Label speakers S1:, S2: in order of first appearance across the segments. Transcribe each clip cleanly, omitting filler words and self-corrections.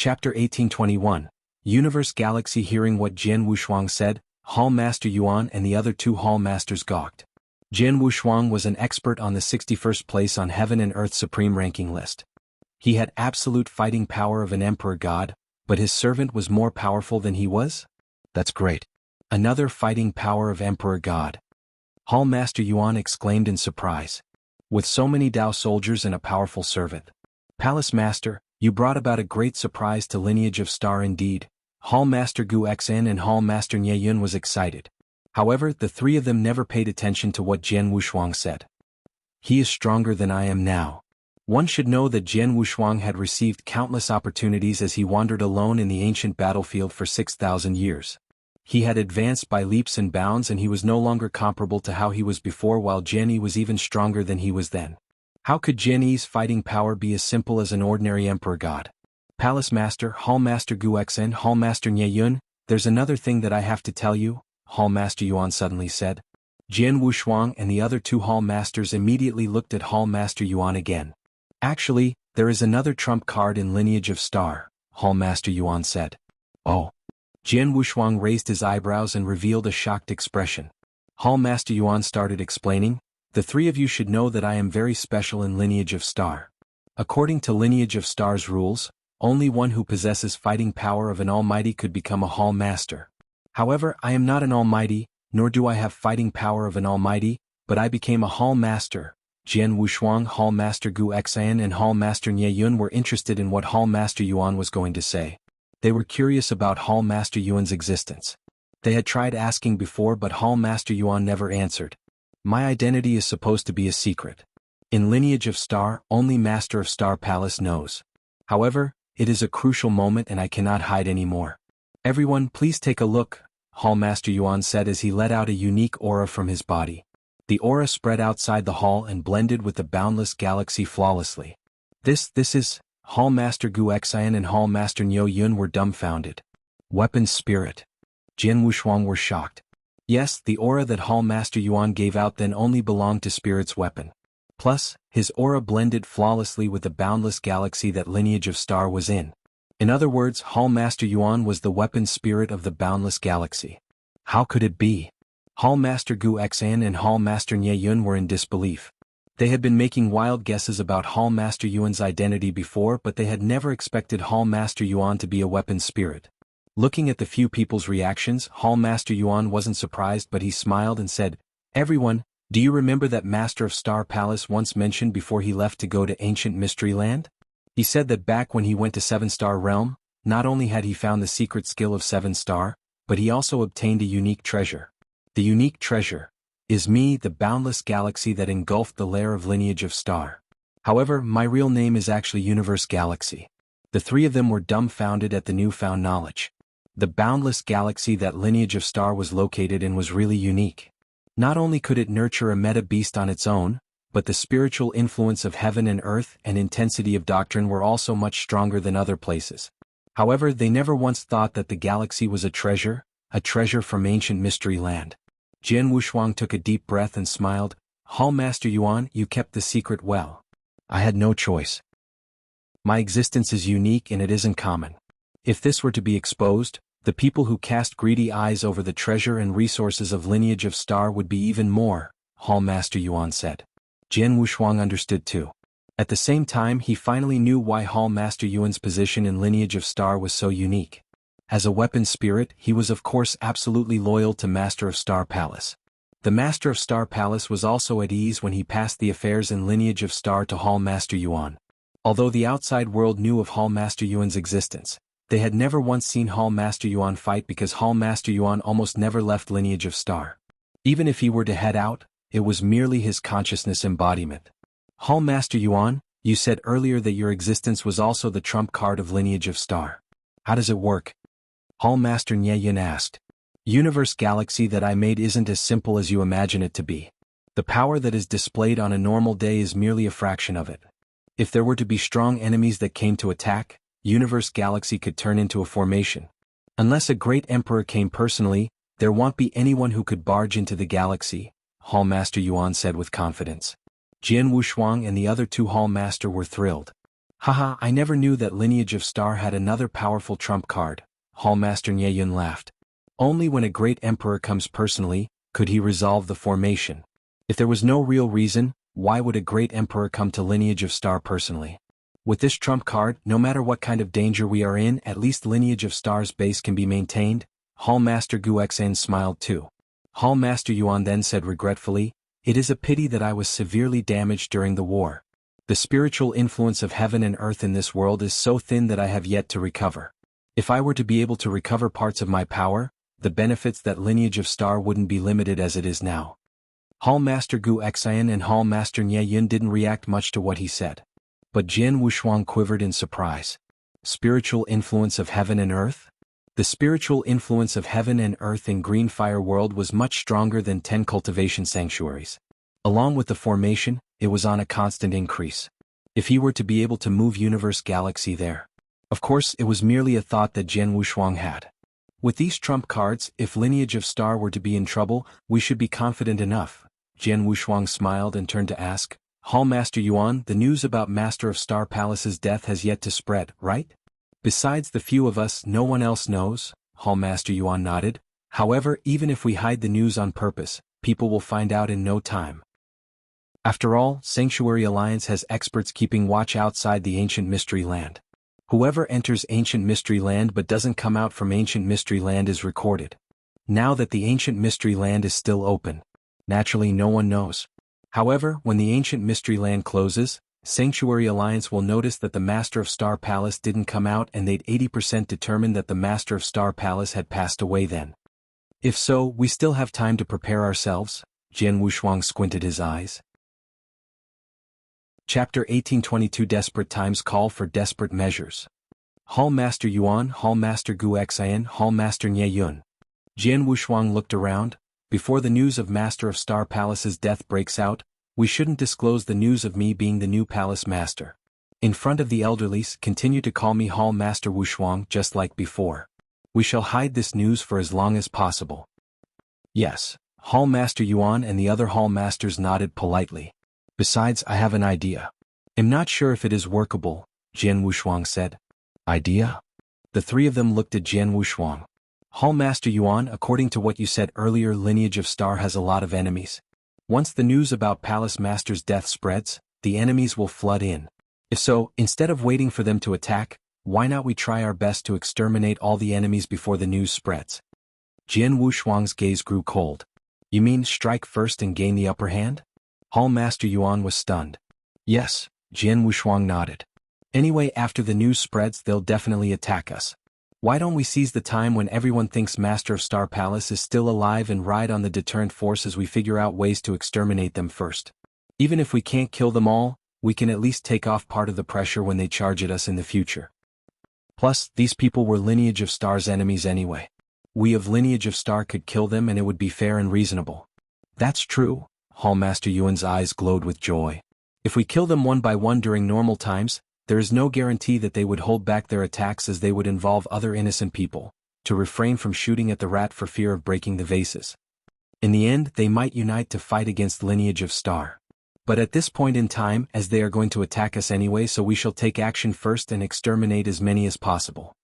S1: Chapter 1821. Universe Galaxy. Hearing what Jian Wushuang said, Hall Master Yuan and the other two Hall Masters gawked. Jian Wushuang was an expert on the 61st place on Heaven and Earth Supreme Ranking list. He had absolute fighting power of an Emperor God, but his servant was more powerful than he was? That's great. Another fighting power of Emperor God. Hall Master Yuan exclaimed in surprise. With so many Dao soldiers and a powerful servant. Palace Master, you brought about a great surprise to Lineage of Star indeed. Hall Master Gu Xn and Hall Master Nye Yun was excited. However, the three of them never paid attention to what Jian Wushuang said. He is stronger than I am now. One should know that Jian Wushuang had received countless opportunities as he wandered alone in the ancient battlefield for 6,000 years. He had advanced by leaps and bounds and he was no longer comparable to how he was before, while Jian Yi was even stronger than he was then. How could Jian Yi's fighting power be as simple as an ordinary Emperor God? Palace Master, Hall Master Gu Xn, Hall Master Nye Yun, there's another thing that I have to tell you, Hall Master Yuan suddenly said. Jian Wushuang and the other two Hall Masters immediately looked at Hall Master Yuan again. Actually, there is another trump card in Lineage of Star, Hall Master Yuan said. Oh. Jian Wushuang raised his eyebrows and revealed a shocked expression. Hall Master Yuan started explaining, the three of you should know that I am very special in Lineage of Star. According to Lineage of Star's rules, only one who possesses fighting power of an almighty could become a Hall Master. However, I am not an almighty, nor do I have fighting power of an almighty, but I became a Hall Master. Jian Wushuang, Hall Master Gu Xan and Hall Master Nye Yun were interested in what Hall Master Yuan was going to say. They were curious about Hall Master Yuan's existence. They had tried asking before, but Hall Master Yuan never answered. My identity is supposed to be a secret. In Lineage of Star, only Master of Star Palace knows. However, it is a crucial moment and I cannot hide anymore. Everyone, please take a look, Hall Master Yuan said as he let out a unique aura from his body. The aura spread outside the hall and blended with the boundless galaxy flawlessly. This is, Hall Master Gu Xian and Hall Master Nye Yun were dumbfounded. Weapon Spirit. Jian Wushuang were shocked. Yes, the aura that Hall Master Yuan gave out then only belonged to Spirit's weapon. Plus, his aura blended flawlessly with the boundless galaxy that Lineage of Star was in. In other words, Hall Master Yuan was the weapon spirit of the boundless galaxy. How could it be? Hall Master Gu Xan and Hall Master Nye Yun were in disbelief. They had been making wild guesses about Hall Master Yuan's identity before, but they had never expected Hall Master Yuan to be a weapon spirit. Looking at the few people's reactions, Hall Master Yuan wasn't surprised, but he smiled and said, Everyone, do you remember that Master of Star Palace once mentioned before he left to go to Ancient Mystery Land? He said that back when he went to 7-Star Realm, not only had he found the secret skill of 7-Star, but he also obtained a unique treasure. The unique treasure is me, the boundless galaxy that engulfed the lair of Lineage of Star. However, my real name is actually Universe Galaxy. The three of them were dumbfounded at the newfound knowledge. The boundless galaxy that Lineage of Star was located in was really unique. Not only could it nurture a meta beast on its own, but the spiritual influence of heaven and earth and intensity of doctrine were also much stronger than other places. However, they never once thought that the galaxy was a treasure from ancient mystery land. Jian Wushuang took a deep breath and smiled. Hall Master Yuan, you kept the secret well. I had no choice. My existence is unique and it isn't common. If this were to be exposed, the people who cast greedy eyes over the treasure and resources of Lineage of Star would be even more, Hall Master Yuan said. Jian Wushuang understood too. At the same time, he finally knew why Hall Master Yuan's position in Lineage of Star was so unique. As a weapon spirit, he was of course absolutely loyal to Master of Star Palace. The Master of Star Palace was also at ease when he passed the affairs in Lineage of Star to Hall Master Yuan. Although the outside world knew of Hall Master Yuan's existence, they had never once seen Hall Master Yuan fight because Hall Master Yuan almost never left Lineage of Star. Even if he were to head out, it was merely his consciousness embodiment. Hall Master Yuan, you said earlier that your existence was also the trump card of Lineage of Star. How does it work? Hall Master Nye Yun asked. Universe Galaxy that I made isn't as simple as you imagine it to be. The power that is displayed on a normal day is merely a fraction of it. If there were to be strong enemies that came to attack, Universe Galaxy could turn into a formation. Unless a great emperor came personally, there won't be anyone who could barge into the galaxy, Hall Master Yuan said with confidence. Jian Wushuang and the other two Hall Master were thrilled. Haha, I never knew that Lineage of Star had another powerful trump card, Hallmaster Yuan laughed. Only when a great emperor comes personally, could he resolve the formation. If there was no real reason, why would a great emperor come to Lineage of Star personally? With this trump card, no matter what kind of danger we are in, at least Lineage of Star's base can be maintained. Hallmaster Guxan smiled too. Hallmaster Yuan then said regretfully, "It is a pity that I was severely damaged during the war. The spiritual influence of heaven and earth in this world is so thin that I have yet to recover. If I were to be able to recover parts of my power, the benefits that Lineage of Star wouldn't be limited as it is now." Hallmaster Guxan and Hallmaster Yun didn't react much to what he said. But Jian Wushuang quivered in surprise. Spiritual influence of heaven and earth? The spiritual influence of heaven and earth in Green Fire World was much stronger than 10 cultivation sanctuaries. Along with the formation, it was on a constant increase. If he were to be able to move Universe Galaxy there. Of course, it was merely a thought that Jian Wushuang had. With these trump cards, if Lineage of Star were to be in trouble, we should be confident enough. Jian Wushuang smiled and turned to ask, "Hallmaster Yuan, the news about Master of Star Palace's death has yet to spread, right?" "Besides the few of us, no one else knows," Hallmaster Yuan nodded. "However, even if we hide the news on purpose, people will find out in no time. After all, Sanctuary Alliance has experts keeping watch outside the Ancient Mystery Land. Whoever enters Ancient Mystery Land but doesn't come out from Ancient Mystery Land is recorded. Now that the Ancient Mystery Land is still open, naturally no one knows. However, when the Ancient Mystery Land closes, Sanctuary Alliance will notice that the Master of Star Palace didn't come out and they'd 80% determine that the Master of Star Palace had passed away then. If so, we still have time to prepare ourselves." Jian Wushuang squinted his eyes. Chapter 1822 Desperate Times Call for Desperate Measures. Hallmaster Yuan, Hallmaster Guxian, Hallmaster Yun. Jian Wushuang looked around. "Before the news of Master of Star Palace's death breaks out, we shouldn't disclose the news of me being the new palace master. In front of the elderlies, continue to call me Hallmaster Wushuang just like before. We shall hide this news for as long as possible." "Yes." Hallmaster Yuan and the other Hallmasters nodded politely. "Besides, I have an idea. I'm not sure if it is workable," Jian Wushuang said. "Idea?" The three of them looked at Jian Wushuang. "Hallmaster Yuan, according to what you said earlier, Lineage of Star has a lot of enemies. Once the news about Palace Master's death spreads, the enemies will flood in. If so, instead of waiting for them to attack, why not we try our best to exterminate all the enemies before the news spreads?" Jian Wushuang's gaze grew cold. "You mean strike first and gain the upper hand?" Hallmaster Yuan was stunned. "Yes," Jian Wushuang nodded. "Anyway, after the news spreads, they'll definitely attack us. Why don't we seize the time when everyone thinks Master of Star Palace is still alive and ride on the deterrent force as we figure out ways to exterminate them first? Even if we can't kill them all, we can at least take off part of the pressure when they charge at us in the future. Plus, these people were Lineage of Star's enemies anyway. We of Lineage of Star could kill them and it would be fair and reasonable." "That's true." Hallmaster Yuan's eyes glowed with joy. "If we kill them one by one during normal times, there is no guarantee that they would hold back their attacks as they would involve other innocent people, to refrain from shooting at the rat for fear of breaking the vases. In the end, they might unite to fight against Lineage of Star. But at this point in time, as they are going to attack us anyway, so we shall take action first and exterminate as many as possible.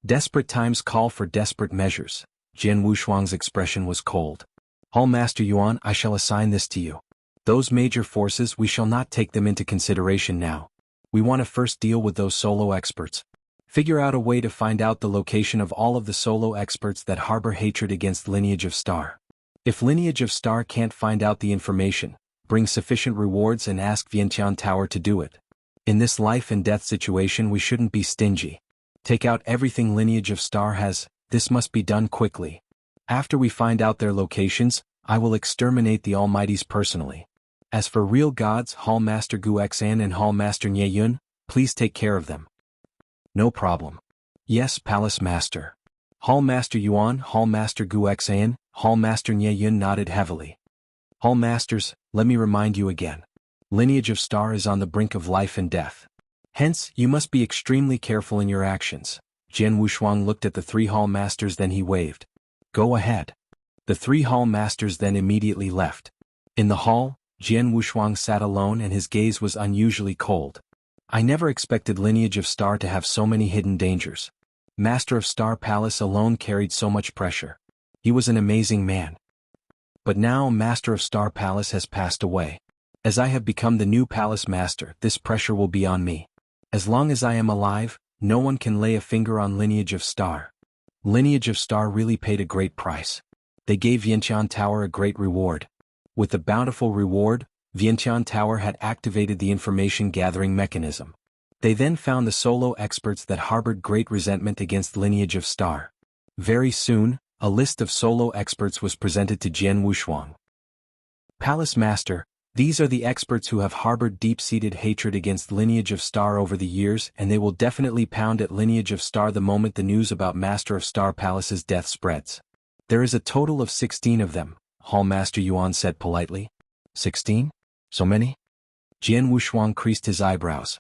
S1: Desperate times call for desperate measures." Jian Wushuang's expression was cold. "Hallmaster Yuan, I shall assign this to you. Those major forces, we shall not take them into consideration now. We want to first deal with those solo experts. Figure out a way to find out the location of all of the solo experts that harbor hatred against Lineage of Star. If Lineage of Star can't find out the information, bring sufficient rewards and ask Vientiane Tower to do it. In this life and death situation we shouldn't be stingy. Take out everything Lineage of Star has. This must be done quickly. After we find out their locations, I will exterminate the Almighties personally. As for real gods, Hallmaster Guxan and Hallmaster Yun, please take care of them." "No problem." "Yes, Palace Master." Hallmaster Yuan, Hallmaster Guxan, Hallmaster Yun nodded heavily. "Hallmasters, let me remind you again. Lineage of Star is on the brink of life and death. Hence, you must be extremely careful in your actions." Jian Wushuang looked at the three Hallmasters, then he waved. "Go ahead." The three Hallmasters then immediately left. In the hall, Jian Wushuang sat alone and his gaze was unusually cold. I never expected Lineage of Star to have so many hidden dangers. Master of Star Palace alone carried so much pressure. He was an amazing man. But now Master of Star Palace has passed away. As I have become the new Palace Master, this pressure will be on me. As long as I am alive, no one can lay a finger on Lineage of Star. Lineage of Star really paid a great price. They gave Vientiane Tower a great reward. With the bountiful reward, Vientiane Tower had activated the information gathering mechanism. They then found the solo experts that harbored great resentment against Lineage of Star. Very soon, a list of solo experts was presented to Jian Wushuang. Palace Master, these are the experts who have harbored deep-seated hatred against Lineage of Star over the years, and they will definitely pound at Lineage of Star the moment the news about Master of Star Palace's death spreads. There is a total of 16 of them, Hall Master Yuan said politely. 16? So many? Jian Wushuang creased his eyebrows.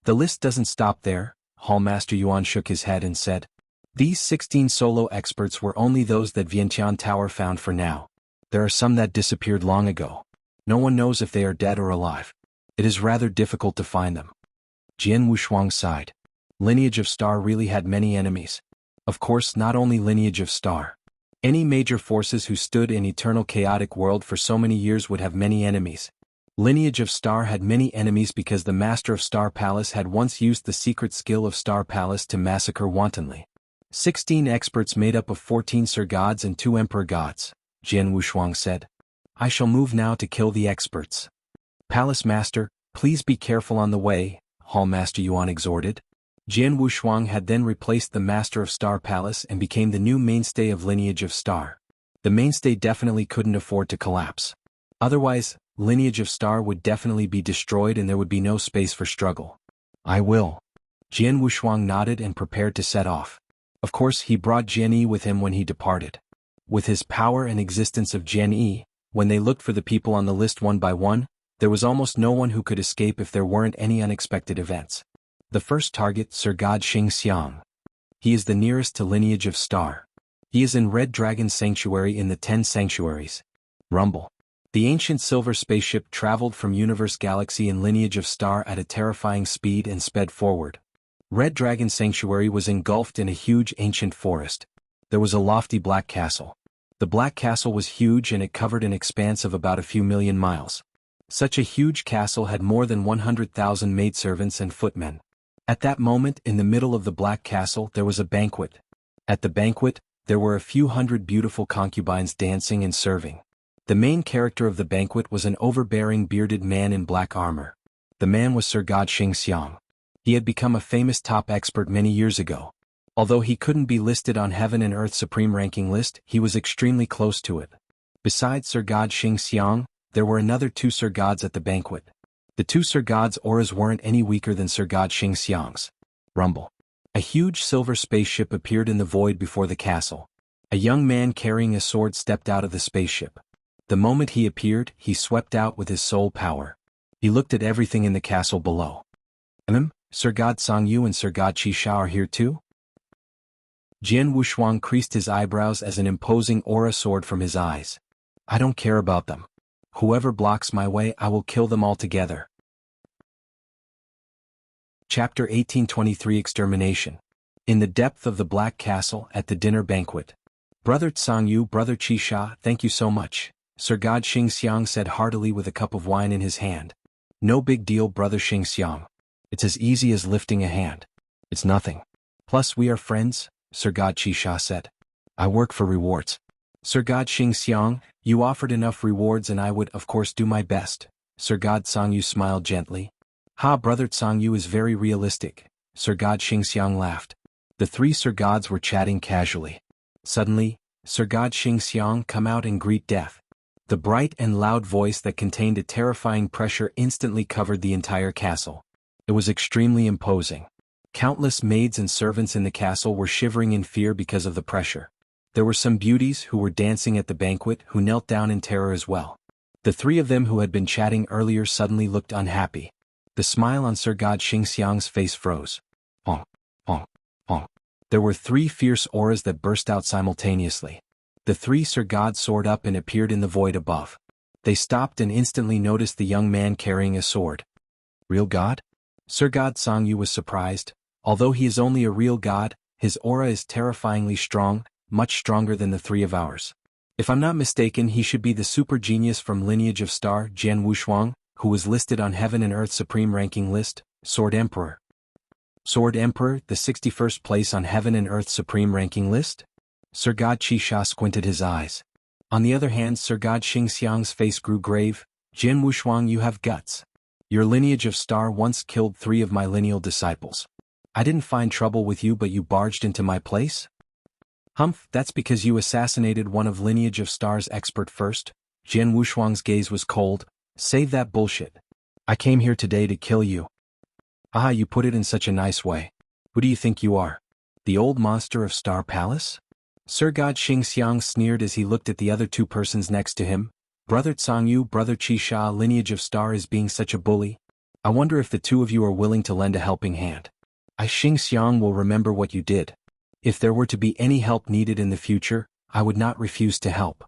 S1: The list doesn't stop there, Hall Master Yuan shook his head and said. These 16 solo experts were only those that Vientiane Tower found for now. There are some that disappeared long ago. No one knows if they are dead or alive. It is rather difficult to find them. Jian Wushuang sighed. Lineage of Star really had many enemies. Of course, not only Lineage of Star. Any major forces who stood in eternal chaotic world for so many years would have many enemies. Lineage of Star had many enemies because the Master of Star Palace had once used the secret skill of Star Palace to massacre wantonly. 16 experts made up of 14 Sir Gods and 2 Emperor Gods, Jian Wushuang said. I shall move now to kill the experts. Palace Master, please be careful on the way, Hall Master Yuan exhorted. Jian Wushuang had then replaced the Master of Star Palace and became the new mainstay of Lineage of Star. The mainstay definitely couldn't afford to collapse. Otherwise, Lineage of Star would definitely be destroyed and there would be no space for struggle. I will. Jian Wushuang nodded and prepared to set off. Of course, he brought Jian Yi with him when he departed. With his power and existence of Jian Yi, when they looked for the people on the list one by one, there was almost no one who could escape if there weren't any unexpected events. The first target, Sir God Xingxiang. He is the nearest to Lineage of Star. He is in Red Dragon Sanctuary in the 10 Sanctuaries. Rumble. The ancient silver spaceship traveled from Universe Galaxy in Lineage of Star at a terrifying speed and sped forward. Red Dragon Sanctuary was engulfed in a huge ancient forest. There was a lofty black castle. The Black Castle was huge and it covered an expanse of about a few million miles. Such a huge castle had more than 100,000 maidservants and footmen. At that moment, in the middle of the Black Castle, there was a banquet. At the banquet, there were a few hundred beautiful concubines dancing and serving. The main character of the banquet was an overbearing bearded man in black armor. The man was Sir God Xingxiang. He had become a famous top expert many years ago. Although he couldn't be listed on Heaven and Earth Supreme Ranking list, he was extremely close to it. Besides Sir God Xingxiang, there were another 2 Sir Gods at the banquet. The 2 Sir Gods' auras weren't any weaker than Sir God Xingxiang's. Rumble. A huge silver spaceship appeared in the void before the castle. A young man carrying a sword stepped out of the spaceship. The moment he appeared, he swept out with his soul power. He looked at everything in the castle below. Sir God Sangyu and Sir God Qisha are here too? Jian Wushuang creased his eyebrows as an imposing aura soared from his eyes. I don't care about them. Whoever blocks my way, I will kill them all together. Chapter 1823 Extermination. In the depth of the Black Castle at the dinner banquet. Brother Sangyu, Brother Qisha, thank you so much, Sir God Xingxiang said heartily with a cup of wine in his hand. No big deal, Brother Xingxiang. It's as easy as lifting a hand. It's nothing. Plus we are friends, Sir God Qisha said. I work for rewards. Sir God Xingxiang, you offered enough rewards and I would of course do my best. Sir God Sangyu smiled gently. Ha, Brother Sangyu is very realistic, Sir God Xingxiang laughed. The 3 Sir Gods were chatting casually. Suddenly, Sir God Xingxiang come out and greet death. The bright and loud voice that contained a terrifying pressure instantly covered the entire castle. It was extremely imposing. Countless maids and servants in the castle were shivering in fear because of the pressure. There were some beauties who were dancing at the banquet who knelt down in terror as well. The 3 of them who had been chatting earlier suddenly looked unhappy. The smile on Sir God Xingxiang's face froze. Honk, honk, honk. There were 3 fierce auras that burst out simultaneously. The 3 Sir Gods soared up and appeared in the void above. They stopped and instantly noticed the young man carrying a sword. Real God? Sir God Sangyu was surprised. Although he is only a real god, his aura is terrifyingly strong, much stronger than the three of ours. If I'm not mistaken, he should be the super genius from lineage of star Jian Wushuang, who was listed on Heaven and Earth Supreme Ranking List, Sword Emperor. Sword Emperor, the 61st place on Heaven and Earth Supreme Ranking List? Sir God Qixia squinted his eyes. On the other hand, Sir God Xingxiang's face grew grave. Jian Wushuang, you have guts. Your lineage of star once killed 3 of my lineal disciples. I didn't find trouble with you, but you barged into my place? Humph, that's because you assassinated one of lineage of star's expert first. Jian Wushuang's gaze was cold. Save that bullshit. I came here today to kill you. Ah, you put it in such a nice way. Who do you think you are? The old monster of Star Palace? Sir God Xingxiang sneered as he looked at the other 2 persons next to him. Brother Tsangyu, Brother Qixia, lineage of star is being such a bully. I wonder if the 2 of you are willing to lend a helping hand. I Xingxiang will remember what you did. If there were to be any help needed in the future, I would not refuse to help.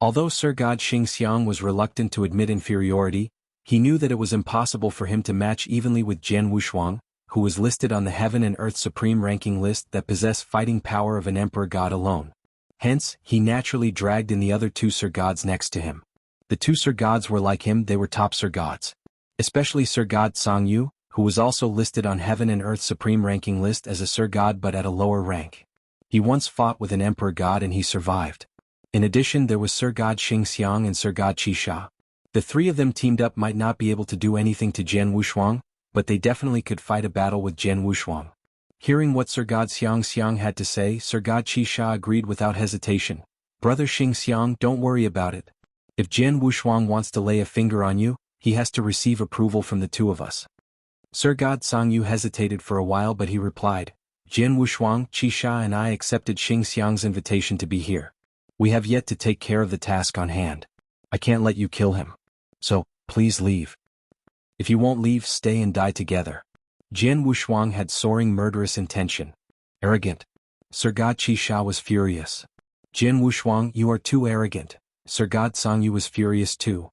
S1: Although Sir God Xingxiang was reluctant to admit inferiority, he knew that it was impossible for him to match evenly with Jian Wushuang, who was listed on the Heaven and Earth Supreme Ranking List that possessed fighting power of an emperor god alone. Hence, he naturally dragged in the other 2 Sir Gods next to him. The 2 Sir Gods were like him, they were top Sir Gods. Especially Sir God Sangyu, who was also listed on Heaven and Earth Supreme Ranking List as a Sir God but at a lower rank. He once fought with an Emperor God and he survived. In addition, there was Sir God Xingxiang and Sir God Qixia. The 3 of them teamed up might not be able to do anything to Jian Wushuang, but they definitely could fight a battle with Jian Wushuang. Hearing what Sir God Xiangxiang had to say, Sir God Qixia agreed without hesitation. Brother Xingxiang, don't worry about it. If Jian Wushuang wants to lay a finger on you, he has to receive approval from the 2 of us. Sir God Sangyu hesitated for a while, but he replied, Jian Wushuang, Qixia and I accepted Xingxiang's invitation to be here. We have yet to take care of the task on hand. I can't let you kill him. So, please leave. If you won't leave, stay and die together. Jian Wushuang had soaring murderous intention. Arrogant. Sir God Qixia was furious. Jian Wushuang, you are too arrogant. Sir God Sangyu was furious too.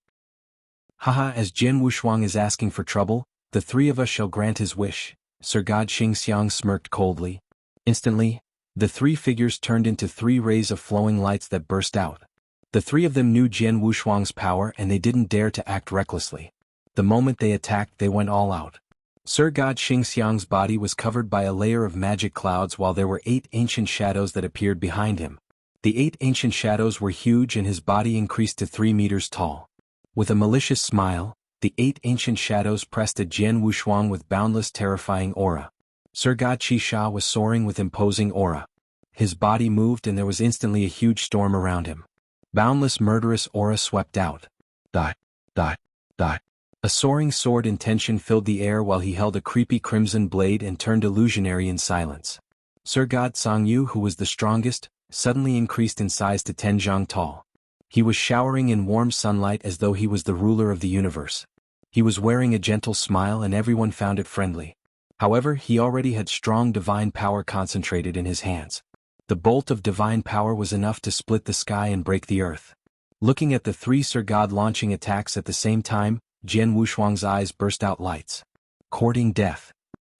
S1: Haha, as Jian Wushuang is asking for trouble, the 3 of us shall grant his wish. Sir God Xingxiang smirked coldly. Instantly, the 3 figures turned into 3 rays of flowing lights that burst out. The 3 of them knew Jian Wushuang's power and they didn't dare to act recklessly. The moment they attacked, they went all out. Sir God Xingxiang's body was covered by a layer of magic clouds while there were 8 ancient shadows that appeared behind him. The 8 ancient shadows were huge and his body increased to 3 meters tall. With a malicious smile, the 8 ancient shadows pressed at Jian Wushuang with boundless terrifying aura. Sir God Qixia was soaring with imposing aura. His body moved and there was instantly a huge storm around him. Boundless murderous aura swept out. Dot, dot, dot. A soaring sword intention filled the air while he held a creepy crimson blade and turned illusionary in silence. Sir God Sangyu, who was the strongest, suddenly increased in size to 10 zhang tall. He was showering in warm sunlight as though he was the ruler of the universe. He was wearing a gentle smile and everyone found it friendly. However, he already had strong divine power concentrated in his hands. The bolt of divine power was enough to split the sky and break the earth. Looking at the 3 Sir God launching attacks at the same time, Jian Wushuang's eyes burst out lights. Courting death.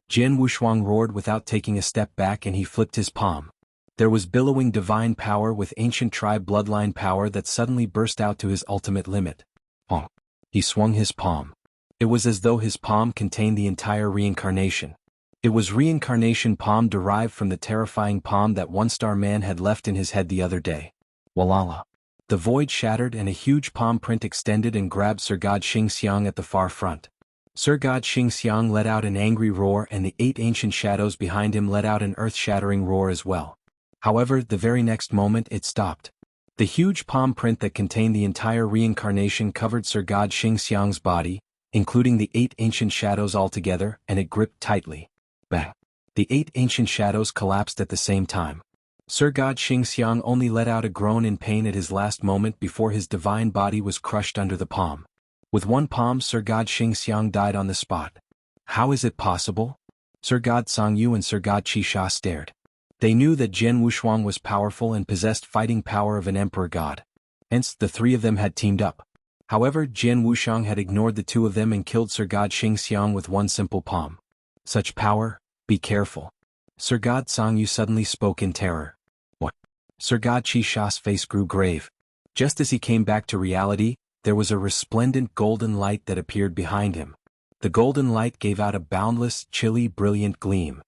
S1: Jian Wushuang roared without taking a step back and he flipped his palm. There was billowing divine power with ancient tribe bloodline power that suddenly burst out to his ultimate limit. Honk. He swung his palm. It was as though his palm contained the entire reincarnation. It was reincarnation palm derived from the terrifying palm that one star man had left in his head the other day. Walala. The void shattered and a huge palm print extended and grabbed Sir God Xingxiang at the far front. Sir God Xingxiang let out an angry roar and the 8 ancient shadows behind him let out an earth-shattering roar as well. However, the very next moment it stopped. The huge palm print that contained the entire reincarnation covered Sir God Xingxiang's body, including the 8 ancient shadows altogether, and it gripped tightly. Bang! The 8 ancient shadows collapsed at the same time. Sir God Xingxiang only let out a groan in pain at his last moment before his divine body was crushed under the palm. With one palm, Sir God Xingxiang died on the spot. How is it possible? Sir God Sangyu and Sir God Qixia stared. They knew that Jian Wushuang was powerful and possessed fighting power of an emperor god. Hence, the 3 of them had teamed up. However, Jian Wuxiang had ignored the two of them and killed Sir God Xingxiang with one simple palm. Such power, be careful. Sir God Sangyu suddenly spoke in terror. What? Sir God Qisha's face grew grave. Just as he came back to reality, there was a resplendent golden light that appeared behind him. The golden light gave out a boundless, chilly, brilliant gleam.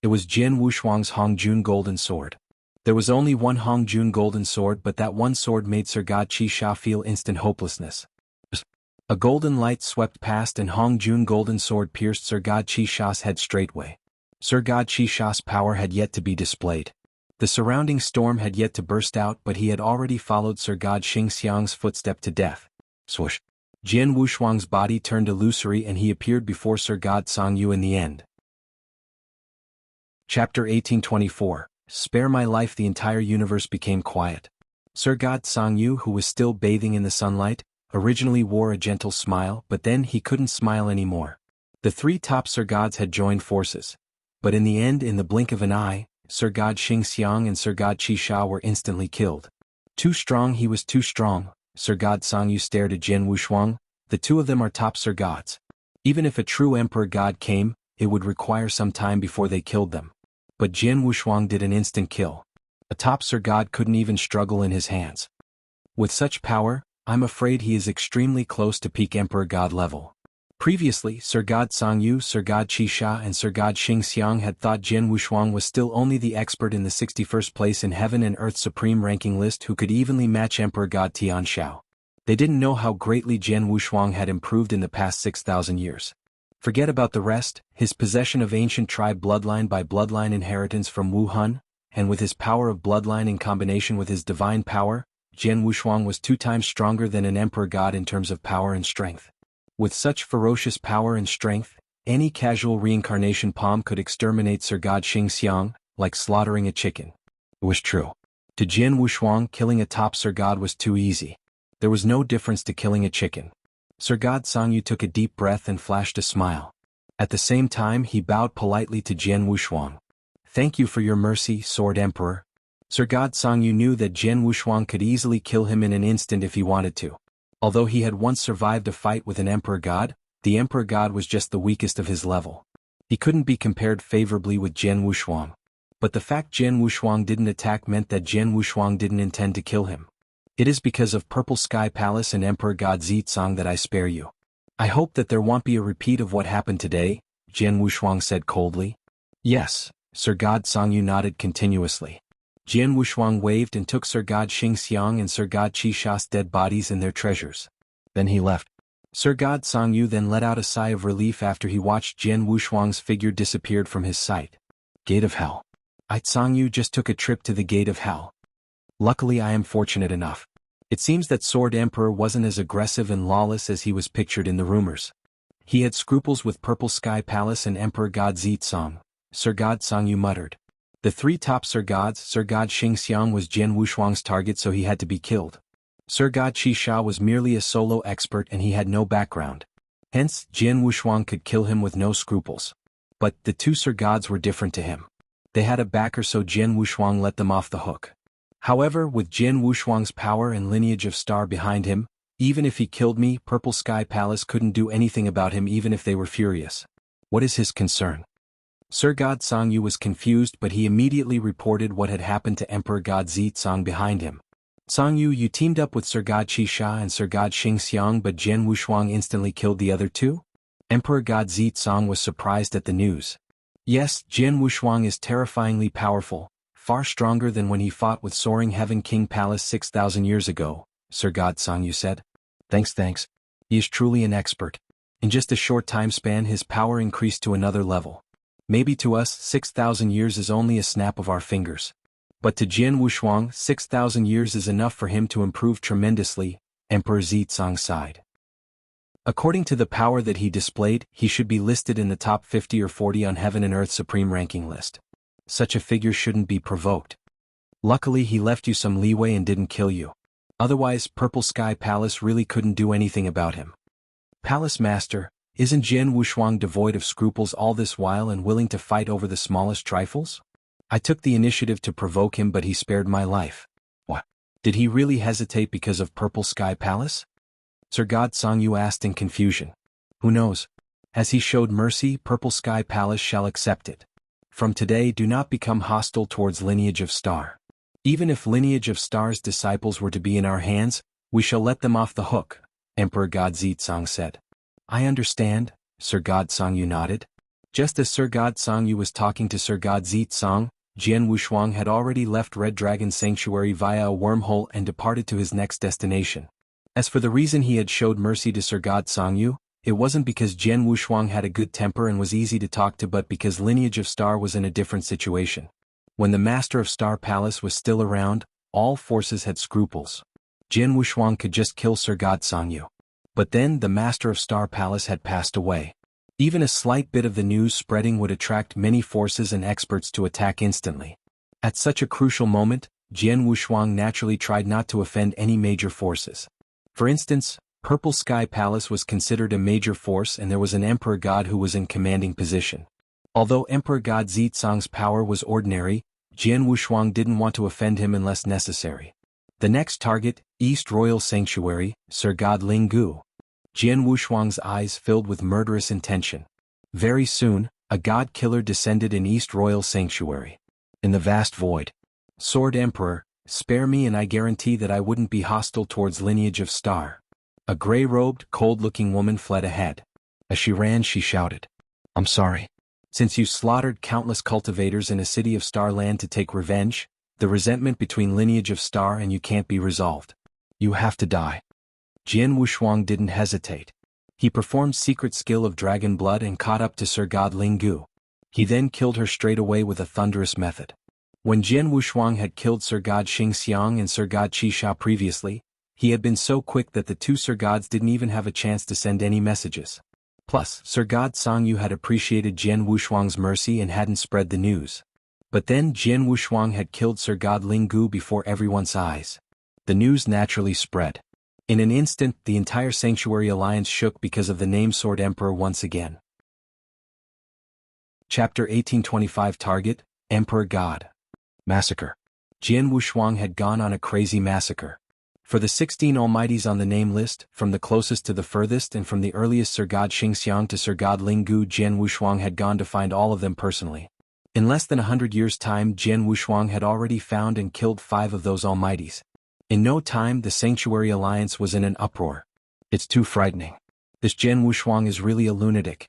S1: It was Jian Wuxiang's Hongjun golden sword. There was only one Hongjun golden sword, but that one sword made Sir God Qisha feel instant hopelessness. A golden light swept past and Hongjun golden sword pierced Sir God Qisha's head straightway. Sir God Qisha's power had yet to be displayed. The surrounding storm had yet to burst out, but he had already followed Sir God Xingxiang's footstep to death. Swoosh! Jian Wuxiang's body turned illusory and he appeared before Sir God Sangyu in the end. Chapter 1824. Spare my life. The entire universe became quiet. Sir God Sangyu, who was still bathing in the sunlight, originally wore a gentle smile, but then he couldn't smile anymore. The three top Sir Gods had joined forces. But in the end, in the blink of an eye, Sir God Xingxiang and Sir God Qisha were instantly killed. Too strong, he was too strong. Sir God Sangyu stared at Jian Wuxiang. The two of them are top Sir Gods. Even if a true Emperor God came, it would require some time before they killed them. But Jian Wuxiang did an instant kill. A top Sir God couldn't even struggle in his hands. With such power, I'm afraid he is extremely close to peak Emperor God level. Previously, Sir God Sangyu, Sir God Qisha and Sir God Xingxiang had thought Jian Wuxiang was still only the expert in the 61st place in Heaven and Earth's supreme ranking list who could evenly match Emperor God Tianshao. They didn't know how greatly Jian Wuxiang had improved in the past 6,000 years. Forget about the rest, his possession of ancient tribe bloodline by bloodline inheritance from Wuhan, and with his power of bloodline in combination with his divine power, Jian Wuxiang was 2 times stronger than an Emperor God in terms of power and strength. With such ferocious power and strength, any casual reincarnation palm could exterminate Sir God Xingxiang, like slaughtering a chicken. It was true. To Jian Wuxiang, killing a top Sir God was too easy. There was no difference to killing a chicken. Sir God Sangyu took a deep breath and flashed a smile. At the same time, he bowed politely to Jian Wuxiang. Thank you for your mercy, Sword Emperor. Sir God Sangyu knew that Jian Wuxiang could easily kill him in an instant if he wanted to. Although he had once survived a fight with an Emperor God, the Emperor God was just the weakest of his level. He couldn't be compared favorably with Jian Wuxiang. But the fact Jian Wuxiang didn't attack meant that Jian Wuxiang didn't intend to kill him. It is because of Purple Sky Palace and Emperor God Zitsang that I spare you. I hope that there won't be a repeat of what happened today, Jian Wuxiang said coldly. Yes, Sir God Sangyu nodded continuously. Jian Wuxiang waved and took Sir God Xingxiang and Sir God Qisha's dead bodies and their treasures. Then he left. Sir God Sangyu then let out a sigh of relief after he watched Jian Wuxiang's figure disappeared from his sight. Gate of Hell. Sangyu just took a trip to the Gate of Hell. Luckily I am fortunate enough. It seems that Sword Emperor wasn't as aggressive and lawless as he was pictured in the rumors. He had scruples with Purple Sky Palace and Emperor God Zitsang, Sir God Sangyu muttered. The 3 top Sir Gods, Sir God Xingxiang was Jian Wuxiang's target, so he had to be killed. Sir God Qisha was merely a solo expert and he had no background. Hence, Jian Wuxiang could kill him with no scruples. But the 2 Sir Gods were different to him. They had a backer, so Jian Wuxiang let them off the hook. However, with Jian Wuxiang's power and lineage of star behind him, even if he killed me, Purple Sky Palace couldn't do anything about him even if they were furious. What is his concern? Sir God Sangyu was confused, but he immediately reported what had happened to Emperor God Zitsang behind him. Sangyu, you teamed up with Sir God Qisha and Sir God Xingxiang, but Jian Wuxiang instantly killed the other 2? Emperor God Zitsang was surprised at the news. Yes, Jian Wuxiang is terrifyingly powerful, far stronger than when he fought with Soaring Heaven King Palace 6,000 years ago, Sir God Sangyu said. Thanks. He is truly an expert. In just a short time span his power increased to another level. Maybe to us 6,000 years is only a snap of our fingers. But to Jian Wuxiang 6,000 years is enough for him to improve tremendously, Emperor Zitsang sighed. According to the power that he displayed, he should be listed in the top 50 or 40 on Heaven and Earth supreme ranking list. Such a figure shouldn't be provoked. Luckily he left you some leeway and didn't kill you. Otherwise Purple Sky Palace really couldn't do anything about him. Palace Master, isn't Jian Wuxiang devoid of scruples all this while and willing to fight over the smallest trifles? I took the initiative to provoke him, but he spared my life. What? Did he really hesitate because of Purple Sky Palace? Sir God Songyu asked in confusion. Who knows? As he showed mercy, Purple Sky Palace shall accept it. From today do not become hostile towards Lineage of Star. Even if Lineage of Star's disciples were to be in our hands, we shall let them off the hook, Emperor God Zitsong said. I understand, Sir God Songyu nodded. Just as Sir God Songyu was talking to Sir God Zitsong, Jian Wushuang had already left Red Dragon Sanctuary via a wormhole and departed to his next destination. As for the reason he had showed mercy to Sir God Songyu, it wasn't because Jian Wushuang had a good temper and was easy to talk to, but because Lineage of Star was in a different situation. When the Master of Star Palace was still around, all forces had scruples. Jian Wushuang could just kill Sir God Songyu. But then the Master of Star Palace had passed away. Even a slight bit of the news spreading would attract many forces and experts to attack instantly. At such a crucial moment, Jian Wushuang naturally tried not to offend any major forces. For instance, Purple Sky Palace was considered a major force and there was an Emperor God who was in commanding position. Although Emperor God Zitsong's power was ordinary, Jian Wushuang didn't want to offend him unless necessary. The next target, East Royal Sanctuary, Sir God Linggu. Jian Wushuang's eyes filled with murderous intention. Very soon, a god killer descended in East Royal Sanctuary. In the vast void. Sword Emperor, spare me and I guarantee that I wouldn't be hostile towards Lineage of Star. A gray-robed, cold-looking woman fled ahead. As she ran, she shouted, I'm sorry. Since you slaughtered countless cultivators in a city of Starland to take revenge, the resentment between Lineage of Star and you can't be resolved. You have to die. Jian Wushuang didn't hesitate. He performed secret skill of dragon blood and caught up to Sir God Linggu. He then killed her straight away with a thunderous method. When Jian Wushuang had killed Sir God Xingxiang and Sir God Qishao previously, he had been so quick that the two Sir Gods didn't even have a chance to send any messages. Plus, Sir God Songyu had appreciated Jian Wushuang's mercy and hadn't spread the news. But then Jian Wushuang had killed Sir God Linggu before everyone's eyes. The news naturally spread. In an instant, the entire Sanctuary Alliance shook because of the name Sword Emperor once again. Chapter 1825 Target, Emperor God. Massacre. Jian Wushuang had gone on a crazy massacre. For the 16 Almighties on the name list, from the closest to the furthest and from the earliest Sir God Xingxiang to Sir God Linggu, Jian Wushuang had gone to find all of them personally. In less than 100 years' time, Jian Wushuang had already found and killed 5 of those Almighties. In no time, the Sanctuary Alliance was in an uproar. It's too frightening. This Jian Wushuang is really a lunatic.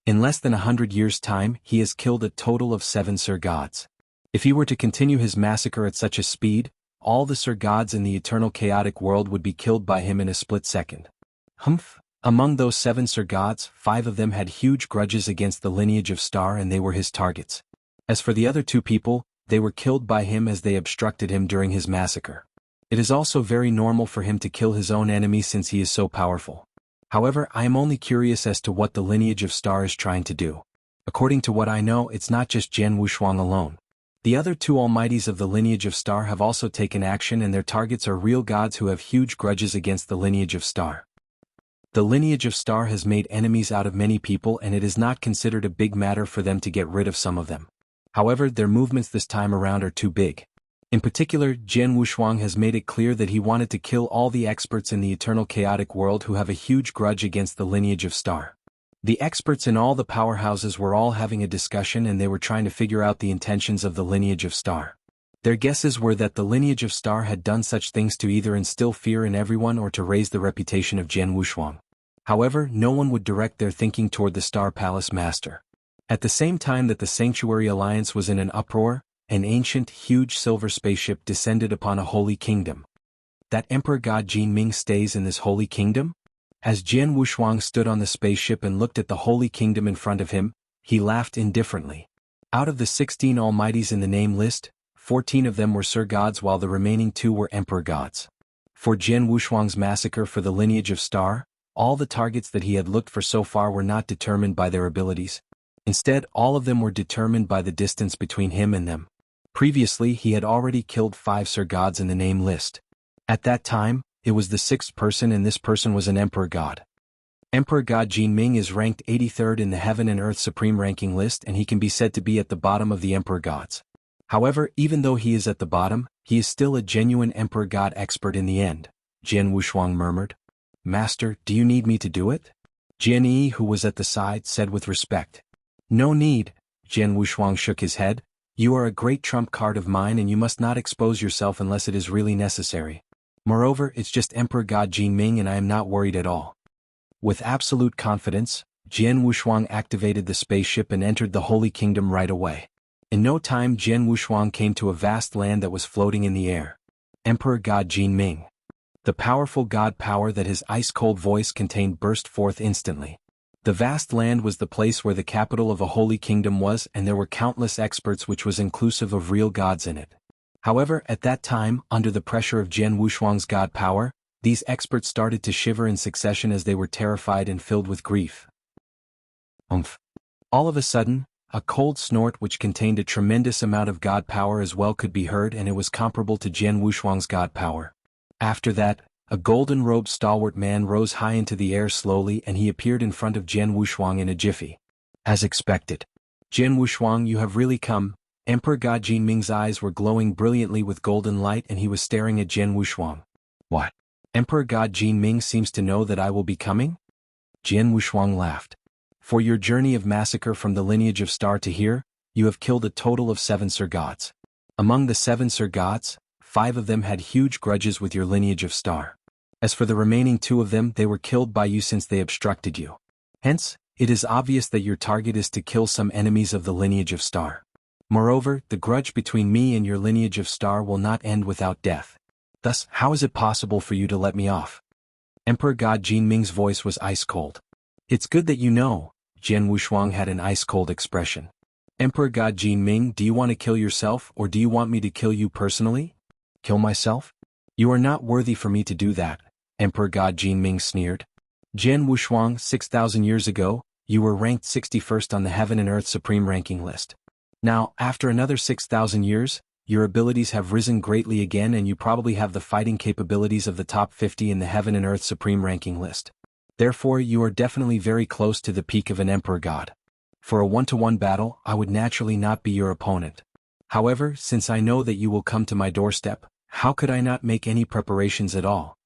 S1: In less than 100 years' time, he has killed a total of 7 Sir Gods. If he were to continue his massacre at such a speed, all the Sir Gods in the eternal chaotic world would be killed by him in a split second. Humph! Among those 7 Sir Gods, 5 of them had huge grudges against the Lineage of Star and they were his targets. As for the other 2 people, they were killed by him as they obstructed him during his massacre. It is also very normal for him to kill his own enemy since he is so powerful. However, I am only curious as to what the Lineage of Star is trying to do. According to what I know, it's not just Jian Wushuang alone. The other 2 Almighties of the Lineage of Star have also taken action and their targets are real gods who have huge grudges against the Lineage of Star. The Lineage of Star has made enemies out of many people and it is not considered a big matter for them to get rid of some of them. However, their movements this time around are too big. In particular, Jian Wushuang has made it clear that he wanted to kill all the experts in the eternal chaotic world who have a huge grudge against the Lineage of Star. The experts in all the powerhouses were all having a discussion and they were trying to figure out the intentions of the Lineage of Star. Their guesses were that the Lineage of Star had done such things to either instill fear in everyone or to raise the reputation of Jian Wushuang. However, no one would direct their thinking toward the Star Palace Master. At the same time that the Sanctuary Alliance was in an uproar, an ancient, huge silver spaceship descended upon a holy kingdom. That Emperor God Jinming stays in this holy kingdom? As Jian Wushuang stood on the spaceship and looked at the holy kingdom in front of him, he laughed indifferently. Out of the 16 Almighties in the name list, 14 of them were Sir Gods while the remaining 2 were Emperor Gods. For Jian Wushuang's massacre for the Lineage of Star, all the targets that he had looked for so far were not determined by their abilities. Instead, all of them were determined by the distance between him and them. Previously, he had already killed 5 Sir Gods in the name list. At that time, it was the 6th person and this person was an Emperor God. Emperor God Jinming is ranked 83rd in the Heaven and Earth Supreme Ranking list and he can be said to be at the bottom of the Emperor Gods. However, even though he is at the bottom, he is still a genuine Emperor God expert in the end, Jian Wushuang murmured. Master, do you need me to do it? Jian Yi, who was at the side, said with respect. No need, Jian Wushuang shook his head. You are a great trump card of mine and you must not expose yourself unless it is really necessary. Moreover, it's just Emperor God Jinming and I am not worried at all. With absolute confidence, Jian Wushuang activated the spaceship and entered the Holy Kingdom right away. In no time Jian Wushuang came to a vast land that was floating in the air. Emperor God Jinming. The powerful god power that his ice-cold voice contained burst forth instantly. The vast land was the place where the capital of a holy kingdom was, and there were countless experts, which was inclusive of real gods in it. However, at that time, under the pressure of Jian Wushuang's god power, these experts started to shiver in succession as they were terrified and filled with grief. Umph. All of a sudden, a cold snort which contained a tremendous amount of god power as well could be heard, and it was comparable to Jian Wushuang's god power. After that, a golden-robed stalwart man rose high into the air slowly and he appeared in front of Jian Wushuang in a jiffy. As expected. Jian Wushuang, you have really come. Emperor God Jinming's eyes were glowing brilliantly with golden light and he was staring at Jian Wushuang. What? Emperor God Jinming seems to know that I will be coming? Jian Wushuang laughed. For your journey of massacre from the lineage of Star to here, you have killed a total of 7 Sir Gods. Among the 7 Sir Gods, 5 of them had huge grudges with your lineage of Star. As for the remaining 2 of them, they were killed by you since they obstructed you. Hence, it is obvious that your target is to kill some enemies of the lineage of Star. Moreover, the grudge between me and your lineage of Star will not end without death. Thus, how is it possible for you to let me off? Emperor God Jinming's voice was ice-cold. It's good that you know. Jian Wushuang had an ice-cold expression. Emperor God Jinming, do you want to kill yourself or do you want me to kill you personally? Kill myself? You are not worthy for me to do that, Emperor God Jinming sneered. Jian Wushuang, 6,000 years ago, you were ranked 61st on the Heaven and Earth Supreme Ranking list. Now, after another 6,000 years, your abilities have risen greatly again and you probably have the fighting capabilities of the top 50 in the Heaven and Earth Supreme Ranking list. Therefore, you are definitely very close to the peak of an Emperor God. For a 1-to-1 battle, I would naturally not be your opponent. However, since I know that you will come to my doorstep, how could I not make any preparations at all?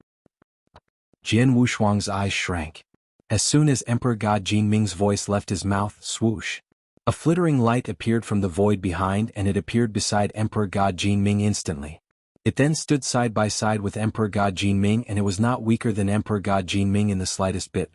S1: Jian Wushuang's eyes shrank. As soon as Emperor God Jinming's voice left his mouth, swoosh. A flittering light appeared from the void behind and it appeared beside Emperor God Jinming instantly. It then stood side by side with Emperor God Jinming and it was not weaker than Emperor God Jinming in the slightest bit.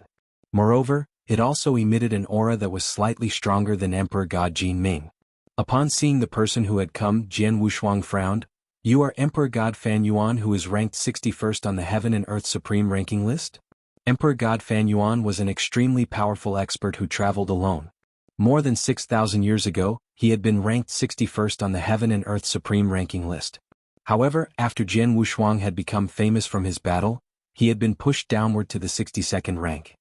S1: Moreover, it also emitted an aura that was slightly stronger than Emperor God Jinming. Upon seeing the person who had come, Jian Wushuang frowned. You are Emperor God Fan Yuan, who is ranked 61st on the Heaven and Earth Supreme Ranking list? Emperor God Fan Yuan was an extremely powerful expert who traveled alone. More than 6,000 years ago, he had been ranked 61st on the Heaven and Earth Supreme Ranking list. However, after Jian Wushuang had become famous from his battle, he had been pushed downward to the 62nd rank.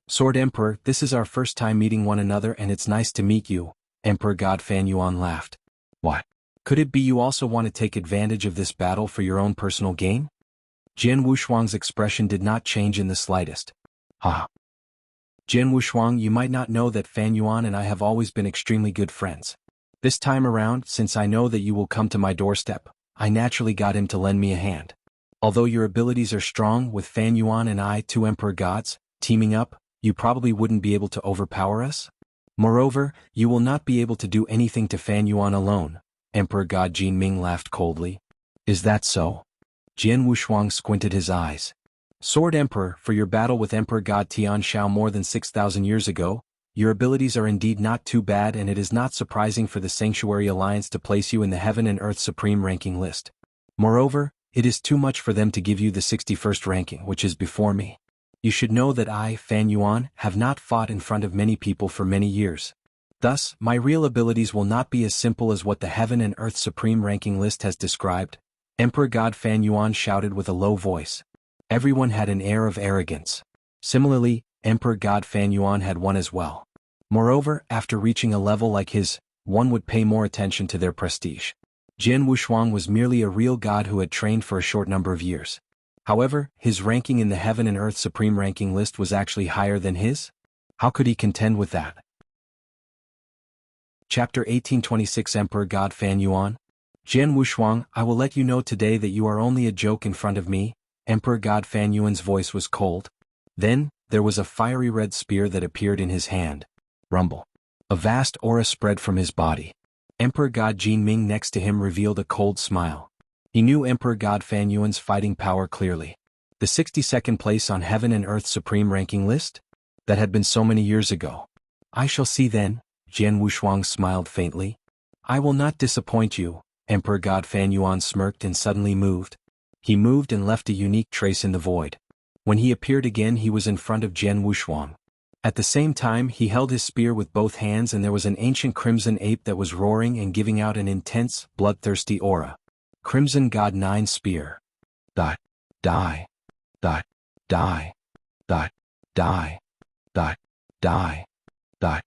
S1: Sword Emperor, this is our first time meeting one another and it's nice to meet you, Emperor God Fan Yuan laughed. What? Could it be you also want to take advantage of this battle for your own personal gain? Jian Wushuang's expression did not change in the slightest. Ha! Jian Wushuang, you might not know that Fan Yuan and I have always been extremely good friends. This time around, since I know that you will come to my doorstep, I naturally got him to lend me a hand. Although your abilities are strong, with Fan Yuan and I, 2 Emperor Gods, teaming up, you probably wouldn't be able to overpower us. Moreover, you will not be able to do anything to Fan Yuan alone. Emperor God Jinming laughed coldly. Is that so? Jian Wushuang squinted his eyes. Sword Emperor, for your battle with Emperor God Tian Shao more than 6,000 years ago, your abilities are indeed not too bad and it is not surprising for the Sanctuary Alliance to place you in the Heaven and Earth Supreme Ranking list. Moreover, it is too much for them to give you the 61st ranking, which is before me. You should know that I, Fan Yuan, have not fought in front of many people for many years. Thus, my real abilities will not be as simple as what the Heaven and Earth Supreme Ranking list has described. Emperor God Fan Yuan shouted with a low voice. Everyone had an air of arrogance. Similarly, Emperor God Fan Yuan had one as well. Moreover, after reaching a level like his, one would pay more attention to their prestige. Jian Wushuang was merely a real god who had trained for a short number of years. However, his ranking in the Heaven and Earth Supreme Ranking list was actually higher than his? How could he contend with that? Chapter 1826 Emperor God Fan Yuan. Jian Wushuang, I will let you know today that you are only a joke in front of me. Emperor God Fan Yuan's voice was cold. Then, there was a fiery red spear that appeared in his hand. Rumble. A vast aura spread from his body. Emperor God Jinming next to him revealed a cold smile. He knew Emperor God Fan Yuan's fighting power clearly. The 62nd place on Heaven and Earth's supreme ranking list? That had been so many years ago. I shall see then, Jian Wushuang smiled faintly. I will not disappoint you, Emperor God Fan Yuan smirked and suddenly moved. He moved and left a unique trace in the void. When he appeared again he was in front of Jian Wushuang. At the same time he held his spear with both hands and there was an ancient crimson ape that was roaring and giving out an intense, bloodthirsty aura. Crimson God 9 Spear. Die. Die. Die. Die. Die. Die. Die. Die. Die.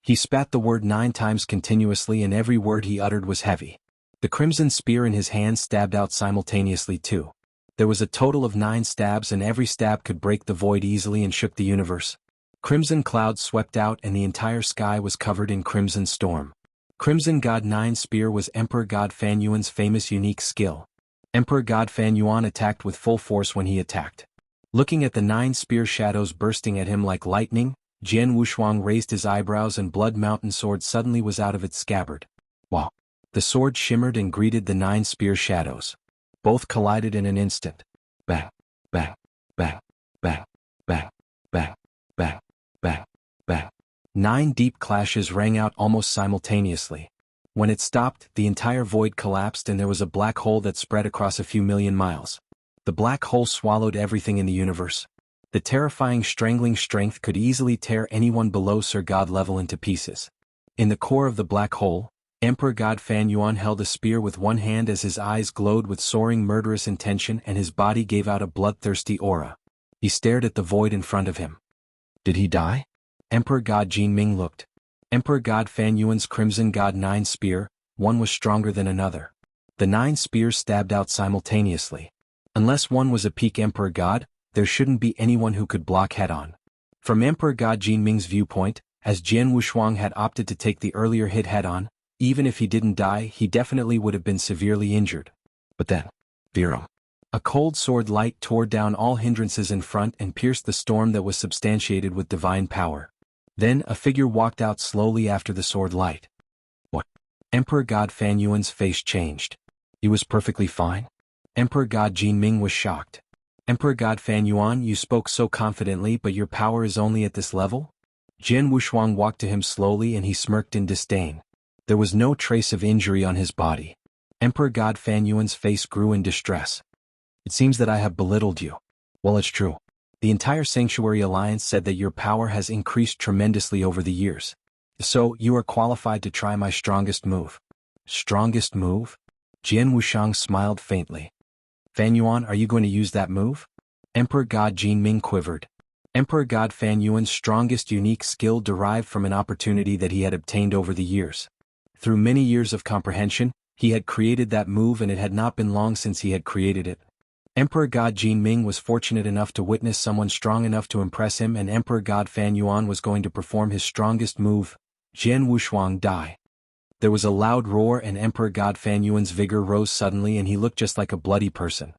S1: He spat the word 9 times continuously and every word he uttered was heavy. The crimson spear in his hand stabbed out simultaneously too. There was a total of 9 stabs and every stab could break the void easily and shook the universe. Crimson clouds swept out and the entire sky was covered in crimson storm. Crimson God 9 Spear was Emperor God Fan Yuan's famous unique skill. Emperor God Fan Yuan attacked with full force when he attacked. Looking at the 9 spear shadows bursting at him like lightning, Jian Wushuang raised his eyebrows and Blood Mountain sword suddenly was out of its scabbard. Wow! The sword shimmered and greeted the 9 spear shadows. Both collided in an instant. Bang! Bang! Bang! Bang! Bang! Bang! Bang! Bang! Bang! 9 deep clashes rang out almost simultaneously. When it stopped, the entire void collapsed and there was a black hole that spread across a few million miles. The black hole swallowed everything in the universe. The terrifying strangling strength could easily tear anyone below Sir God level into pieces. In the core of the black hole, Emperor God Fan Yuan held a spear with one hand as his eyes glowed with soaring murderous intention and his body gave out a bloodthirsty aura. He stared at the void in front of him. Did he die? Emperor God Jinming looked. Emperor God Fan Yuan's Crimson God 9 Spear, one was stronger than another. The 9 spears stabbed out simultaneously. Unless one was a peak Emperor God, there shouldn't be anyone who could block head-on. From Emperor God Jinming's viewpoint, as Jian Wushuang had opted to take the earlier hit head-on, even if he didn't die he definitely would have been severely injured. But then, Virum. A cold sword light tore down all hindrances in front and pierced the storm that was substantiated with divine power. Then a figure walked out slowly after the sword light. What? Emperor God Fan Yuan's face changed. He was perfectly fine? Emperor God Jinming was shocked. Emperor God Fan Yuan, you spoke so confidently but your power is only at this level? Jian Wushuang walked to him slowly and he smirked in disdain. There was no trace of injury on his body. Emperor God Fan Yuan's face grew in distress. It seems that I have belittled you. Well, it's true. The entire Sanctuary Alliance said that your power has increased tremendously over the years. So, you are qualified to try my strongest move. Strongest move? Jian Wushuang smiled faintly. Fan Yuan, are you going to use that move? Emperor God Jinming quivered. Emperor God Fan Yuan's strongest unique skill derived from an opportunity that he had obtained over the years. Through many years of comprehension, he had created that move and it had not been long since he had created it. Emperor God Jinming was fortunate enough to witness someone strong enough to impress him and Emperor God Fan Yuan was going to perform his strongest move. Jian Wushuang die. There was a loud roar and Emperor God Fan Yuan's vigor rose suddenly and he looked just like a bloody person.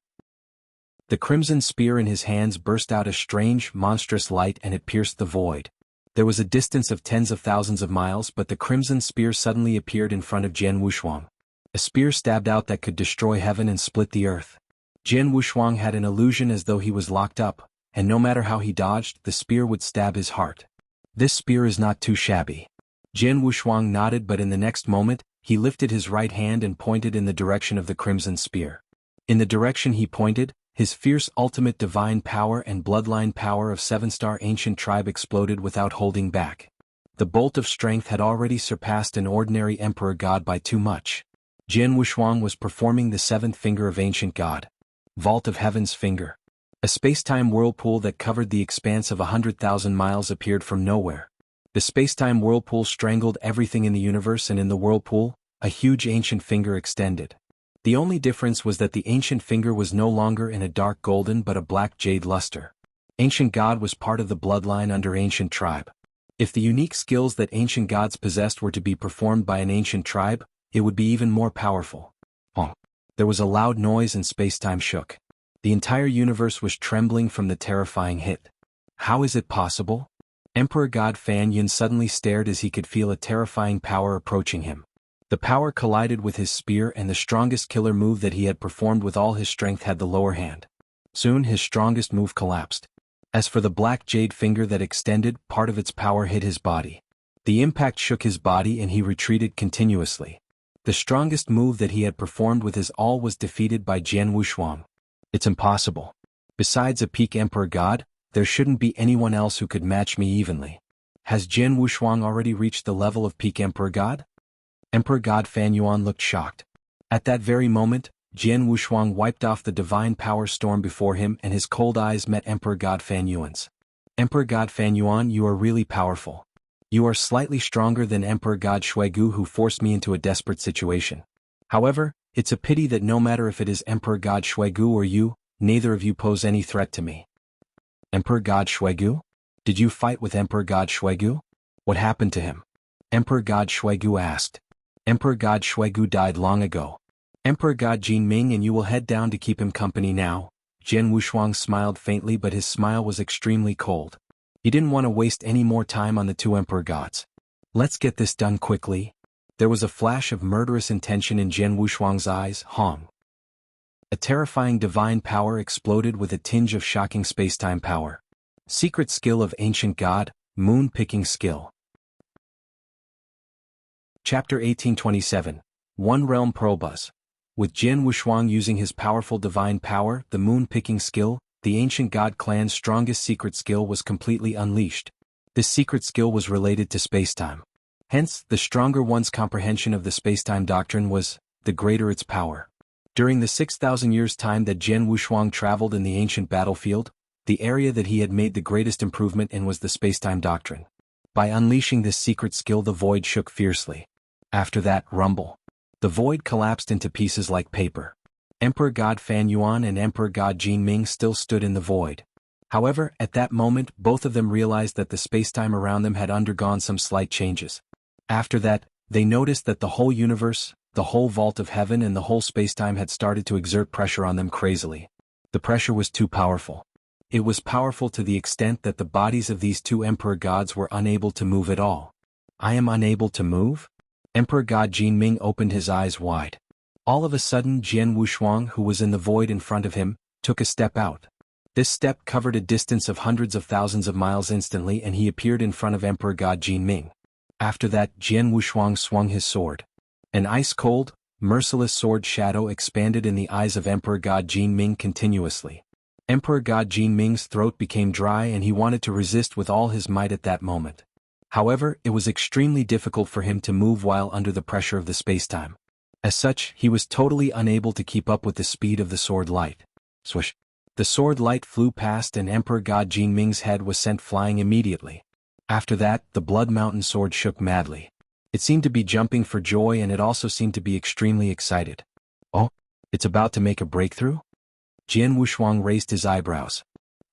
S1: The crimson spear in his hands burst out a strange, monstrous light and it pierced the void. There was a distance of tens of thousands of miles but the crimson spear suddenly appeared in front of Jian Wushuang. A spear stabbed out that could destroy heaven and split the earth. Jian Wushuang had an illusion as though he was locked up, and no matter how he dodged, the spear would stab his heart. This spear is not too shabby. Jian Wushuang nodded but in the next moment, he lifted his right hand and pointed in the direction of the crimson spear. In the direction he pointed, his fierce ultimate divine power and bloodline power of 7-star ancient tribe exploded without holding back. The bolt of strength had already surpassed an ordinary emperor god by too much. Jian Wushuang was performing the 7th finger of ancient god. Vault of Heaven's Finger. A space-time whirlpool that covered the expanse of 100,000 miles appeared from nowhere. The space-time whirlpool strangled everything in the universe and in the whirlpool, a huge ancient finger extended. The only difference was that the ancient finger was no longer in a dark golden but a black jade luster. Ancient God was part of the bloodline under ancient tribe. If the unique skills that ancient gods possessed were to be performed by an ancient tribe, it would be even more powerful. There was a loud noise and space-time shook. The entire universe was trembling from the terrifying hit. How is it possible? Emperor God Fan Yun suddenly stared as he could feel a terrifying power approaching him. The power collided with his spear, and the strongest killer move that he had performed with all his strength had the lower hand. Soon his strongest move collapsed. As for the black jade finger that extended, part of its power hit his body. The impact shook his body and he retreated continuously. The strongest move that he had performed with his all was defeated by Jian Wushuang. It's impossible. Besides a peak Emperor God, there shouldn't be anyone else who could match me evenly. Has Jian Wushuang already reached the level of peak Emperor God? Emperor God Fan Yuan looked shocked. At that very moment, Jian Wushuang wiped off the divine power storm before him and his cold eyes met Emperor God Fan Yuan's. Emperor God Fan Yuan, you are really powerful. You are slightly stronger than Emperor God Shuigu, who forced me into a desperate situation. However, it's a pity that no matter if it is Emperor God Shuigu or you, neither of you pose any threat to me. Emperor God Shuigu? Did you fight with Emperor God Shuigu? What happened to him? Emperor God Shuigu asked. Emperor God Shuigu died long ago. Emperor God Jinming and you will head down to keep him company now. Jian Wushuang smiled faintly, but his smile was extremely cold. He didn't want to waste any more time on the two Emperor Gods. Let's get this done quickly. There was a flash of murderous intention in Jian Wushuang's eyes. Hong. A terrifying divine power exploded with a tinge of shocking spacetime power. Secret skill of ancient god, moon-picking skill. Chapter 1827. One Realm Pearlbuzz. With Jian Wushuang using his powerful divine power, the moon-picking skill, the ancient god clan's strongest secret skill was completely unleashed. This secret skill was related to spacetime. Hence, the stronger one's comprehension of the spacetime doctrine was, the greater its power. During the 6,000 years' time that Jian Wushuang traveled in the ancient battlefield, the area that he had made the greatest improvement in was the spacetime doctrine. By unleashing this secret skill, the void shook fiercely. After that, rumble. The void collapsed into pieces like paper. Emperor God Fan Yuan and Emperor God Jinming still stood in the void. However, at that moment, both of them realized that the spacetime around them had undergone some slight changes. After that, they noticed that the whole universe, the whole vault of heaven and the whole spacetime had started to exert pressure on them crazily. The pressure was too powerful. It was powerful to the extent that the bodies of these two Emperor Gods were unable to move at all. I am unable to move? Emperor God Jinming opened his eyes wide. All of a sudden, Jian Wushuang, who was in the void in front of him, took a step out. This step covered a distance of hundreds of thousands of miles instantly, and he appeared in front of Emperor God Jinming. After that, Jian Wushuang swung his sword. An ice-cold, merciless sword shadow expanded in the eyes of Emperor God Jinming continuously. Emperor God Jinming's throat became dry and he wanted to resist with all his might at that moment. However, it was extremely difficult for him to move while under the pressure of the spacetime. As such, he was totally unable to keep up with the speed of the sword light. Swish! The sword light flew past and Emperor God Jinming's head was sent flying immediately. After that, the Blood Mountain sword shook madly. It seemed to be jumping for joy and it also seemed to be extremely excited. Oh, it's about to make a breakthrough? Jian Wushuang raised his eyebrows.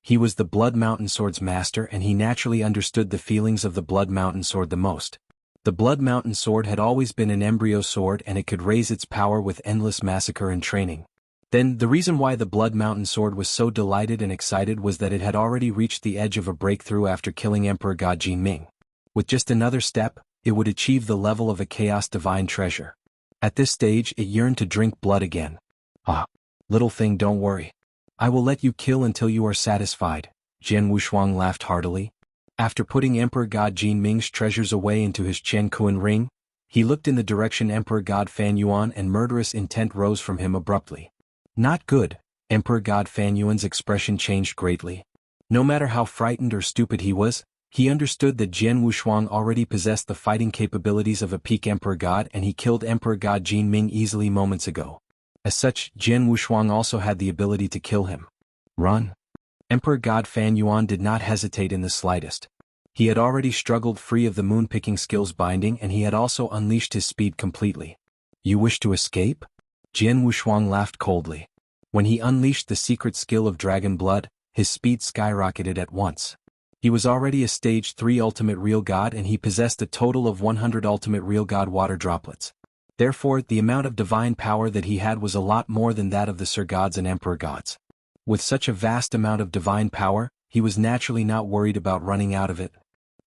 S1: He was the Blood Mountain sword's master and he naturally understood the feelings of the Blood Mountain sword the most. The Blood Mountain sword had always been an embryo sword and it could raise its power with endless massacre and training. Then, the reason why the Blood Mountain sword was so delighted and excited was that it had already reached the edge of a breakthrough after killing Emperor God Jinming. With just another step, it would achieve the level of a chaos divine treasure. At this stage, it yearned to drink blood again. Ah, little thing, don't worry. I will let you kill until you are satisfied. Jian Wushuang laughed heartily. After putting Emperor God Jinming's treasures away into his Chen Kuan ring, he looked in the direction Emperor God Fan Yuan and murderous intent rose from him abruptly. Not good. Emperor God Fan Yuan's expression changed greatly. No matter how frightened or stupid he was, he understood that Jian Wushuang already possessed the fighting capabilities of a peak Emperor God and he killed Emperor God Jinming easily moments ago. As such, Jian Wushuang also had the ability to kill him. Run. Emperor God Fan Yuan did not hesitate in the slightest. He had already struggled free of the moon-picking skill's binding and he had also unleashed his speed completely. You wish to escape? Jian Wushuang laughed coldly. When he unleashed the secret skill of Dragon Blood, his speed skyrocketed at once. He was already a Stage 3 Ultimate Real God and he possessed a total of 100 Ultimate Real God water droplets. Therefore, the amount of divine power that he had was a lot more than that of the Sir Gods and Emperor Gods. With such a vast amount of divine power, he was naturally not worried about running out of it.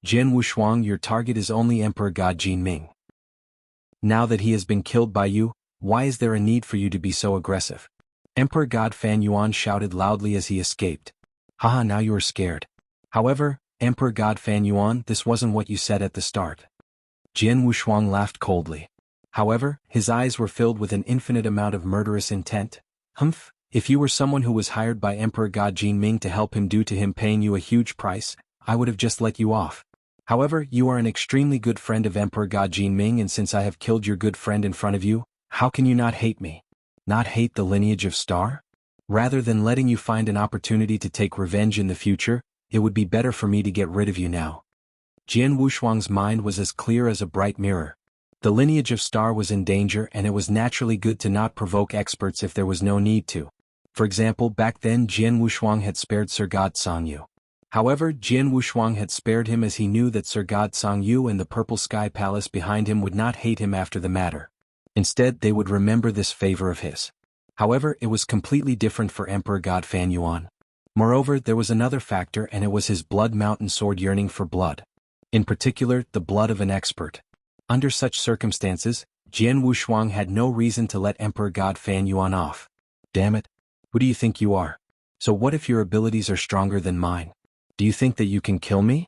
S1: Jian Wushuang, your target is only Emperor God Jinming. Now that he has been killed by you, why is there a need for you to be so aggressive? Emperor God Fan Yuan shouted loudly as he escaped. Haha, now you are scared. However, Emperor God Fan Yuan, this wasn't what you said at the start. Jian Wushuang laughed coldly. However, his eyes were filled with an infinite amount of murderous intent. Humph, if you were someone who was hired by Emperor God Jinming to help him due to him paying you a huge price, I would have just let you off. However, you are an extremely good friend of Emperor God Jinming, and since I have killed your good friend in front of you, how can you not hate me? Not hate the lineage of Star? Rather than letting you find an opportunity to take revenge in the future, it would be better for me to get rid of you now. Jian Wushuang's mind was as clear as a bright mirror. The lineage of Star was in danger, and it was naturally good to not provoke experts if there was no need to. For example, back then Jian Wushuang had spared Sir God Songyu. However, Jian Wushuang had spared him as he knew that Sir God Songyu and the Purple Sky Palace behind him would not hate him after the matter. Instead, they would remember this favor of his. However, it was completely different for Emperor God Fan Yuan. Moreover, there was another factor, and it was his Blood Mountain sword yearning for blood. In particular, the blood of an expert. Under such circumstances, Jian Wushuang had no reason to let Emperor God Fan Yuan off. Damn it. Who do you think you are? So what if your abilities are stronger than mine? Do you think that you can kill me?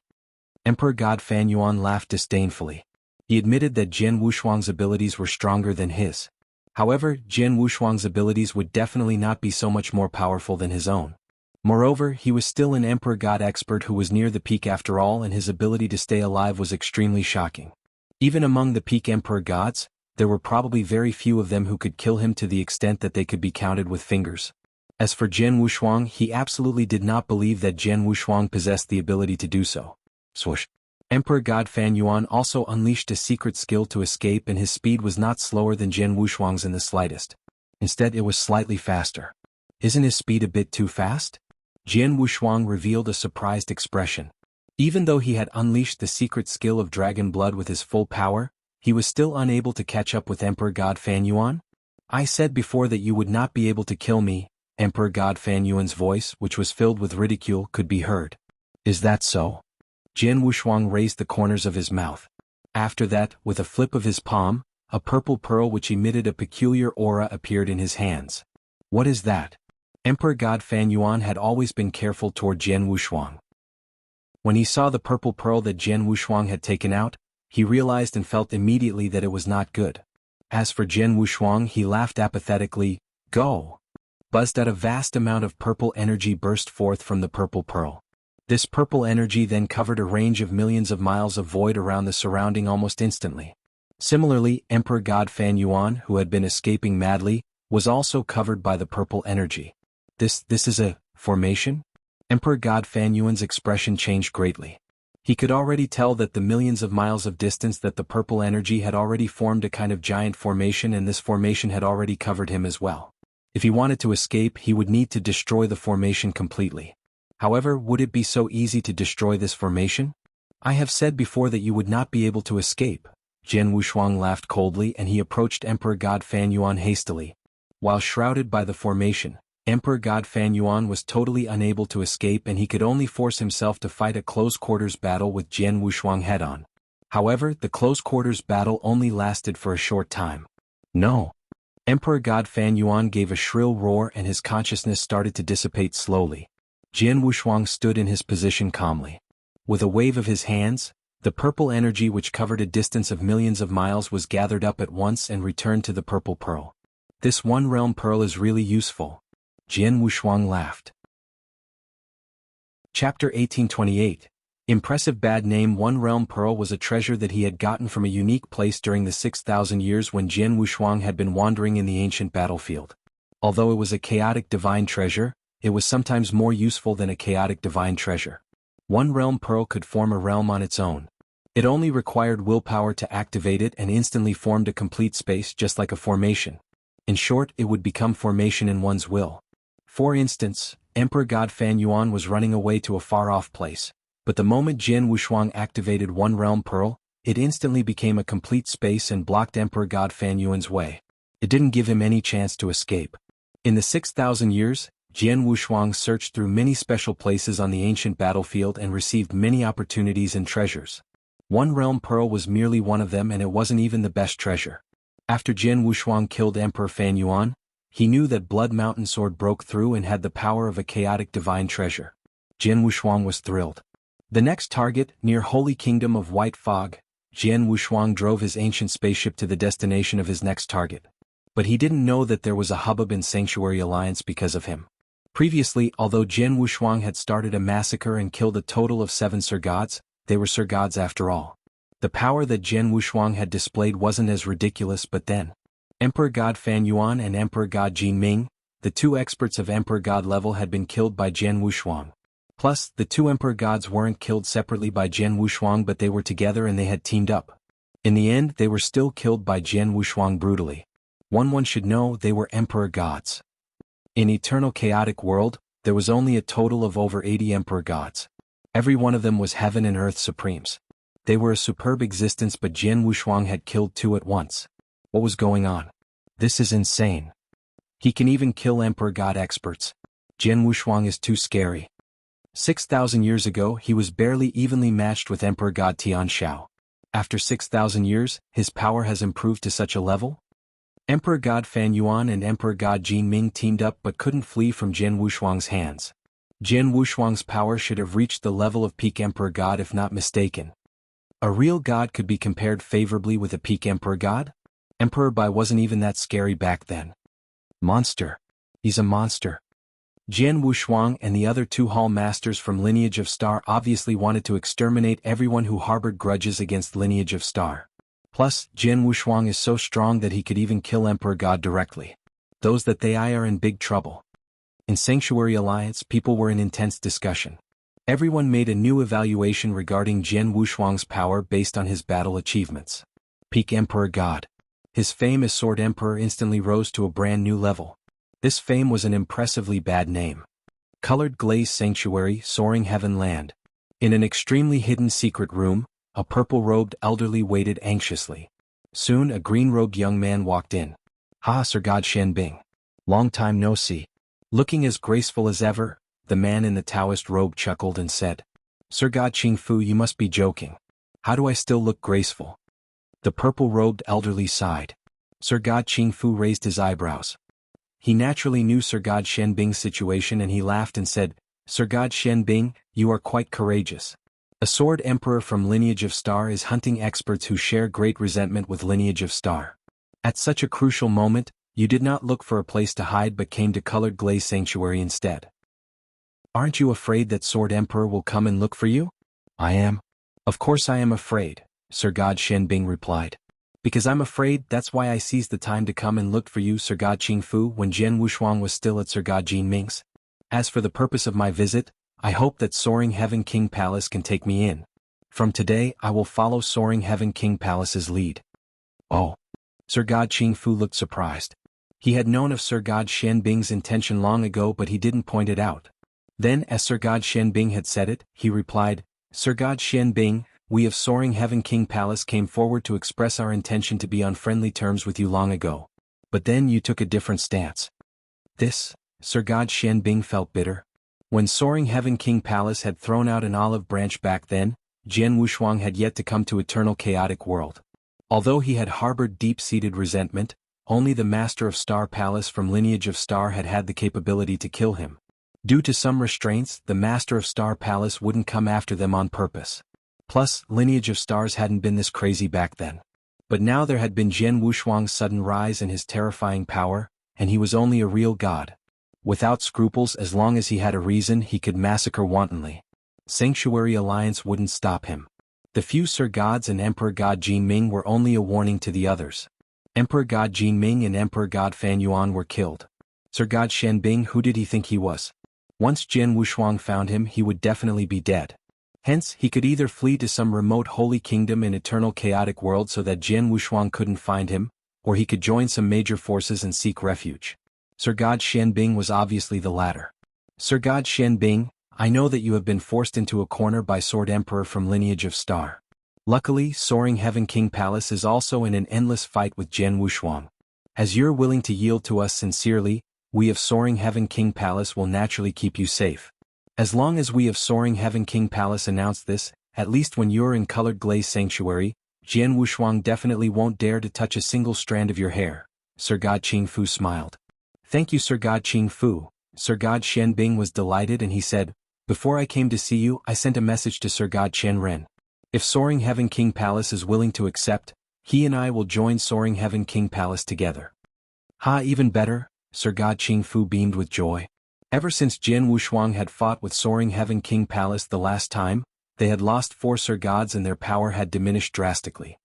S1: Emperor God Fan Yuan laughed disdainfully. He admitted that Jian Wushuang's abilities were stronger than his. However, Jian Wushuang's abilities would definitely not be so much more powerful than his own. Moreover, he was still an Emperor God expert who was near the peak after all, and his ability to stay alive was extremely shocking. Even among the peak Emperor Gods, there were probably very few of them who could kill him to the extent that they could be counted with fingers. As for Jian Wushuang, he absolutely did not believe that Jian Wushuang possessed the ability to do so. Swoosh. Emperor God Fan Yuan also unleashed a secret skill to escape, and his speed was not slower than Jian Wushuang's in the slightest. Instead, it was slightly faster. Isn't his speed a bit too fast? Jian Wushuang revealed a surprised expression. Even though he had unleashed the secret skill of dragon blood with his full power, he was still unable to catch up with Emperor God Fan Yuan. I said before that you would not be able to kill me. Emperor God Fan Yuan's voice, which was filled with ridicule, could be heard. Is that so? Jian Wushuang raised the corners of his mouth. After that, with a flip of his palm, a purple pearl which emitted a peculiar aura appeared in his hands. What is that? Emperor God Fan Yuan had always been careful toward Jian Wushuang. When he saw the purple pearl that Jian Wushuang had taken out, he realized and felt immediately that it was not good. As for Jian Wushuang, he laughed apathetically. Go! Buzzed out a vast amount of purple energy burst forth from the purple pearl. This purple energy then covered a range of millions of miles of void around the surrounding almost instantly. Similarly, Emperor God Fan Yuan, who had been escaping madly, was also covered by the purple energy. This is a formation? Emperor God Fan Yuan's expression changed greatly. He could already tell that the millions of miles of distance that the purple energy had already formed a kind of giant formation, and this formation had already covered him as well. If he wanted to escape, he would need to destroy the formation completely. However, would it be so easy to destroy this formation? I have said before that you would not be able to escape. Jian Wushuang laughed coldly, and he approached Emperor God Fan Yuan hastily. While shrouded by the formation, Emperor God Fan Yuan was totally unable to escape, and he could only force himself to fight a close-quarters battle with Jian Wushuang head-on. However, the close-quarters battle only lasted for a short time. No! Emperor God Fan Yuan gave a shrill roar, and his consciousness started to dissipate slowly. Jian Wushuang stood in his position calmly. With a wave of his hands, the purple energy which covered a distance of millions of miles was gathered up at once and returned to the purple pearl. This one realm pearl is really useful. Jian Wushuang laughed. Chapter 1828. Impressive bad name. One realm pearl was a treasure that he had gotten from a unique place during the 6,000 years when Jian Wushuang had been wandering in the ancient battlefield. Although it was a chaotic divine treasure, it was sometimes more useful than a chaotic divine treasure. One realm pearl could form a realm on its own. It only required willpower to activate it and instantly formed a complete space, just like a formation. In short, it would become formation in one's will. For instance, Emperor God Fan Yuan was running away to a far-off place. But the moment Jian Wushuang activated one realm pearl, it instantly became a complete space and blocked Emperor God Fan Yuan's way. It didn't give him any chance to escape. In the 6,000 years, Jian Wushuang searched through many special places on the ancient battlefield and received many opportunities and treasures. One realm pearl was merely one of them, and it wasn't even the best treasure. After Jian Wushuang killed Emperor Fan Yuan, he knew that Blood Mountain Sword broke through and had the power of a chaotic divine treasure. Jian Wushuang was thrilled. The next target, near Holy Kingdom of White Fog, Jian Wushuang drove his ancient spaceship to the destination of his next target. But he didn't know that there was a hubbub in Sanctuary Alliance because of him. Previously, although Jian Wushuang had started a massacre and killed a total of 7 Sir Gods, they were Sir Gods after all. The power that Jian Wushuang had displayed wasn't as ridiculous, but then Emperor God Fan Yuan and Emperor God Jin Ming, the 2 experts of Emperor God level, had been killed by Jian Wushuang. Plus, the 2 Emperor Gods weren't killed separately by Jian Wushuang, but they were together and they had teamed up. In the end, they were still killed by Jian Wushuang brutally. One should know they were Emperor Gods. In Eternal Chaotic World, there was only a total of over 80 Emperor Gods. Every one of them was Heaven and Earth Supremes. They were a superb existence, but Jian Wushuang had killed 2 at once. What was going on? This is insane. He can even kill Emperor God experts. Jian Wushuang is too scary. 6,000 years ago, he was barely evenly matched with Emperor God Tian Shao. After 6,000 years, his power has improved to such a level? Emperor God Fan Yuan and Emperor God Jin Ming teamed up but couldn't flee from Jian Wushuang's hands. Jian Wushuang's power should have reached the level of peak Emperor God if not mistaken. A real god could be compared favorably with a peak Emperor God? Emperor Bai wasn't even that scary back then. Monster. He's a monster. Jian Wushuang and the other 2 Hall Masters from Lineage of Star obviously wanted to exterminate everyone who harbored grudges against Lineage of Star. Plus, Jian Wushuang is so strong that he could even kill Emperor God directly. Those that they are in big trouble. In Sanctuary Alliance, people were in intense discussion. Everyone made a new evaluation regarding Jian Wushuang's power based on his battle achievements. Peak Emperor God. His fame as Sword Emperor instantly rose to a brand new level. This fame was an impressively bad name. Colored Glaze Sanctuary, Soaring Heaven Land. In an extremely hidden secret room, a purple-robed elderly waited anxiously. Soon a green-robed young man walked in. "Ha, Sir God Shenbing. Long time no see." Looking as graceful as ever, the man in the Taoist robe chuckled and said, "Sir God Qingfu, you must be joking. How do I still look graceful?" The purple-robed elderly sighed. Sir God Qingfu raised his eyebrows. He naturally knew Sir God Shenbing's situation and he laughed and said, "Sir God Shenbing, you are quite courageous. A Sword Emperor from Lineage of Star is hunting experts who share great resentment with Lineage of Star. At such a crucial moment, you did not look for a place to hide but came to Colored Glaze Sanctuary instead. Aren't you afraid that Sword Emperor will come and look for you?" "I am. Of course I am afraid," Sir God Shenbing replied. "Because I'm afraid, that's why I seized the time to come and looked for you, Sir God Qingfu, when Jian Wushuang was still at Sir God Jin Ming's. As for the purpose of my visit, I hope that Soaring Heaven King Palace can take me in. From today I will follow Soaring Heaven King Palace's lead." "Oh." Sir God Qingfu looked surprised. He had known of Sir God Shenbing's intention long ago but he didn't point it out. Then as Sir God Shenbing had said it, he replied, "Sir God Shenbing, we of Soaring Heaven King Palace came forward to express our intention to be on friendly terms with you long ago. But then you took a different stance." This, Sir God Shenbing felt bitter. When Soaring Heaven King Palace had thrown out an olive branch back then, Jian Wushuang had yet to come to Eternal Chaotic World. Although he had harbored deep-seated resentment, only the Master of Star Palace from Lineage of Star had had the capability to kill him. Due to some restraints, the Master of Star Palace wouldn't come after them on purpose. Plus, Lineage of Stars hadn't been this crazy back then. But now there had been Jian Wushuang's sudden rise in his terrifying power, and he was only a real god. Without scruples, as long as he had a reason, he could massacre wantonly. Sanctuary Alliance wouldn't stop him. The few Sir Gods and Emperor God Jin Ming were only a warning to the others. Emperor God Jin Ming and Emperor God Fan Yuan were killed. Sir God Shenbing, who did he think he was? Once Jian Wushuang found him, he would definitely be dead. Hence, he could either flee to some remote holy kingdom in Eternal Chaotic World so that Jian Wushuang couldn't find him, or he could join some major forces and seek refuge. Sir God Shenbing was obviously the latter. "Sir God Shenbing, I know that you have been forced into a corner by Sword Emperor from Lineage of Star. Luckily, Soaring Heaven King Palace is also in an endless fight with Jian Wushuang. As you're willing to yield to us sincerely, we of Soaring Heaven King Palace will naturally keep you safe. As long as we of Soaring Heaven King Palace announce this, at least when you're in Colored Glaze Sanctuary, Jian Wushuang definitely won't dare to touch a single strand of your hair. Sir God Qing Fu smiled. Thank you, Sir God Qing Fu. Sir God Xianbing was delighted and he said, before I came to see you, I sent a message to Sir God Qianren. If Soaring Heaven King Palace is willing to accept, he and I will join Soaring Heaven King Palace together. Ha, even better, Sir God Qing Fu beamed with joy. Ever since Jian Wushuang had fought with Soaring Heaven King Palace the last time, they had lost 4 Sir Gods and their power had diminished drastically.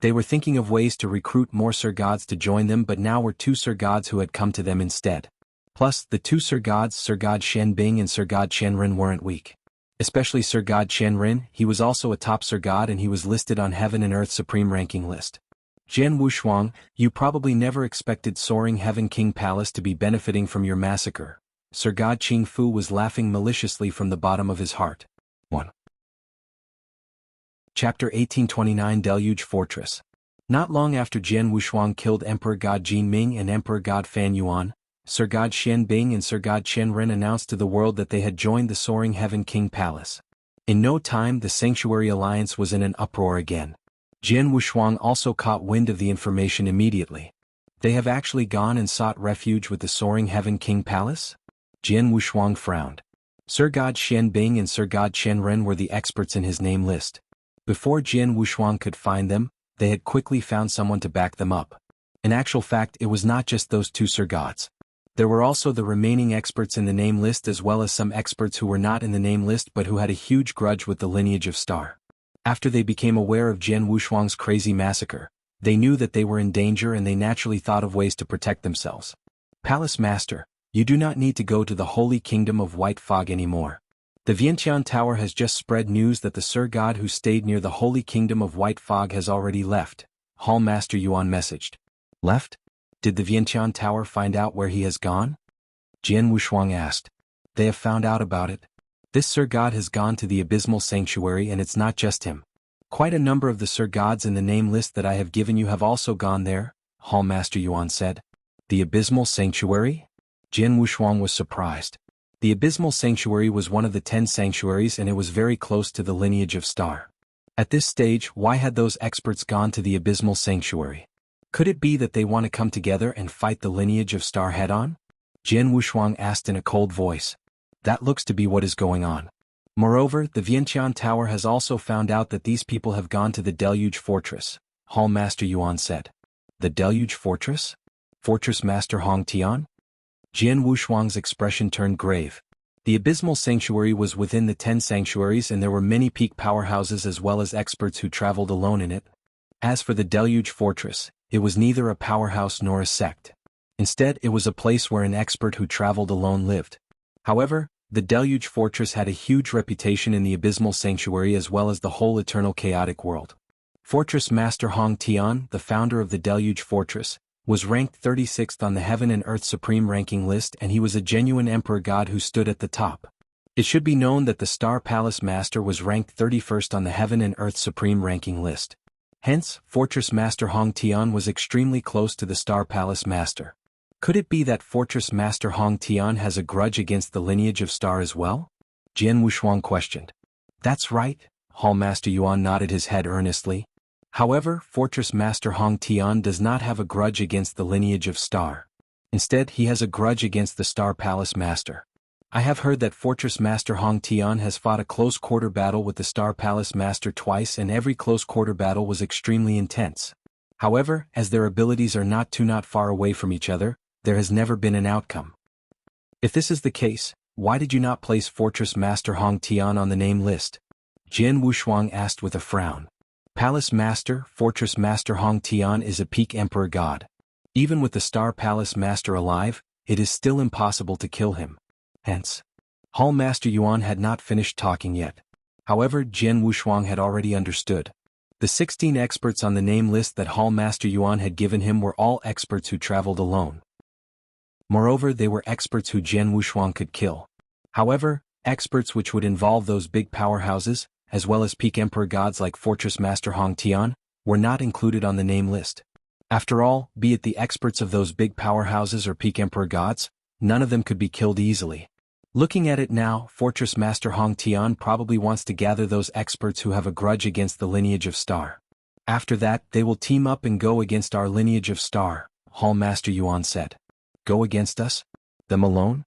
S1: They were thinking of ways to recruit more Sir Gods to join them, but now were 2 Sir Gods who had come to them instead. Plus, the 2 Sir Gods, Sir God Xianbing and Sir God Qianren, weren't weak. Especially Sir God Qianren, he was also a top Sir God and he was listed on Heaven and Earth Supreme Ranking list. Jian Wushuang, you probably never expected Soaring Heaven King Palace to be benefiting from your massacre. Sir God Qing Fu was laughing maliciously from the bottom of his heart. 1. Chapter 1829 Deluge Fortress. Not long after Jian Wushuang killed Emperor God Jin Ming and Emperor God Fan Yuan, Sir God Xianbing and Sir God Qianren announced to the world that they had joined the Soaring Heaven King Palace. In no time the Sanctuary Alliance was in an uproar again. Jian Wushuang also caught wind of the information immediately. They have actually gone and sought refuge with the Soaring Heaven King Palace? Jian Wushuang frowned. Sir God Xianbing and Sir God Qianren were the experts in his name list. Before Jian Wushuang could find them, they had quickly found someone to back them up. In actual fact, it was not just those 2 Sir Gods. There were also the remaining experts in the name list as well as some experts who were not in the name list but who had a huge grudge with the lineage of Star. After they became aware of Jian Wushuang's crazy massacre, they knew that they were in danger and they naturally thought of ways to protect themselves. Palace Master, you do not need to go to the Holy Kingdom of White Fog anymore. The Vientiane Tower has just spread news that the Sir God who stayed near the Holy Kingdom of White Fog has already left, Hall Master Yuan messaged. Left? Did the Vientiane Tower find out where he has gone? Jian Wushuang asked. They have found out about it. This Sir God has gone to the Abysmal Sanctuary and it's not just him. Quite a number of the Sir Gods in the name list that I have given you have also gone there, Hall Master Yuan said. The Abysmal Sanctuary? Jian Wushuang was surprised. The Abysmal Sanctuary was one of the 10 sanctuaries and it was very close to the lineage of Star. At this stage, why had those experts gone to the Abysmal Sanctuary? Could it be that they want to come together and fight the lineage of Star head-on? Jian Wushuang asked in a cold voice. That looks to be what is going on. Moreover, the Vientiane Tower has also found out that these people have gone to the Deluge Fortress, Hall Master Yuan said. The Deluge Fortress? Fortress Master Hong Tian? Jian Wushuang's expression turned grave. The Abysmal Sanctuary was within the 10 sanctuaries and there were many peak powerhouses as well as experts who traveled alone in it. As for the Deluge Fortress, it was neither a powerhouse nor a sect. Instead, it was a place where an expert who traveled alone lived. However, the Deluge Fortress had a huge reputation in the Abysmal Sanctuary as well as the whole eternal chaotic world. Fortress Master Hong Tian, the founder of the Deluge Fortress, was ranked 36th on the Heaven and Earth Supreme Ranking list and he was a genuine Emperor God who stood at the top. It should be known that the Star Palace Master was ranked 31st on the Heaven and Earth Supreme Ranking list. Hence, Fortress Master Hong Tian was extremely close to the Star Palace Master. Could it be that Fortress Master Hong Tian has a grudge against the lineage of Star as well? Jian Wushuang questioned. That's right, Hall Master Yuan nodded his head earnestly. However, Fortress Master Hong Tian does not have a grudge against the lineage of Star. Instead, he has a grudge against the Star Palace Master. I have heard that Fortress Master Hong Tian has fought a close-quarter battle with the Star Palace Master twice and every close-quarter battle was extremely intense. However, as their abilities are not far away from each other, there has never been an outcome. If this is the case, why did you not place Fortress Master Hong Tian on the name list? Jian Wushuang asked with a frown. Palace Master, Fortress Master Hong Tian is a peak Emperor God. Even with the Star Palace Master alive, it is still impossible to kill him. Hence, Hall Master Yuan had not finished talking yet. However, Jian Wushuang had already understood. The 16 experts on the name list that Hall Master Yuan had given him were all experts who traveled alone. Moreover, they were experts who Jian Wushuang could kill. However, experts which would involve those big powerhouses, as well as peak Emperor Gods like Fortress Master Hong Tian, were not included on the name list. After all, be it the experts of those big powerhouses or peak emperor gods, none of them could be killed easily. Looking at it now, Fortress Master Hong Tian probably wants to gather those experts who have a grudge against the lineage of Star. After that, they will team up and go against our lineage of Star, Hall Master Yuan said. Go against us? Them alone?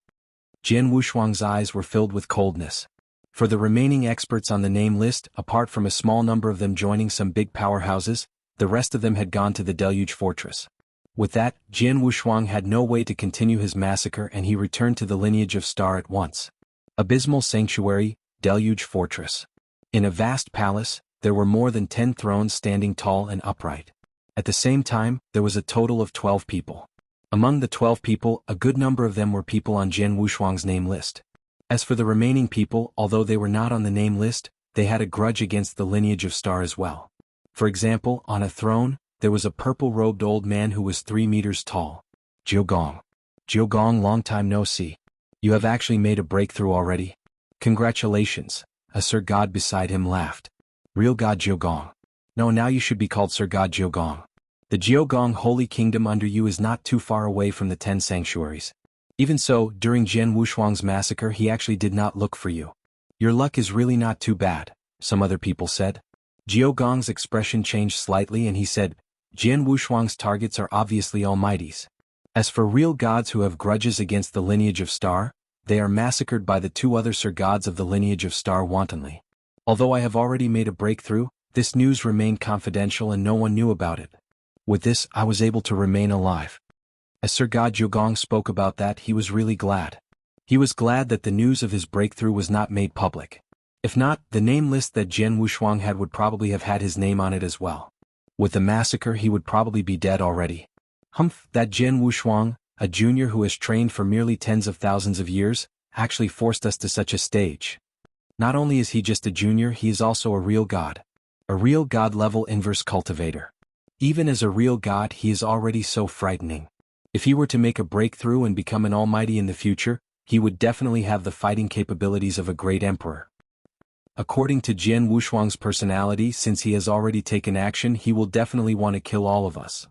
S1: Jian Wushuang's eyes were filled with coldness. For the remaining experts on the name list, apart from a small number of them joining some big powerhouses, the rest of them had gone to the Deluge Fortress. With that, Jian Wushuang had no way to continue his massacre and he returned to the lineage of Star at once. Abysmal Sanctuary, Deluge Fortress. In a vast palace, there were more than 10 thrones standing tall and upright. At the same time, there was a total of 12 people. Among the 12 people, a good number of them were people on Jian Wushuang's name list. As for the remaining people, although they were not on the name list, they had a grudge against the lineage of Star as well. For example, on a throne, there was a purple-robed old man who was 3 meters tall. Jiogong. Jiogong, long time no see. You have actually made a breakthrough already? Congratulations. A Sir God beside him laughed. Real God Jiogong. No, now you should be called Sir God Jiogong. The Jiogong Holy Kingdom under you is not too far away from the 10 sanctuaries. Even so, during Jian Wushuang's massacre he actually did not look for you. Your luck is really not too bad, some other people said. Jiogong's expression changed slightly and he said, Jian Wushuang's targets are obviously almighties. As for real gods who have grudges against the lineage of Star, they are massacred by the 2 other Sir Gods of the lineage of Star wantonly. Although I have already made a breakthrough, this news remained confidential and no one knew about it. With this, I was able to remain alive. As Sir God Jiogong spoke about that, he was really glad. He was glad that the news of his breakthrough was not made public. If not, the name list that Jian Wushuang had would probably have had his name on it as well. With the massacre he would probably be dead already. Humph, that Jian Wushuang, a junior who has trained for merely tens of thousands of years, actually forced us to such a stage. Not only is he just a junior, he is also a real god. A real god-level inverse cultivator. Even as a real god he is already so frightening. If he were to make a breakthrough and become an almighty in the future, he would definitely have the fighting capabilities of a great emperor. According to Jian Wushuang's personality, since he has already taken action, he will definitely want to kill all of us.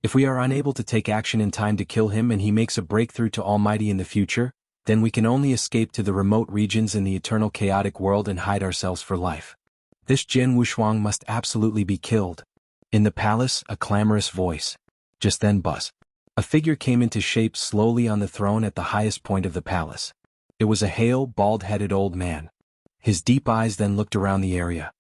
S1: If we are unable to take action in time to kill him and he makes a breakthrough to Almighty in the future, then we can only escape to the remote regions in the eternal chaotic world and hide ourselves for life. This Jian Wushuang must absolutely be killed. In the palace, a clamorous voice. Just then buzz. A figure came into shape slowly on the throne at the highest point of the palace. It was a hale, bald-headed old man. His deep eyes then looked around the area.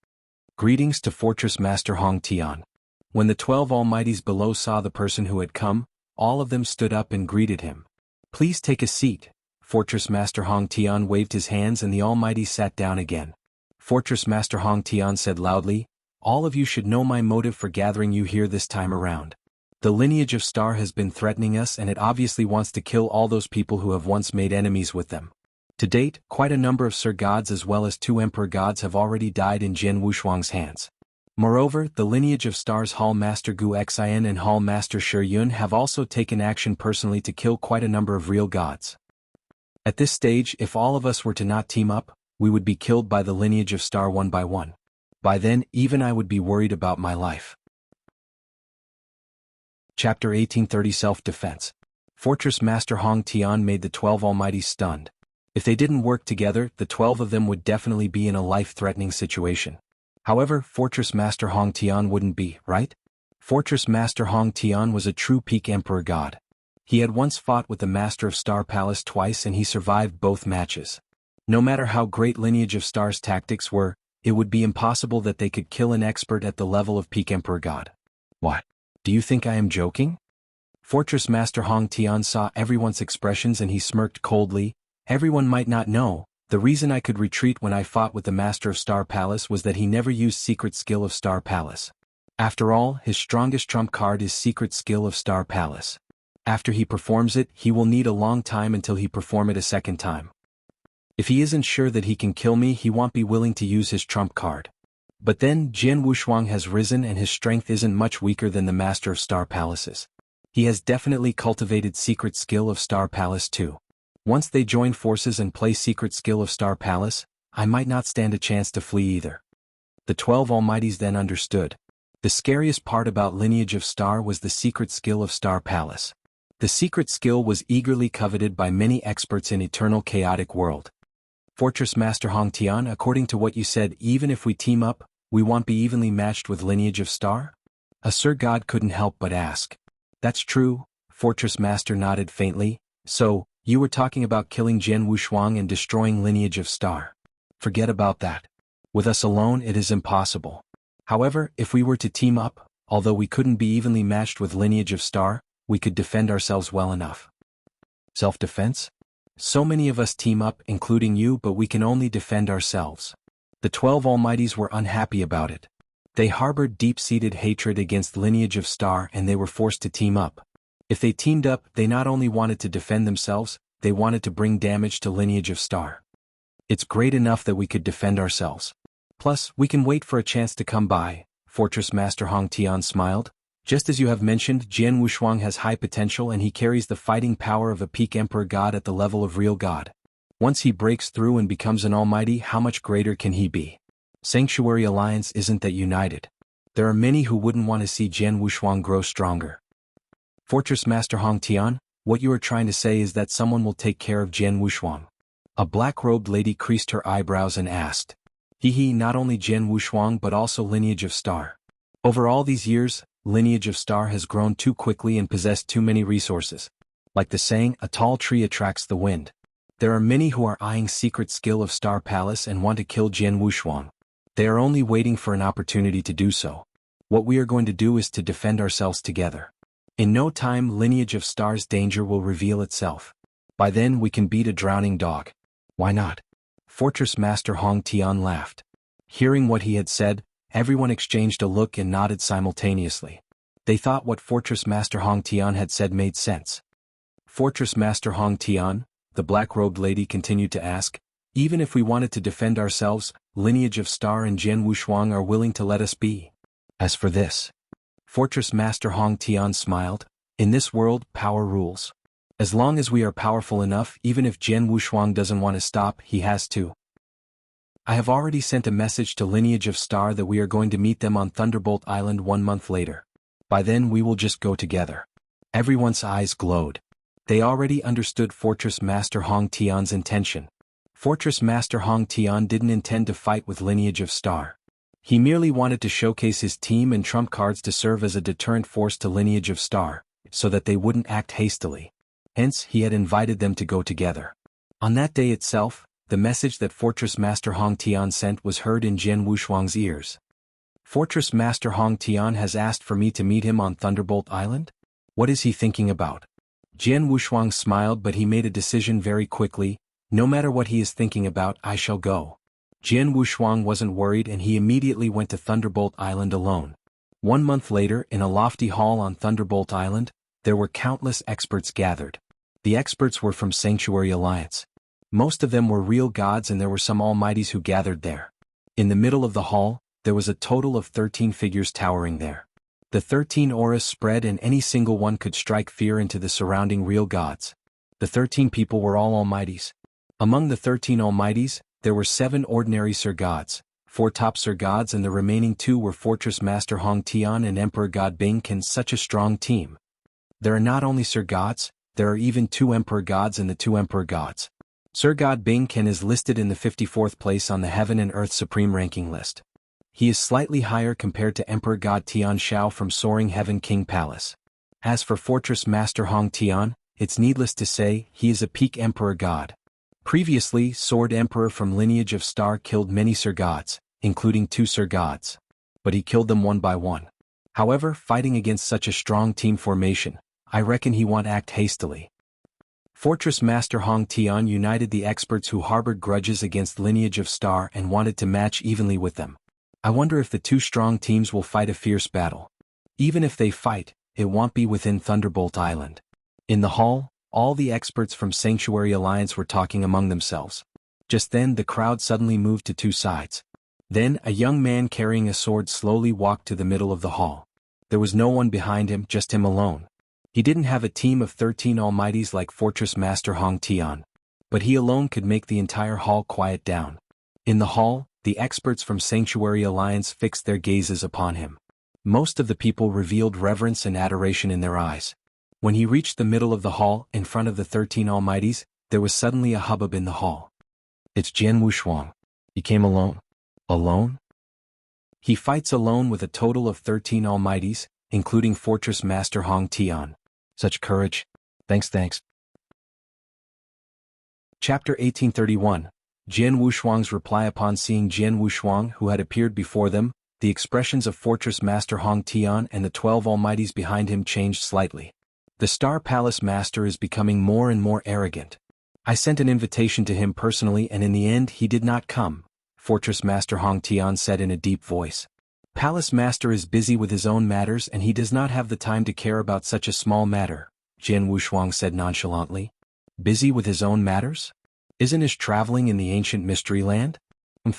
S1: Greetings to Fortress Master Hong Tian. When the 12 almighties below saw the person who had come, all of them stood up and greeted him. Please take a seat. Fortress Master Hong Tian waved his hands and the almighty sat down again. Fortress Master Hong Tian said loudly, all of you should know my motive for gathering you here this time around. The lineage of Star has been threatening us and it obviously wants to kill all those people who have once made enemies with them. To date, quite a number of Sir Gods as well as 2 Emperor Gods have already died in Jian Wushuang's hands. Moreover, the lineage of Star's Hall Master Gu Xian and Hall Master Shi Yun have also taken action personally to kill quite a number of real gods. At this stage, if all of us were to not team up, we would be killed by the lineage of Star one by one. By then, even I would be worried about my life. Chapter 1830 Self-Defense. Fortress Master Hong Tian made the 12 almighties stunned. If they didn't work together, the 12 of them would definitely be in a life-threatening situation. However, Fortress Master Hong Tian wouldn't be, right? Fortress Master Hong Tian was a true peak emperor god. He had once fought with the Master of Star Palace twice and he survived both matches. No matter how great lineage of Star's tactics were, it would be impossible that they could kill an expert at the level of peak emperor god. What? Do you think I am joking? Fortress Master Hong Tian saw everyone's expressions and he smirked coldly. Everyone might not know, the reason I could retreat when I fought with the Master of Star Palace was that he never used secret skill of Star Palace. After all, his strongest trump card is secret skill of Star Palace. After he performs it, he will need a long time until he perform it a second time. If he isn't sure that he can kill me, he won't be willing to use his trump card. But then, Jian Wushuang has risen and his strength isn't much weaker than the Master of Star Palaces. He has definitely cultivated secret skill of Star Palace too. Once they join forces and play secret skill of Star Palace, I might not stand a chance to flee either. The 12 almighties then understood. The scariest part about Lineage of Star was the secret skill of Star Palace. The secret skill was eagerly coveted by many experts in Eternal Chaotic World. Fortress Master Hong Tian, according to what you said, even if we team up, we won't be evenly matched with Lineage of Star? A Sir God couldn't help but ask. That's true, Fortress Master nodded faintly. So, you were talking about killing Jian Wushuang and destroying Lineage of Star. Forget about that. With us alone it is impossible. However, if we were to team up, although we couldn't be evenly matched with Lineage of Star, we could defend ourselves well enough. Self-defense? So many of us team up, including you, but we can only defend ourselves. The 12 Almighties were unhappy about it. They harbored deep-seated hatred against Lineage of Star and they were forced to team up. If they teamed up, they not only wanted to defend themselves, they wanted to bring damage to Lineage of Star. It's great enough that we could defend ourselves. Plus, we can wait for a chance to come by, Fortress Master Hong Tian smiled. Just as you have mentioned, Jian Wushuang has high potential and he carries the fighting power of a peak Emperor God at the level of real God. Once he breaks through and becomes an almighty, how much greater can he be? Sanctuary Alliance isn't that united. There are many who wouldn't want to see Jian Wushuang grow stronger. Fortress Master Hong Tian, what you are trying to say is that someone will take care of Jian Wushuang. A black-robed lady creased her eyebrows and asked. Not only Jian Wushuang but also Lineage of Star. Over all these years, Lineage of Star has grown too quickly and possessed too many resources. Like the saying, a tall tree attracts the wind. There are many who are eyeing secret skill of Star Palace and want to kill Jian Wushuang. They are only waiting for an opportunity to do so. What we are going to do is to defend ourselves together. In no time, Lineage of Star's danger will reveal itself. By then we can beat a drowning dog. Why not? Fortress Master Hong Tian laughed. Hearing what he had said, everyone exchanged a look and nodded simultaneously. They thought what Fortress Master Hong Tian had said made sense. Fortress Master Hong Tian, the black-robed lady continued to ask, even if we wanted to defend ourselves, Lineage of Star and Jian Wushuang are willing to let us be. As for this, Fortress Master Hong Tian smiled. In this world, power rules. As long as we are powerful enough, even if Jian Wushuang doesn't want to stop, he has to. I have already sent a message to Lineage of Star that we are going to meet them on Thunderbolt Island 1 month later. By then we will just go together. Everyone's eyes glowed. They already understood Fortress Master Hong Tian's intention. Fortress Master Hong Tian didn't intend to fight with Lineage of Star. He merely wanted to showcase his team and trump cards to serve as a deterrent force to Lineage of Star, so that they wouldn't act hastily. Hence, he had invited them to go together. On that day itself, the message that Fortress Master Hong Tian sent was heard in Jian Wushuang's ears. Fortress Master Hong Tian has asked for me to meet him on Thunderbolt Island? What is he thinking about? Jian Wushuang smiled, but he made a decision very quickly. No matter what he is thinking about, I shall go. Jian Wushuang wasn't worried and he immediately went to Thunderbolt Island alone. 1 month later, in a lofty hall on Thunderbolt Island, there were countless experts gathered. The experts were from Sanctuary Alliance. Most of them were real gods and there were some almighties who gathered there. In the middle of the hall, there was a total of 13 figures towering there. The 13 auras spread and any single one could strike fear into the surrounding real gods. The 13 people were all almighties. Among the 13 almighties, there were 7 ordinary Sir Gods, 4 top Sir Gods and the remaining 2 were Fortress Master Hong Tian and Emperor God Bing Ken. Such a strong team. There are not only Sir Gods, there are even 2 Emperor Gods and the 2 Emperor Gods. Sir God Bing Ken is listed in the 54th place on the Heaven and Earth Supreme Ranking list. He is slightly higher compared to Emperor God Tian Shao from Soaring Heaven King Palace. As for Fortress Master Hong Tian, it's needless to say, he is a peak Emperor God. Previously, Sword Emperor from Lineage of Star killed many Sir Gods, including 2 Sir Gods. But he killed them one by one. However, fighting against such a strong team formation, I reckon he won't act hastily. Fortress Master Hong Tian united the experts who harbored grudges against Lineage of Star and wanted to match evenly with them. I wonder if the 2 strong teams will fight a fierce battle. Even if they fight, it won't be within Thunderbolt Island. In the hall, all the experts from Sanctuary Alliance were talking among themselves. Just then the crowd suddenly moved to 2 sides. Then a young man carrying a sword slowly walked to the middle of the hall. There was no one behind him, just him alone. He didn't have a team of 13 almighties like Fortress Master Hong Tian. But he alone could make the entire hall quiet down. In the hall, the experts from Sanctuary Alliance fixed their gazes upon him. Most of the people revealed reverence and adoration in their eyes. When he reached the middle of the hall, in front of the 13 Almighties, there was suddenly a hubbub in the hall. It's Jian Wushuang. He came alone. Alone? He fights alone with a total of 13 Almighties, including Fortress Master Hong Tian. Such courage. Thanks. Chapter 1831. Jian Wushuang's reply. Upon seeing Jian Wushuang, who had appeared before them, the expressions of Fortress Master Hong Tian and the 12 Almighties behind him changed slightly. The Star Palace Master is becoming more and more arrogant. I sent an invitation to him personally and in the end he did not come, Fortress Master Hong Tian said in a deep voice. Palace Master is busy with his own matters and he does not have the time to care about such a small matter, Jian Wushuang said nonchalantly. Busy with his own matters? Isn't his traveling in the ancient mystery land?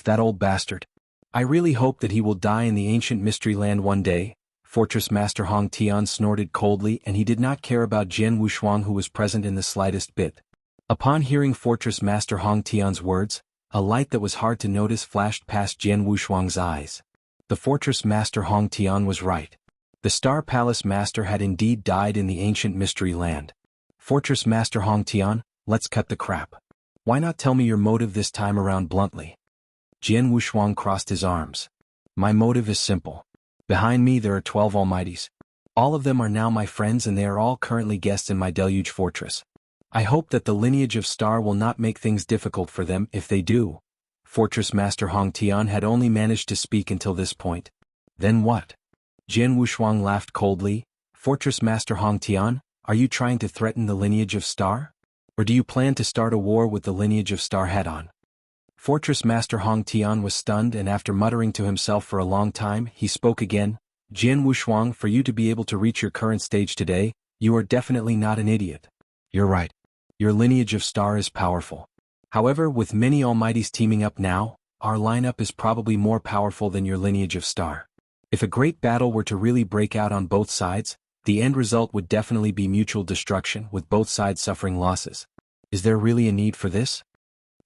S1: That old bastard. I really hope that he will die in the ancient mystery land one day, Fortress Master Hong Tian snorted coldly, and he did not care about Jian Wushuang, who was present in the slightest bit. Upon hearing Fortress Master Hong Tian's words, a light that was hard to notice flashed past Jian Wushuang's eyes. The Fortress Master Hong Tian was right. The Star Palace Master had indeed died in the ancient mystery land. Fortress Master Hong Tian, let's cut the crap. Why not tell me your motive this time around bluntly? Jian Wushuang crossed his arms. My motive is simple. Behind me there are 12 Almighties. All of them are now my friends and they are all currently guests in my Deluge fortress. I hope that the lineage of Star will not make things difficult for them. If they do. Fortress Master Hong Tian had only managed to speak until this point. Then what? Jian Wushuang laughed coldly. Fortress Master Hong Tian, are you trying to threaten the lineage of Star? Or do you plan to start a war with the lineage of Star head-on? Fortress Master Hong Tian was stunned, and after muttering to himself for a long time, he spoke again. Jian Wushuang, for you to be able to reach your current stage today, you are definitely not an idiot. You're right. Your lineage of Star is powerful. However, with many Almighties teaming up now, our lineup is probably more powerful than your lineage of Star. If a great battle were to really break out on both sides, the end result would definitely be mutual destruction, with both sides suffering losses. Is there really a need for this?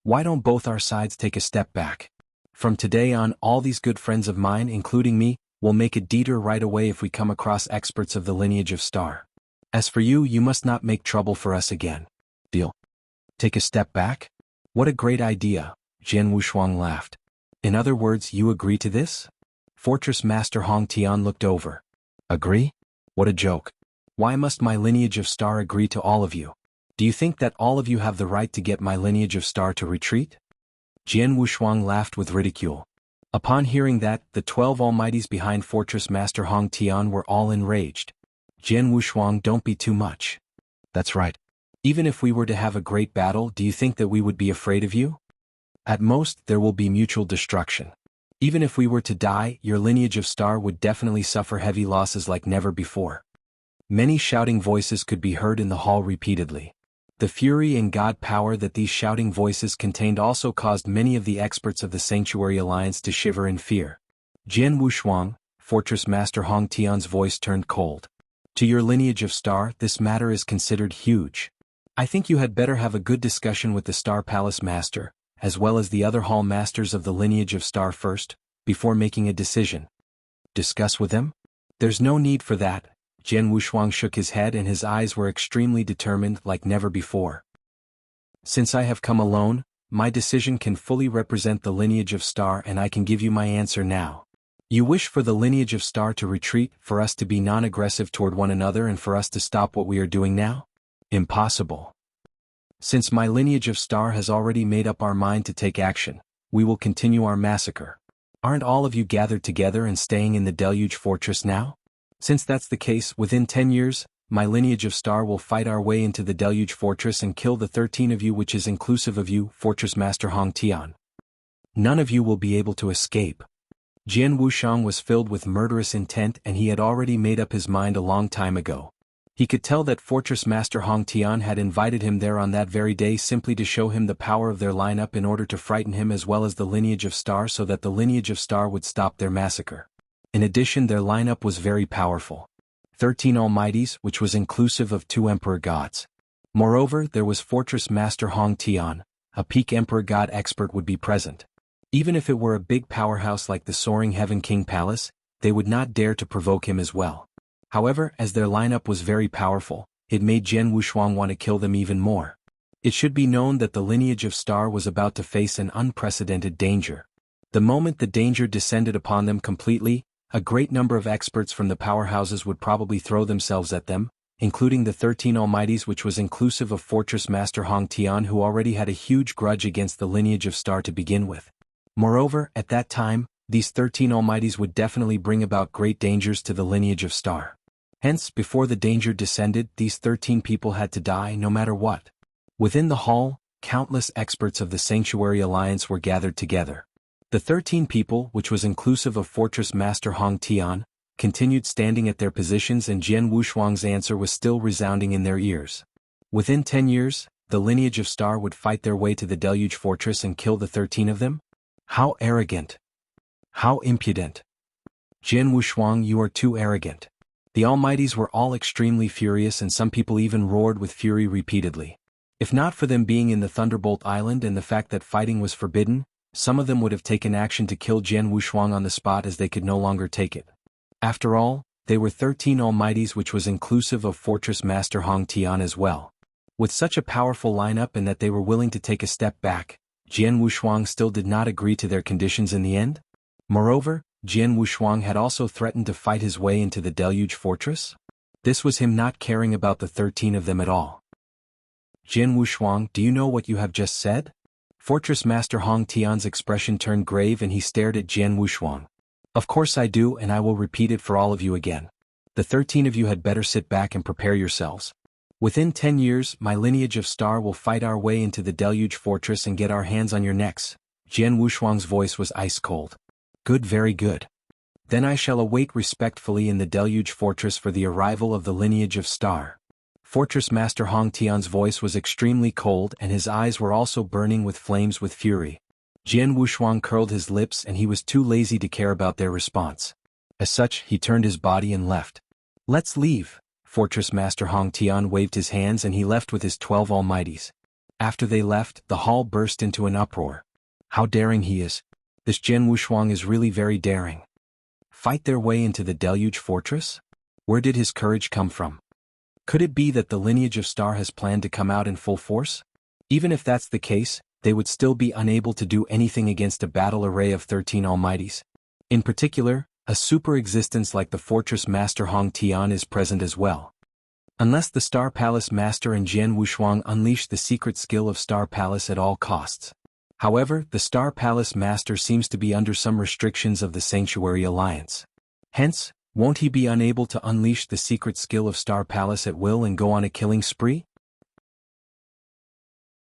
S1: Why don't both our sides take a step back? From today on, all these good friends of mine, including me, will make a deeder right away if we come across experts of the lineage of Star. As for you, you must not make trouble for us again. Deal? Take a step back? What a great idea, Jian Wushuang laughed. In other words, you agree to this? Fortress Master Hong Tian looked over. Agree? What a joke. Why must my lineage of Star agree to all of you? Do you think that all of you have the right to get my lineage of Star to retreat? Jian Wushuang laughed with ridicule. Upon hearing that, the 12 Almighties behind Fortress Master Hong Tian were all enraged. Jian Wushuang, don't be too much. That's right. Even if we were to have a great battle, do you think that we would be afraid of you? At most, there will be mutual destruction. Even if we were to die, your lineage of Star would definitely suffer heavy losses like never before. Many shouting voices could be heard in the hall repeatedly. The fury and god power that these shouting voices contained also caused many of the experts of the Sanctuary Alliance to shiver in fear. Jian Wushuang, Fortress Master Hong Tian's voice turned cold. To your lineage of Star, this matter is considered huge. I think you had better have a good discussion with the Star Palace Master, as well as the other hall masters of the lineage of Star first, before making a decision. Discuss with them? There's no need for that. Jian Wushuang shook his head and his eyes were extremely determined like never before. Since I have come alone, my decision can fully represent the lineage of Star and I can give you my answer now. You wish for the lineage of Star to retreat, for us to be non-aggressive toward one another and for us to stop what we are doing now? Impossible. Since my lineage of Star has already made up our mind to take action, we will continue our massacre. Aren't all of you gathered together and staying in the Deluge Fortress now? Since that's the case, within 10 years, my lineage of Star will fight our way into the Deluge Fortress and kill the 13 of you, which is inclusive of you, Fortress Master Hong Tian. None of you will be able to escape. Jian Wushuang was filled with murderous intent and he had already made up his mind a long time ago. He could tell that Fortress Master Hong Tian had invited him there on that very day simply to show him the power of their lineup in order to frighten him as well as the lineage of Star so that the lineage of Star would stop their massacre. In addition, their lineup was very powerful. 13 Almighties, which was inclusive of 2 Emperor Gods. Moreover, there was Fortress Master Hong Tian, a peak Emperor God expert would be present. Even if it were a big powerhouse like the Soaring Heaven King Palace, they would not dare to provoke him as well. However, as their lineup was very powerful, it made Jian Wushuang want to kill them even more. It should be known that the lineage of Star was about to face an unprecedented danger. The moment the danger descended upon them completely, a great number of experts from the powerhouses would probably throw themselves at them, including the 13 Almighties, which was inclusive of Fortress Master Hong Tian, who already had a huge grudge against the lineage of Star to begin with. Moreover, at that time, these 13 Almighties would definitely bring about great dangers to the lineage of Star. Hence, before the danger descended, these 13 people had to die no matter what. Within the hall, countless experts of the Sanctuary Alliance were gathered together. The 13 people, which was inclusive of Fortress Master Hong Tian, continued standing at their positions, and Jian Wushuang's answer was still resounding in their ears. Within 10 years, the lineage of Star would fight their way to the Deluge Fortress and kill the 13 of them? How arrogant! How impudent! Jian Wushuang, you are too arrogant. The Almighties were all extremely furious, and some people even roared with fury repeatedly. If not for them being in the Thunderbolt Island and the fact that fighting was forbidden, some of them would have taken action to kill Jian Wushuang on the spot, as they could no longer take it. After all, they were 13 Almighties, which was inclusive of Fortress Master Hong Tian as well. With such a powerful lineup and that they were willing to take a step back, Jian Wushuang still did not agree to their conditions in the end. Moreover, Jian Wushuang had also threatened to fight his way into the Deluge Fortress. This was him not caring about the 13 of them at all. Jian Wushuang, do you know what you have just said? Fortress Master Hong Tian's expression turned grave and he stared at Jian Wushuang. Of course I do, and I will repeat it for all of you again. The 13 of you had better sit back and prepare yourselves. Within 10 years, my lineage of Star will fight our way into the Deluge Fortress and get our hands on your necks. Jian Wushuang's voice was ice cold. Good, very good. Then I shall await respectfully in the Deluge Fortress for the arrival of the lineage of Star. Fortress Master Hong Tian's voice was extremely cold, and his eyes were also burning with flames with fury. Jian Wushuang curled his lips, and he was too lazy to care about their response. As such, he turned his body and left. Let's leave. Fortress Master Hong Tian waved his hands and he left with his 12 Almighties. After they left, the hall burst into an uproar. How daring he is. This Jian Wushuang is really very daring. Fight their way into the Deluge Fortress? Where did his courage come from? Could it be that the lineage of Star has planned to come out in full force? Even if that's the case, they would still be unable to do anything against a battle array of 13 Almighties. In particular, a super existence like the Fortress Master Hong Tian is present as well. Unless the Star Palace Master and Jian Wushuang unleash the secret skill of Star Palace at all costs. However, the Star Palace Master seems to be under some restrictions of the Sanctuary Alliance. Hence, won't he be unable to unleash the secret skill of Star Palace at will and go on a killing spree?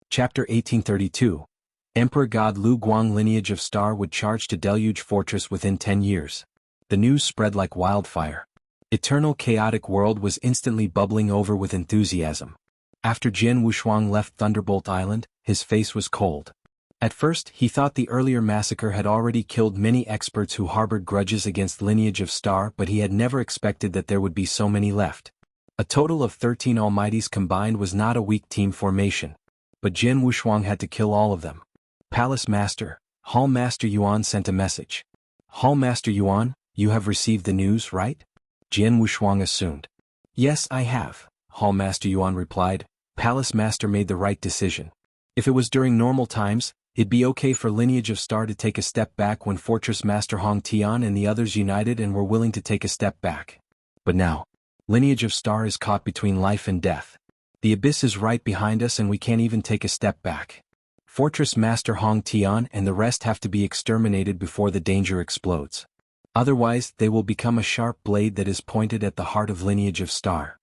S1: Chapter 1832. Emperor God Lu Guang lineage of Star would charge to Deluge Fortress within 10 years. The news spread like wildfire. Eternal chaotic world was instantly bubbling over with enthusiasm. After Jian Wushuang left Thunderbolt Island, his face was cold. At first, he thought the earlier massacre had already killed many experts who harbored grudges against lineage of Star, but he had never expected that there would be so many left. A total of 13 Almighties combined was not a weak team formation. But Jian Wushuang had to kill all of them. Palace Master, Hall Master Yuan sent a message. Hall Master Yuan, you have received the news, right? Jian Wushuang assumed. Yes, I have, Hall Master Yuan replied. Palace Master made the right decision. If it was during normal times, it'd be okay for lineage of Star to take a step back when Fortress Master Hong Tian and the others united and were willing to take a step back. But now, lineage of Star is caught between life and death. The abyss is right behind us and we can't even take a step back. Fortress Master Hong Tian and the rest have to be exterminated before the danger explodes. Otherwise, they will become a sharp blade that is pointed at the heart of lineage of Star.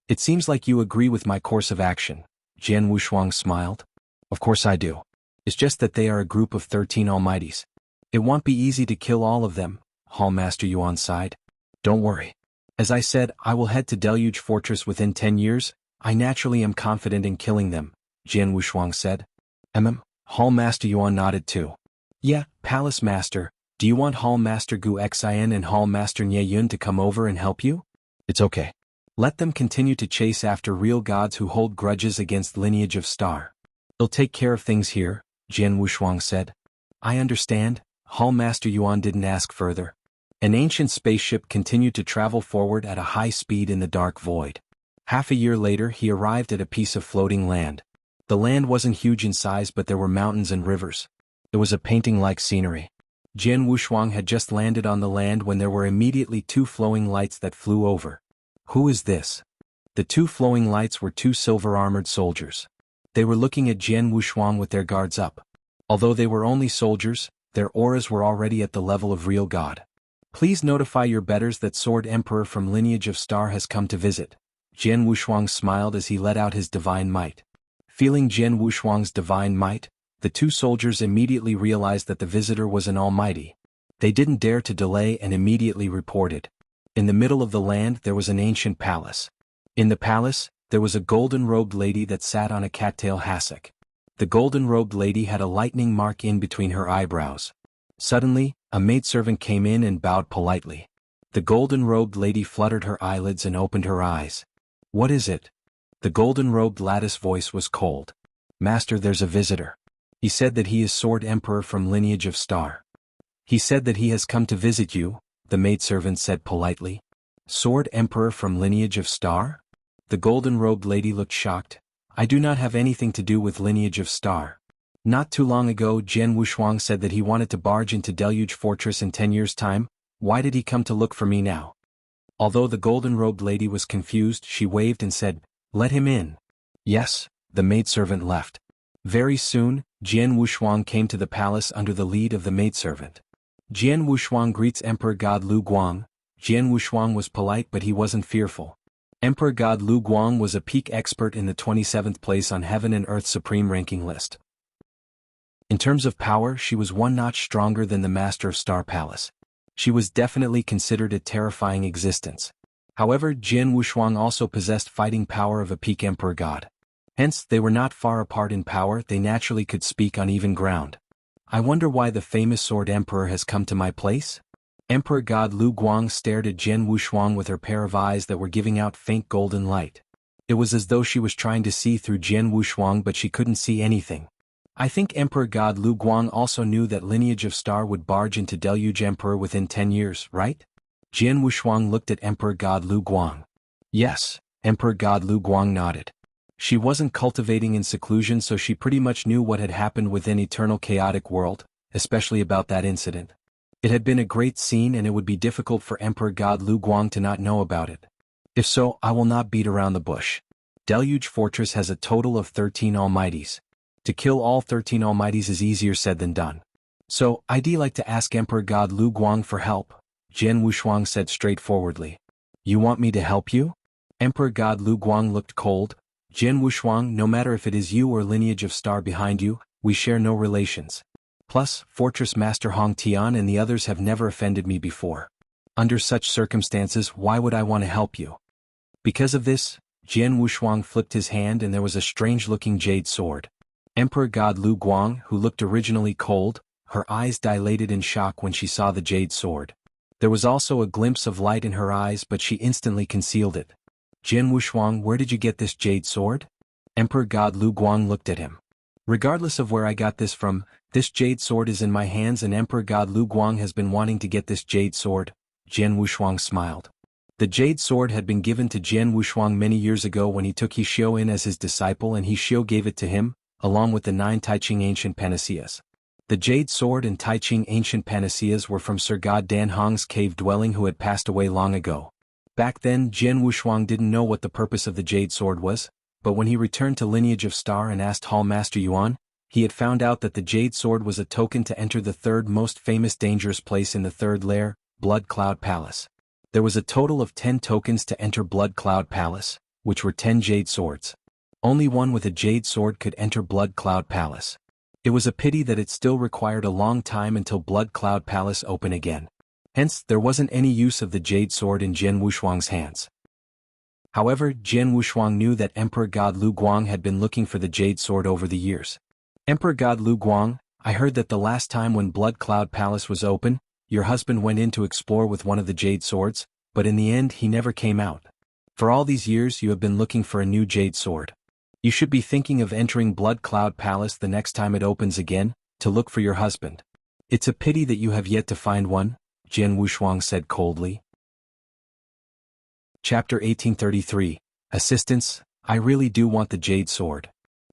S1: It seems like you agree with my course of action. Jian Wushuang smiled. Of course I do. It's just that they are a group of 13 Almighties. It won't be easy to kill all of them, Hall Master Yuan sighed. Don't worry. As I said, I will head to Deluge Fortress within 10 years. I naturally am confident in killing them, Jian Wushuang said. Hall Master Yuan nodded too. Yeah, Palace Master, do you want Hall Master Gu Xian and Hall Master Nye Yun to come over and help you? It's okay. Let them continue to chase after real gods who hold grudges against lineage of Star. They'll take care of things here, Jian Wushuang said. I understand, Hall Master Yuan didn't ask further. An ancient spaceship continued to travel forward at a high speed in the dark void. Half a year later he arrived at a piece of floating land. The land wasn't huge in size but there were mountains and rivers. It was a painting-like scenery. Jian Wushuang had just landed on the land when there were immediately two flowing lights that flew over. Who is this? The two flowing lights were two silver-armored soldiers. They were looking at Jian Wushuang with their guards up. Although they were only soldiers, their auras were already at the level of real god. Please notify your betters that Sword Emperor from Lineage of Star has come to visit. Jian Wushuang smiled as he let out his divine might. Feeling Jian Wushuang's divine might, the two soldiers immediately realized that the visitor was an almighty. They didn't dare to delay and immediately reported. In the middle of the land there was an ancient palace. In the palace, there was a golden-robed lady that sat on a cattail hassock. The golden-robed lady had a lightning mark in between her eyebrows. Suddenly, a maidservant came in and bowed politely. The golden-robed lady fluttered her eyelids and opened her eyes. What is it? The golden-robed lattice voice was cold. Master, there's a visitor. He said that he is Sword Emperor from Lineage of Star. He said that he has come to visit you, the maidservant said politely. Sword Emperor from Lineage of Star? The golden-robed lady looked shocked. I do not have anything to do with Lineage of Star. Not too long ago Jian Wushuang said that he wanted to barge into Deluge Fortress in 10 years' time. Why did he come to look for me now? Although the golden-robed lady was confused, she waved and said, Let him in. Yes, the maidservant left. Very soon, Jian Wushuang came to the palace under the lead of the maidservant. Jian Wushuang greets Emperor God Lu Guang. Jian Wushuang was polite but he wasn't fearful. Emperor God Lu Guang was a peak expert in the 27th place on Heaven and Earth's supreme ranking list. In terms of power, she was one notch stronger than the Master of Star Palace. She was definitely considered a terrifying existence. However, Jian Wushuang also possessed fighting power of a peak emperor god. Hence, they were not far apart in power, they naturally could speak on even ground. I wonder why the famous Sword Emperor has come to my place? Emperor God Lu Guang stared at Jian Wushuang with her pair of eyes that were giving out faint golden light. It was as though she was trying to see through Jian Wushuang but she couldn't see anything. I think Emperor God Lu Guang also knew that Lineage of Star would barge into Deluge Emperor within 10 years, right? Jian Wushuang looked at Emperor God Lu Guang. Yes, Emperor God Lu Guang nodded. She wasn't cultivating in seclusion so she pretty much knew what had happened within Eternal Chaotic World, especially about that incident. It had been a great scene and it would be difficult for Emperor God Lu Guang to not know about it. If so, I will not beat around the bush. Deluge Fortress has a total of 13 Almighties. To kill all 13 Almighties is easier said than done. So, I'd like to ask Emperor God Lu Guang for help, Jian Wushuang said straightforwardly. You want me to help you? Emperor God Lu Guang looked cold. Jian Wushuang, no matter if it is you or Lineage of Star behind you, we share no relations. Plus, Fortress Master Hong Tian and the others have never offended me before. Under such circumstances, why would I want to help you? Because of this, Jian Wushuang flipped his hand and there was a strange-looking jade sword. Emperor God Lu Guang, who looked originally cold, her eyes dilated in shock when she saw the jade sword. There was also a glimpse of light in her eyes but she instantly concealed it. Jian Wushuang, where did you get this jade sword? Emperor God Lu Guang looked at him. Regardless of where I got this from, this jade sword is in my hands and Emperor God Lu Guang has been wanting to get this jade sword. Jian Wushuang smiled. The jade sword had been given to Jian Wushuang many years ago when he took He Xiu in as his disciple and He Xiu gave it to him, along with the 9 Taiching ancient panaceas. The jade sword and Taiching ancient panaceas were from Sir God Dan Hong's cave dwelling who had passed away long ago. Back then, Jian Wushuang didn't know what the purpose of the jade sword was, but when he returned to Lineage of Star and asked Hall Master Yuan, he had found out that the jade sword was a token to enter the third most famous dangerous place in the third lair, Blood Cloud Palace. There was a total of 10 tokens to enter Blood Cloud Palace, which were 10 jade swords. Only one with a jade sword could enter Blood Cloud Palace. It was a pity that it still required a long time until Blood Cloud Palace open again. Hence, there wasn't any use of the jade sword in Jian Wushuang's hands. However, Jian Wushuang knew that Emperor God Lu Guang had been looking for the jade sword over the years. Emperor God Lu Guang, I heard that the last time when Blood Cloud Palace was open, your husband went in to explore with one of the jade swords, but in the end he never came out. For all these years you have been looking for a new jade sword. You should be thinking of entering Blood Cloud Palace the next time it opens again, to look for your husband. It's a pity that you have yet to find one. Jian Wushuang said coldly. Chapter 1833, Assistance, I really do want the jade sword.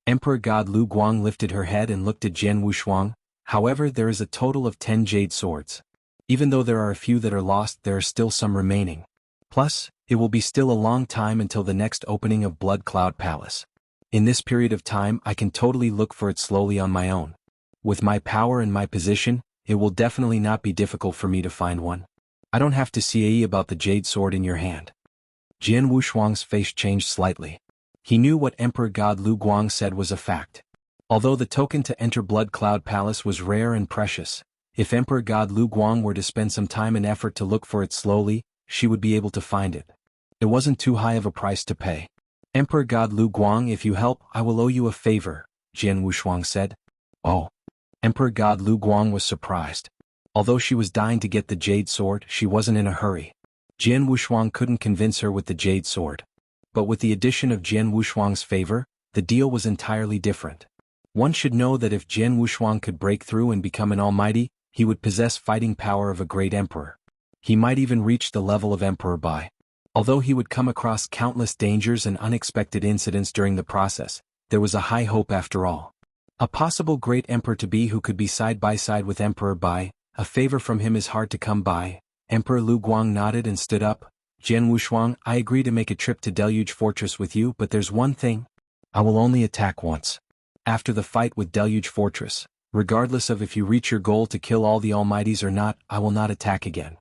S1: Emperor God Lu Guang lifted her head and looked at Jian Wushuang. However, there is a total of 10 jade swords. Even though there are a few that are lost, there are still some remaining. Plus, it will be still a long time until the next opening of Blood Cloud Palace. In this period of time, I can totally look for it slowly on my own. With my power and my position, it will definitely not be difficult for me to find one. I don't have to see about the jade sword in your hand. Jian Wushuang's face changed slightly. He knew what Emperor God Lu Guang said was a fact. Although the token to enter Blood Cloud Palace was rare and precious, if Emperor God Lu Guang were to spend some time and effort to look for it slowly, she would be able to find it. It wasn't too high of a price to pay. Emperor God Lu Guang, if you help, I will owe you a favor, Jian Wushuang said. Oh. Emperor God Lu Guang was surprised. Although she was dying to get the jade sword, she wasn't in a hurry. Jian Wushuang couldn't convince her with the jade sword. But with the addition of Jian Wushuang's favor, the deal was entirely different. One should know that if Jian Wushuang could break through and become an almighty, he would possess fighting power of a great emperor. He might even reach the level of Emperor Bai. Although he would come across countless dangers and unexpected incidents during the process, there was a high hope after all. A possible great emperor to be who could be side by side with Emperor Bai. A favor from him is hard to come by. Emperor Lu Guang nodded and stood up. Jian Wushuang, I agree to make a trip to Deluge Fortress with you, but there's one thing. I will only attack once. After the fight with Deluge Fortress, regardless of if you reach your goal to kill all the almighties or not, I will not attack again.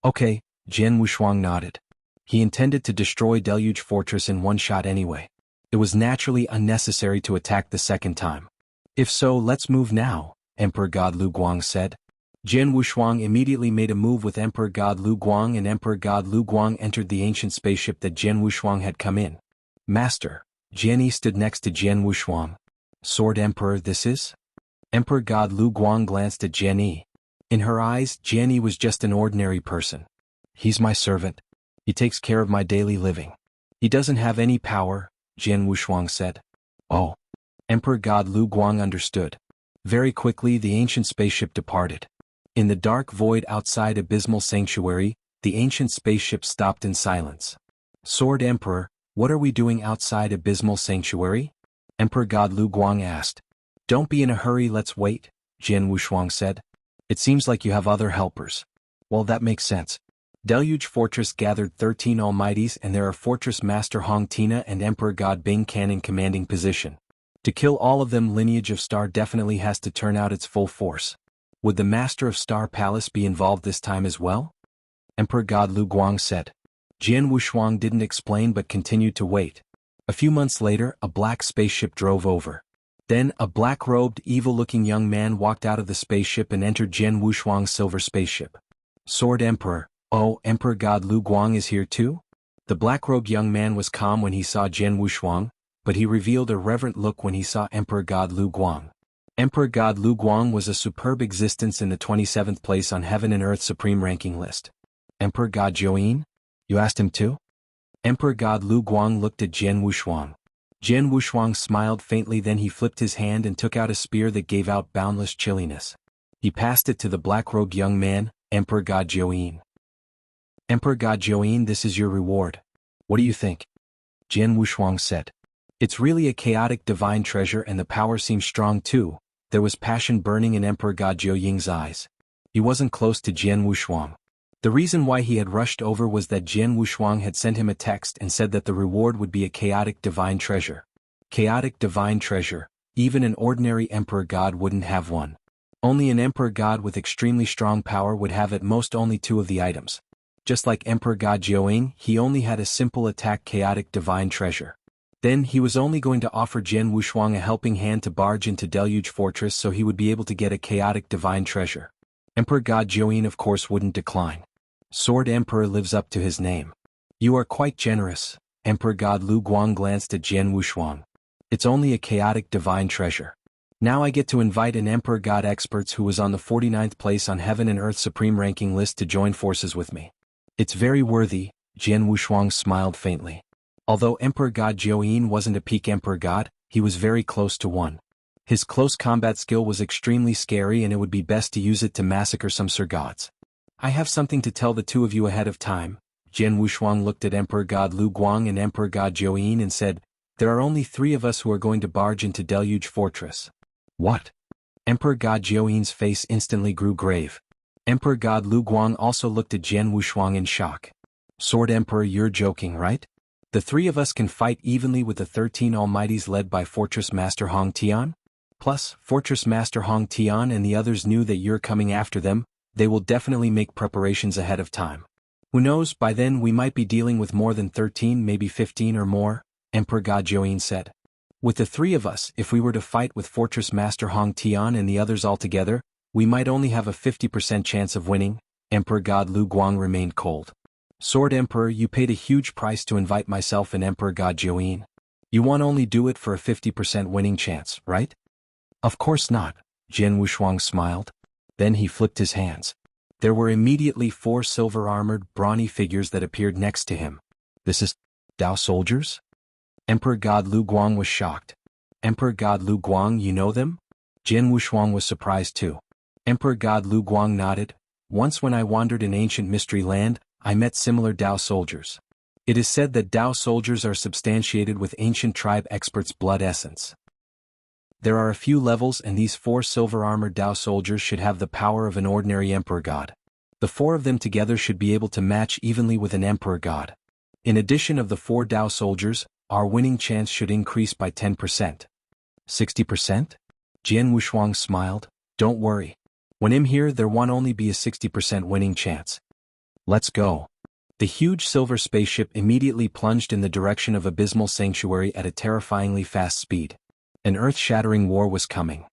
S1: Okay, Jian Wushuang nodded. He intended to destroy Deluge Fortress in one shot anyway. It was naturally unnecessary to attack the second time. If so, let's move now, Emperor God Lu Guang said. Jian Wushuang immediately made a move with Emperor God Lu Guang, and Emperor God Lu Guang entered the ancient spaceship that Jian Wushuang had come in. Master, Jian Yi stood next to Jian Wushuang. Sword Emperor this is? Emperor God Lu Guang glanced at Jian Yi. In her eyes, Jian Yi was just an ordinary person. He's my servant. He takes care of my daily living. He doesn't have any power, Jian Wushuang said. Oh. Emperor God Lu Guang understood. Very quickly the ancient spaceship departed. In the dark void outside Abysmal Sanctuary, the ancient spaceship stopped in silence. Sword Emperor, what are we doing outside Abysmal Sanctuary? Emperor God Lu Guang asked. Don't be in a hurry, let's wait, Jian Wushuang said. It seems like you have other helpers. Well, that makes sense. Deluge Fortress gathered 13 almighties, and there are Fortress Master Hong Tina and Emperor God Bing Can in commanding position. To kill all of them, Lineage of Star definitely has to turn out its full force. Would the Master of Star Palace be involved this time as well? Emperor God Lu Guang said. Jian Wushuang didn't explain but continued to wait. A few months later, a black spaceship drove over. Then, a black-robed, evil-looking young man walked out of the spaceship and entered Jian Wushuang's silver spaceship. Sword Emperor, oh, Emperor God Lu Guang is here too? The black-robed young man was calm when he saw Jian Wushuang, but he revealed a reverent look when he saw Emperor God Lu Guang. Emperor God Lu Guang was a superb existence in the 27th place on Heaven and Earth Supreme Ranking list. Emperor God Yuan? You asked him too? Emperor God Lu Guang looked at Jian Wushuang. Jian Wushuang smiled faintly, then he flipped his hand and took out a spear that gave out boundless chilliness. He passed it to the black-robed young man, Emperor God Yuan. Emperor God Yuan, this is your reward. What do you think? Jian Wushuang said. It's really a chaotic divine treasure, and the power seems strong too. There was passion burning in Emperor God Jiuying's eyes. He wasn't close to Jian Wushuang. The reason why he had rushed over was that Jian Wushuang had sent him a text and said that the reward would be a chaotic divine treasure. Chaotic divine treasure, even an ordinary Emperor God wouldn't have one. Only an Emperor God with extremely strong power would have at most only 2 of the items. Just like Emperor God Jiuying, he only had a simple attack chaotic divine treasure. Then he was only going to offer Jian Wushuang a helping hand to barge into Deluge Fortress so he would be able to get a chaotic divine treasure. Emperor God Jiuying of course wouldn't decline. Sword Emperor lives up to his name. You are quite generous. Emperor God Lu Guang glanced at Jian Wushuang. It's only a chaotic divine treasure. Now I get to invite an Emperor God experts who was on the 49th place on Heaven and Earth Supreme Ranking list to join forces with me. It's very worthy, Jian Wushuang smiled faintly. Although Emperor God Jiuying wasn't a peak Emperor God, he was very close to one. His close combat skill was extremely scary, and it would be best to use it to massacre some Sir Gods. I have something to tell the two of you ahead of time. Jian Wushuang looked at Emperor God Lu Guang and Emperor God Zhou and said, there are only 3 of us who are going to barge into Deluge Fortress. What? Emperor God Zhou's face instantly grew grave. Emperor God Lu Guang also looked at Jian Wushuang in shock. Sword Emperor, you're joking, right? The 3 of us can fight evenly with the 13 Almighties led by Fortress Master Hong Tian? Plus, Fortress Master Hong Tian and the others knew that you're coming after them. They will definitely make preparations ahead of time. Who knows, by then we might be dealing with more than 13, maybe 15 or more, Emperor God Zhou said. With the 3 of us, if we were to fight with Fortress Master Hong Tian and the others all together, we might only have a 50% chance of winning. Emperor God Lu Guang remained cold. Sword Emperor, you paid a huge price to invite myself and Emperor God Zhou. You won't only do it for a 50% winning chance, right? Of course not, Jian Wushuang smiled. Then he flipped his hands. There were immediately 4 silver-armored, brawny figures that appeared next to him. This is Dao soldiers? Emperor God Lu Guang was shocked. Emperor God Lu Guang, you know them? Jian Wushuang was surprised too. Emperor God Lu Guang nodded. Once when I wandered in ancient mystery land, I met similar Dao soldiers. It is said that Dao soldiers are substantiated with ancient tribe experts' blood essence. There are a few levels and these 4 silver-armored Dao soldiers should have the power of an ordinary Emperor God. The 4 of them together should be able to match evenly with an Emperor God. In addition of the 4 Dao soldiers, our winning chance should increase by 10%. 60%? Jian Wushuang smiled. Don't worry. When I'm here there won't only be a 60% winning chance. Let's go. The huge silver spaceship immediately plunged in the direction of Abysmal Sanctuary at a terrifyingly fast speed. An earth-shattering war was coming.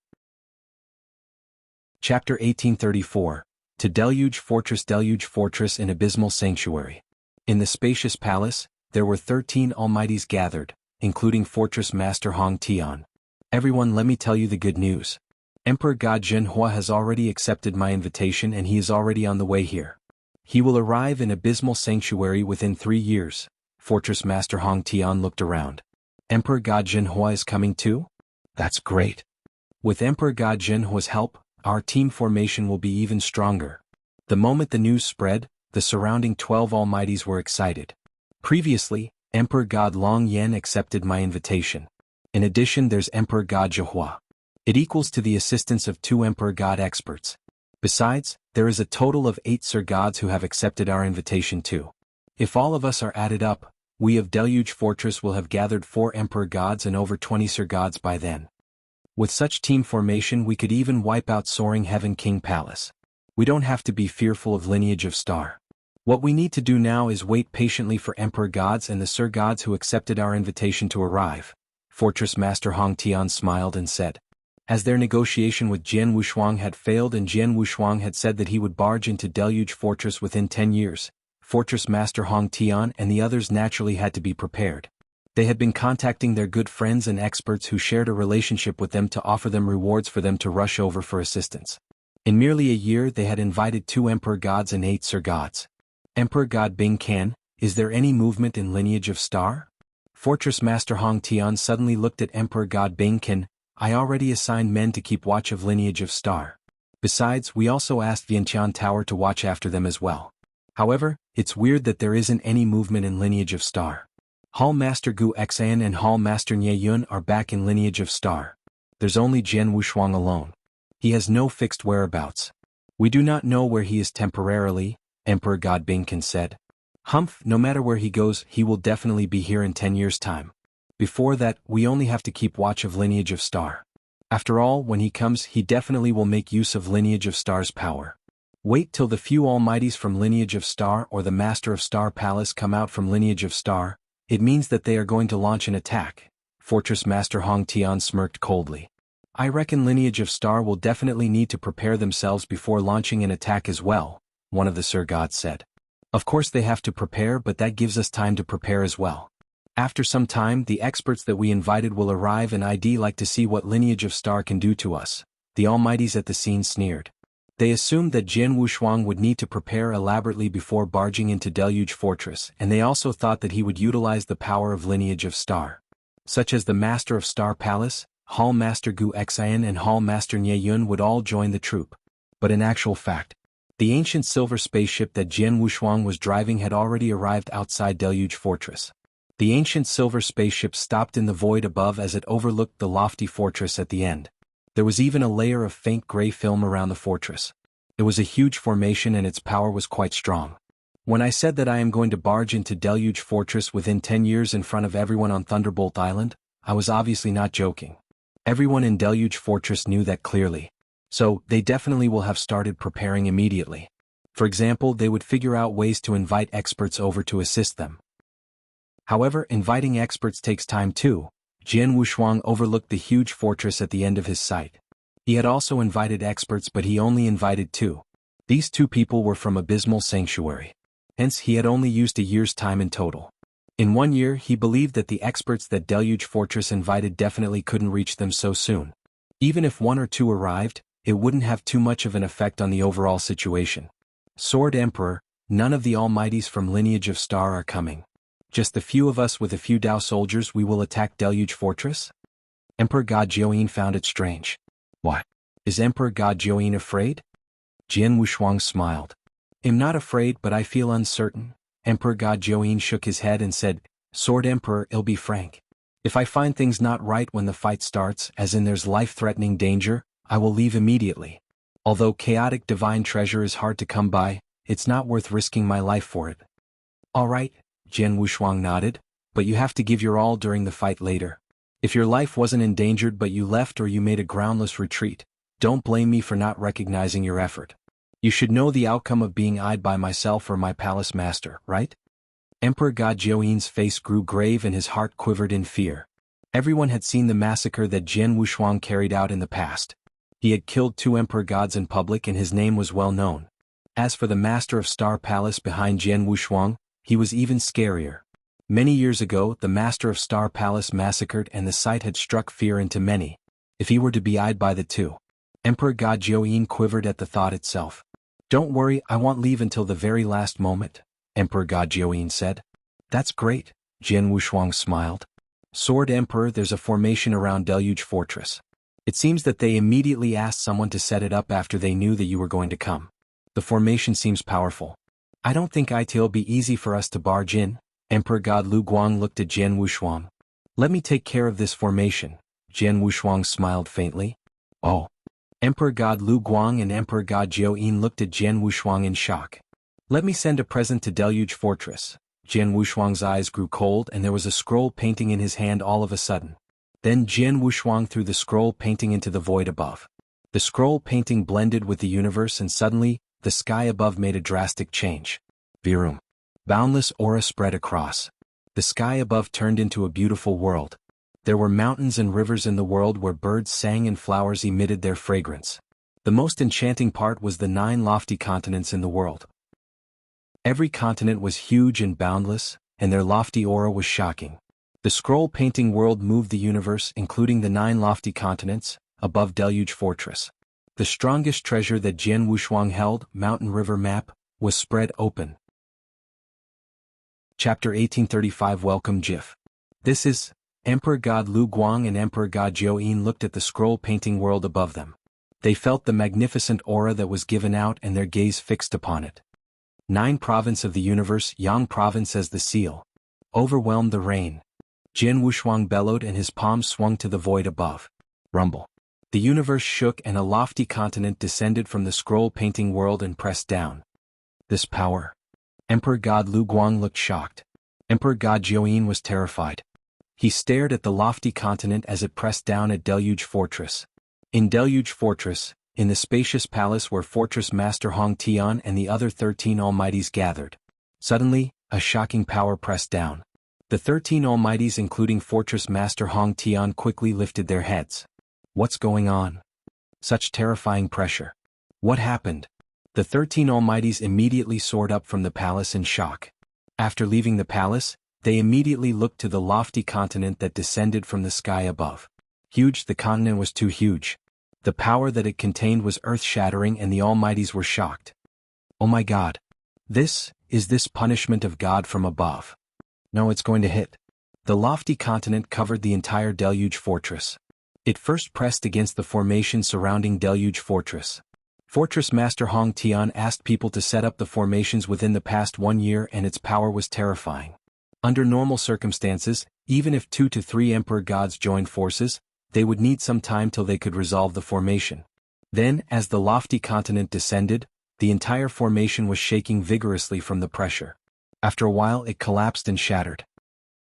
S1: Chapter 1834. To Deluge Fortress in Abysmal Sanctuary. In the spacious palace, there were 13 Almighties gathered, including Fortress Master Hong Tian. Everyone, let me tell you the good news. Emperor God Zhenhua has already accepted my invitation and he is already on the way here. He will arrive in Abysmal Sanctuary within 3 years. Fortress Master Hong Tian looked around. Emperor God Zhenhua is coming too? That's great. With Emperor God Zhenhua's help, our team formation will be even stronger. The moment the news spread, the surrounding 12 Almighties were excited. Previously, Emperor God Long Yan accepted my invitation. In addition, there's Emperor God Zhehua. It equals to the assistance of 2 Emperor God experts. Besides, there is a total of 8 Sir Gods who have accepted our invitation too. If all of us are added up, we of Deluge Fortress will have gathered 4 Emperor Gods and over 20 Sir Gods by then. With such team formation we could even wipe out Soaring Heaven King Palace. We don't have to be fearful of Lineage of Star. What we need to do now is wait patiently for Emperor Gods and the Sir Gods who accepted our invitation to arrive. Fortress Master Hong Tian smiled and said. As their negotiation with Jian Wushuang had failed and Jian Wushuang had said that he would barge into Deluge Fortress within 10 years, Fortress Master Hong Tian and the others naturally had to be prepared. They had been contacting their good friends and experts who shared a relationship with them to offer them rewards for them to rush over for assistance. In merely a year they had invited 2 Emperor Gods and 8 Sir Gods. Emperor God Bing Can, is there any movement in Lineage of Star? Fortress Master Hong Tian suddenly looked at Emperor God Bing Can. I already assigned men to keep watch of Lineage of Star. Besides, we also asked Vientiane Tower to watch after them as well. However, it's weird that there isn't any movement in Lineage of Star. Hall Master Gu Xan and Hall Master Nye Yun are back in Lineage of Star. There's only Jian Wushuang alone. He has no fixed whereabouts. We do not know where he is temporarily, Emperor God Bingkin said. Humph, no matter where he goes, he will definitely be here in 10 years' time. Before that, we only have to keep watch of Lineage of Star. After all, when he comes, he definitely will make use of Lineage of Star's power. Wait till the few Almighties from Lineage of Star or the Master of Star Palace come out from Lineage of Star. It means that they are going to launch an attack. Fortress Master Hong Tian smirked coldly. I reckon Lineage of Star will definitely need to prepare themselves before launching an attack as well, one of the Sir Gods said. Of course they have to prepare, but that gives us time to prepare as well. After some time, the experts that we invited will arrive and I'd like to see what Lineage of Star can do to us. The Almighties at the scene sneered. They assumed that Jian Wushuang would need to prepare elaborately before barging into Deluge Fortress, and they also thought that he would utilize the power of Lineage of Star. Such as the Master of Star Palace, Hall Master Gu Xian and Hall Master Nye Yun would all join the troop. But in actual fact, The ancient silver spaceship that Jian Wushuang was driving had already arrived outside Deluge Fortress. The ancient silver spaceship stopped in the void above as it overlooked the lofty fortress at the end. There was even a layer of faint gray film around the fortress. It was a huge formation and its power was quite strong. When I said that I am going to barge into Deluge Fortress within 10 years in front of everyone on Thunderbolt Island, I was obviously not joking. Everyone in Deluge Fortress knew that clearly. So, they definitely will have started preparing immediately. For example, they would figure out ways to invite experts over to assist them. However, inviting experts takes time too. Jian Wushuang overlooked the huge fortress at the end of his sight. He had also invited experts, but he only invited 2. These 2 people were from Abysmal Sanctuary. Hence, he had only used a year's time in total. In 1 year, he believed that the experts that Deluge Fortress invited definitely couldn't reach them so soon. Even if 1 or 2 arrived, it wouldn't have too much of an effect on the overall situation. Sword Emperor, none of the Almighties from Lineage of Star are coming. Just the few of us with a few Dao soldiers we will attack Deluge Fortress? Emperor God Jiuyin found it strange. What? Is Emperor God Jiuyin afraid? Jian Wushuang smiled. I'm not afraid, but I feel uncertain. Emperor God Jiuyin shook his head and said, Sword Emperor, I'll be frank. If I find things not right when the fight starts, as in there's life-threatening danger, I will leave immediately. Although chaotic divine treasure is hard to come by, it's not worth risking my life for it. All right, Jian Wushuang nodded, but you have to give your all during the fight later. If your life wasn't endangered but you left or you made a groundless retreat, don't blame me for not recognizing your effort. You should know the outcome of being eyed by myself or my palace master, right? Emperor God Jiuyin's face grew grave and his heart quivered in fear. Everyone had seen the massacre that Jian Wushuang carried out in the past. He had killed 2 emperor gods in public and his name was well known. As for the master of Star Palace behind Jian Wushuang, he was even scarier. Many years ago, the master of Star Palace massacred and the sight had struck fear into many. If he were to be eyed by the 2. Emperor God Jiuyin quivered at the thought itself. Don't worry, I won't leave until the very last moment, Emperor God Jiuyin said. That's great, Jian Wushuang smiled. Sword Emperor, there's a formation around Deluge Fortress. It seems that they immediately asked someone to set it up after they knew that you were going to come. The formation seems powerful. I don't think it'll be easy for us to barge in. Emperor God Lu Guang looked at Jian Wushuang. Let me take care of this formation. Jian Wushuang smiled faintly. Oh. Emperor God Lu Guang and Emperor God Jiuyin looked at Jian Wushuang in shock. Let me send a present to Deluge Fortress. Jian Wushuang's eyes grew cold and there was a scroll painting in his hand all of a sudden. Then Jian Wushuang threw the scroll painting into the void above. The scroll painting blended with the universe and suddenly, the sky above made a drastic change. Virum. Boundless aura spread across. The sky above turned into a beautiful world. There were mountains and rivers in the world where birds sang and flowers emitted their fragrance. The most enchanting part was the 9 lofty continents in the world. Every continent was huge and boundless, and their lofty aura was shocking. The scroll painting world moved the universe, including the 9 lofty continents, above Deluge Fortress. The strongest treasure that Jian Wushuang held, Mountain River Map, was spread open. Chapter 1835 Welcome Gif. This is, Emperor God Lu Guang and Emperor God Jiuyin looked at the scroll painting world above them. They felt the magnificent aura that was given out and their gaze fixed upon it. 9 province of the universe, Yang province as the seal. Overwhelmed the rain. Jian Wushuang bellowed and his palms swung to the void above. Rumble. The universe shook and a lofty continent descended from the scroll painting world and pressed down. This power. Emperor God Lu Guang looked shocked. Emperor God Jiuyin was terrified. He stared at the lofty continent as it pressed down at Deluge Fortress. In Deluge Fortress, in the spacious palace where Fortress Master Hong Tian and the other 13 Almighties gathered. Suddenly, a shocking power pressed down. The 13 Almighties including Fortress Master Hong Tian quickly lifted their heads. What's going on? Such terrifying pressure. What happened? The 13 Almighties immediately soared up from the palace in shock. After leaving the palace, they immediately looked to the lofty continent that descended from the sky above. Huge, the continent was too huge. The power that it contained was earth-shattering and the Almighties were shocked. Oh my God. This punishment of God from above. No, it's going to hit. The lofty continent covered the entire Deluge Fortress. It first pressed against the formation surrounding Deluge Fortress. Fortress Master Hong Tian asked people to set up the formations within the past 1 year, and its power was terrifying. Under normal circumstances, even if 2 to 3 Emperor Gods joined forces, they would need some time till they could resolve the formation. Then, as the lofty continent descended, the entire formation was shaking vigorously from the pressure. After a while it collapsed and shattered.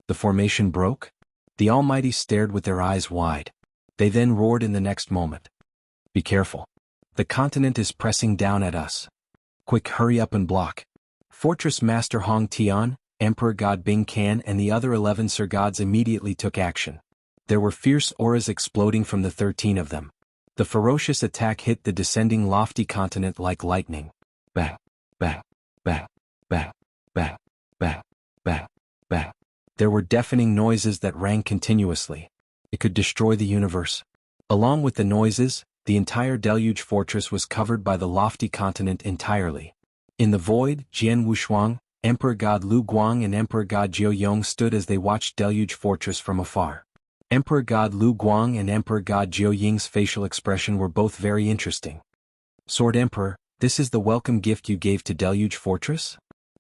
S1: The formation broke? The Almighty stared with their eyes wide. They then roared in the next moment. Be careful. The continent is pressing down at us. Quick, hurry up and block. Fortress Master Hong Tian, Emperor God Bing Can and the other 11 Sir Gods immediately took action. There were fierce auras exploding from the 13 of them. The ferocious attack hit the descending lofty continent like lightning. Bang, bang, bang, bang, bang, bang, bang, bang. There were deafening noises that rang continuously. It could destroy the universe. Along with the noises, the entire Deluge fortress was covered by the lofty continent entirely. In the void, Jian Wushuang, Emperor God Lu Guang and Emperor God Jiao Yong stood as they watched Deluge fortress from afar. Emperor God Lu Guang and Emperor God Jiao Ying's facial expression were both very interesting. Sword Emperor, this is the welcome gift you gave to Deluge fortress?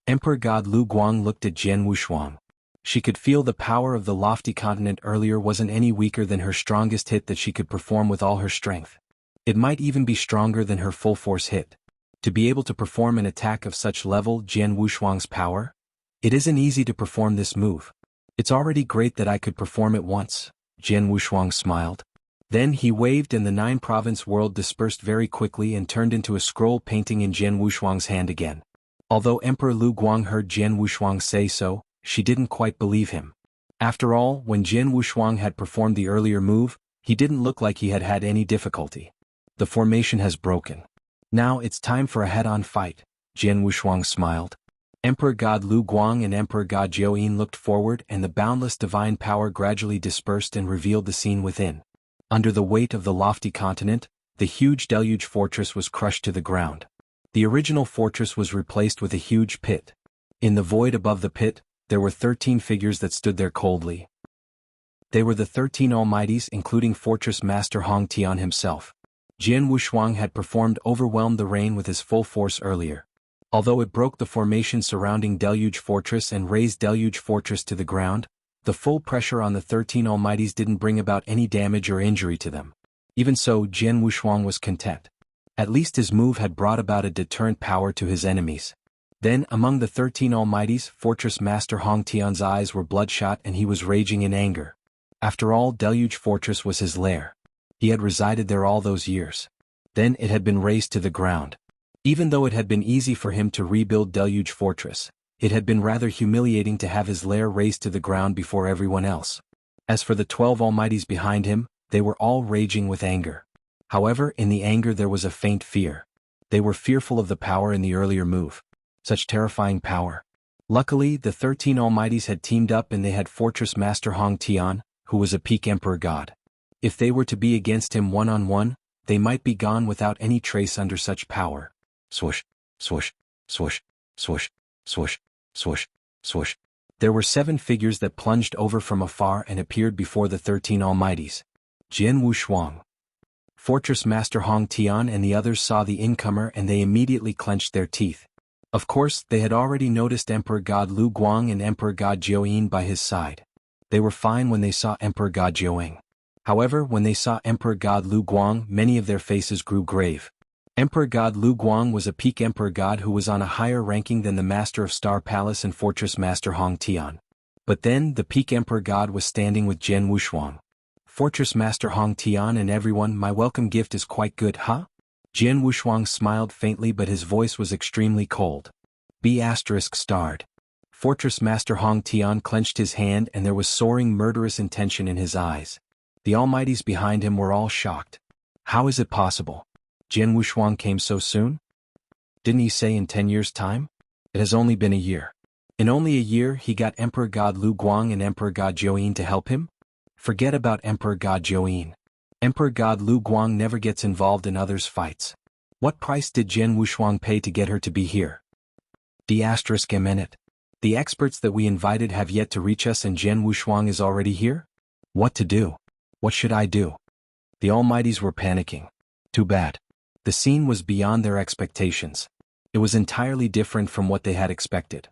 S1: Emperor God Lu Guang looked at Jian Wushuang. She could feel the power of the lofty continent earlier wasn't any weaker than her strongest hit that she could perform with all her strength. It might even be stronger than her full force hit. To be able to perform an attack of such level Jian Wushuang's power? It isn't easy to perform this move. It's already great that I could perform it once. Jian Wushuang smiled. Then he waved and the 9-province world dispersed very quickly and turned into a scroll painting in Jian Wushuang's hand again. Although Emperor Lu Guang heard Jian Wushuang say so, she didn't quite believe him. After all, when Jian Wushuang had performed the earlier move, he didn't look like he had had any difficulty. The formation has broken. Now it's time for a head-on fight, Jian Wushuang smiled. Emperor God Lu Guang and Emperor God Jiao Yin looked forward and the boundless divine power gradually dispersed and revealed the scene within. Under the weight of the lofty continent, the huge Deluge fortress was crushed to the ground. The original fortress was replaced with a huge pit. In the void above the pit, there were 13 figures that stood there coldly. They were the 13 Almighties including Fortress Master Hong Tian himself. Jian Wushuang had overwhelmed the rain with his full force earlier. Although it broke the formation surrounding Deluge Fortress and razed Deluge Fortress to the ground, the full pressure on the 13 Almighties didn't bring about any damage or injury to them. Even so, Jian Wushuang was content. At least his move had brought about a deterrent power to his enemies. Then, among the 13 Almighties, Fortress Master Hong Tian's eyes were bloodshot and he was raging in anger. After all, Deluge Fortress was his lair. He had resided there all those years. Then it had been razed to the ground. Even though it had been easy for him to rebuild Deluge Fortress, it had been rather humiliating to have his lair razed to the ground before everyone else. As for the 12 Almighties behind him, they were all raging with anger. However, in the anger there was a faint fear. They were fearful of the power in the earlier move. Such terrifying power. Luckily, the 13 Almighties had teamed up and they had Fortress Master Hong Tian, who was a peak Emperor God. If they were to be against him one-on-one, they might be gone without any trace under such power. Swoosh, swoosh, swoosh, swoosh, swoosh, swoosh, swoosh. There were 7 figures that plunged over from afar and appeared before the 13 Almighties. Jian Wushuang, Fortress Master Hong Tian and the others saw the incomer and they immediately clenched their teeth. Of course, they had already noticed Emperor God Lu Guang and Emperor God Jiao Yin by his side. They were fine when they saw Emperor God Jiao Ying. However, when they saw Emperor God Lu Guang, many of their faces grew grave. Emperor God Lu Guang was a peak Emperor God who was on a higher ranking than the Master of Star Palace and Fortress Master Hong Tian. But then, the peak Emperor God was standing with Jian Wushuang. Fortress Master Hong Tian and everyone, my welcome gift is quite good, huh? Jian Wushuang smiled faintly but his voice was extremely cold. B****. Fortress Master Hong Tian clenched his hand and there was soaring murderous intention in his eyes. The Almighties behind him were all shocked. How is it possible? Jian Wushuang came so soon? Didn't he say in 10 years' time? It has only been a year. In only a year he got Emperor God Lu Guang and Emperor God Jiao Yin to help him? Forget about Emperor God Jiao Yin. Emperor God Lu Guang never gets involved in others' fights. What price did Jian Wushuang pay to get her to be here? D****. The experts that we invited have yet to reach us and Jian Wushuang is already here? What to do? What should I do? The Almighties were panicking. Too bad. The scene was beyond their expectations. It was entirely different from what they had expected.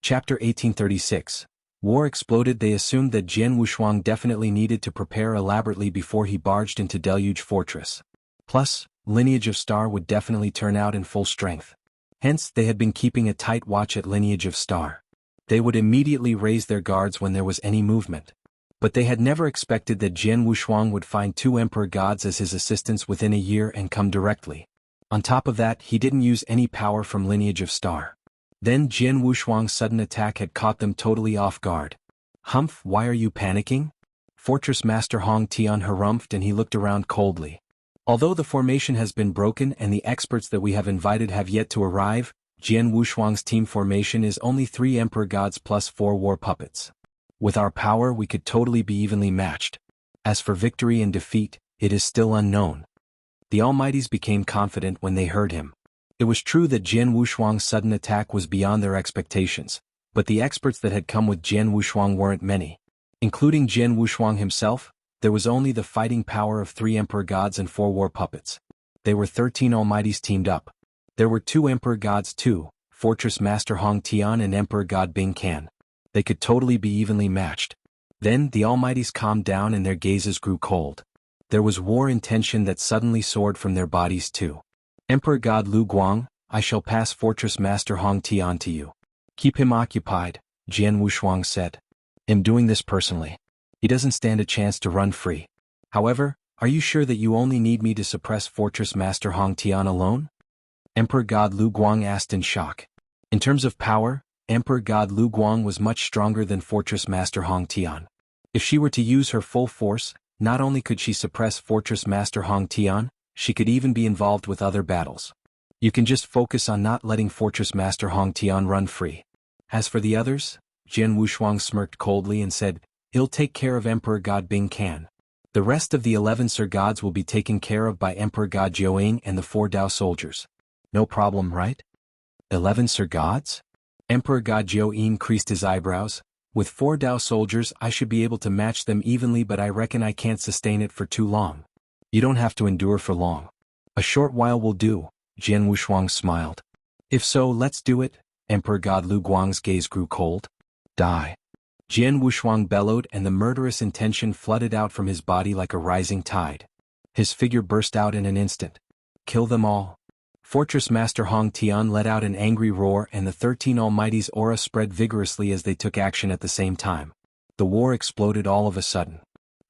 S1: Chapter 1836. War exploded. They assumed that Jian Wushuang definitely needed to prepare elaborately before he barged into Deluge Fortress. Plus, Lineage of Star would definitely turn out in full strength. Hence, they had been keeping a tight watch at Lineage of Star. They would immediately raise their guards when there was any movement. But they had never expected that Jian Wushuang would find 2 Emperor Gods as his assistants within a year and come directly. On top of that, he didn't use any power from Lineage of Star. Then Jian Wushuang's sudden attack had caught them totally off guard. "Humph, why are you panicking?" Fortress Master Hong Tian harumphed, and he looked around coldly. "Although the formation has been broken and the experts that we have invited have yet to arrive, Jian Wushuang's team formation is only 3 Emperor Gods plus 4 war puppets. With our power we could totally be evenly matched. As for victory and defeat, it is still unknown." The Almighties became confident when they heard him. It was true that Jian Wushuang's sudden attack was beyond their expectations, but the experts that had come with Jian Wushuang weren't many. Including Jian Wushuang himself, there was only the fighting power of 3 Emperor Gods and 4 war puppets. They were 13 Almighties teamed up. There were 2 Emperor Gods too, Fortress Master Hong Tian and Emperor God Bing Can. They could totally be evenly matched. Then the Almighties calmed down and their gazes grew cold. There was war intention that suddenly soared from their bodies too. "Emperor God Lu Guang, I shall pass Fortress Master Hong Tian to you. Keep him occupied," Jian Wushuang said. "I'm doing this personally. He doesn't stand a chance to run free. However, are you sure that you only need me to suppress Fortress Master Hong Tian alone?" Emperor God Lu Guang asked in shock. In terms of power, Emperor God Lu Guang was much stronger than Fortress Master Hong Tian. If she were to use her full force, not only could she suppress Fortress Master Hong Tian, she could even be involved with other battles. You can just focus on not letting Fortress Master Hong Tian run free. As for the others, Jian Wushuang smirked coldly and said, "He'll take care of Emperor God Bing Can. The rest of the 11 Sir Gods will be taken care of by Emperor God Jiaoying and the 4 Dao soldiers. No problem, right?" 11 Sir Gods? Emperor God Jiaoying creased his eyebrows. "With 4 Dao soldiers I should be able to match them evenly, but I reckon I can't sustain it for too long." "You don't have to endure for long. A short while will do," Jian Wushuang smiled. "If so, let's do it." Emperor God Lu Guang's gaze grew cold. "Die." Jian Wushuang bellowed, and the murderous intention flooded out from his body like a rising tide. His figure burst out in an instant. "Kill them all." Fortress Master Hong Tian let out an angry roar, and the 13 Almighties' aura spread vigorously as they took action at the same time. The war exploded all of a sudden.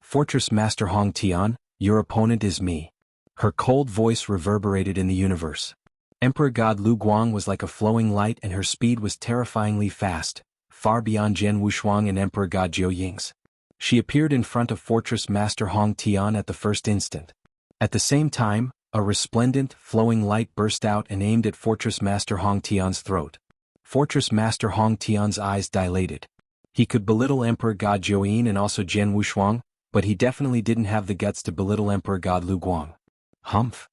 S1: "Fortress Master Hong Tian, your opponent is me." Her cold voice reverberated in the universe. Emperor God Lu Guang was like a flowing light, and her speed was terrifyingly fast, far beyond Jian Wushuang and Emperor God Jiaoying's. She appeared in front of Fortress Master Hong Tian at the first instant. At the same time, a resplendent, flowing light burst out and aimed at Fortress Master Hong Tian's throat. Fortress Master Hong Tian's eyes dilated. He could belittle Emperor God Jiaoying and also Jian Wushuang, but he definitely didn't have the guts to belittle Emperor God Lu Guang. Humph.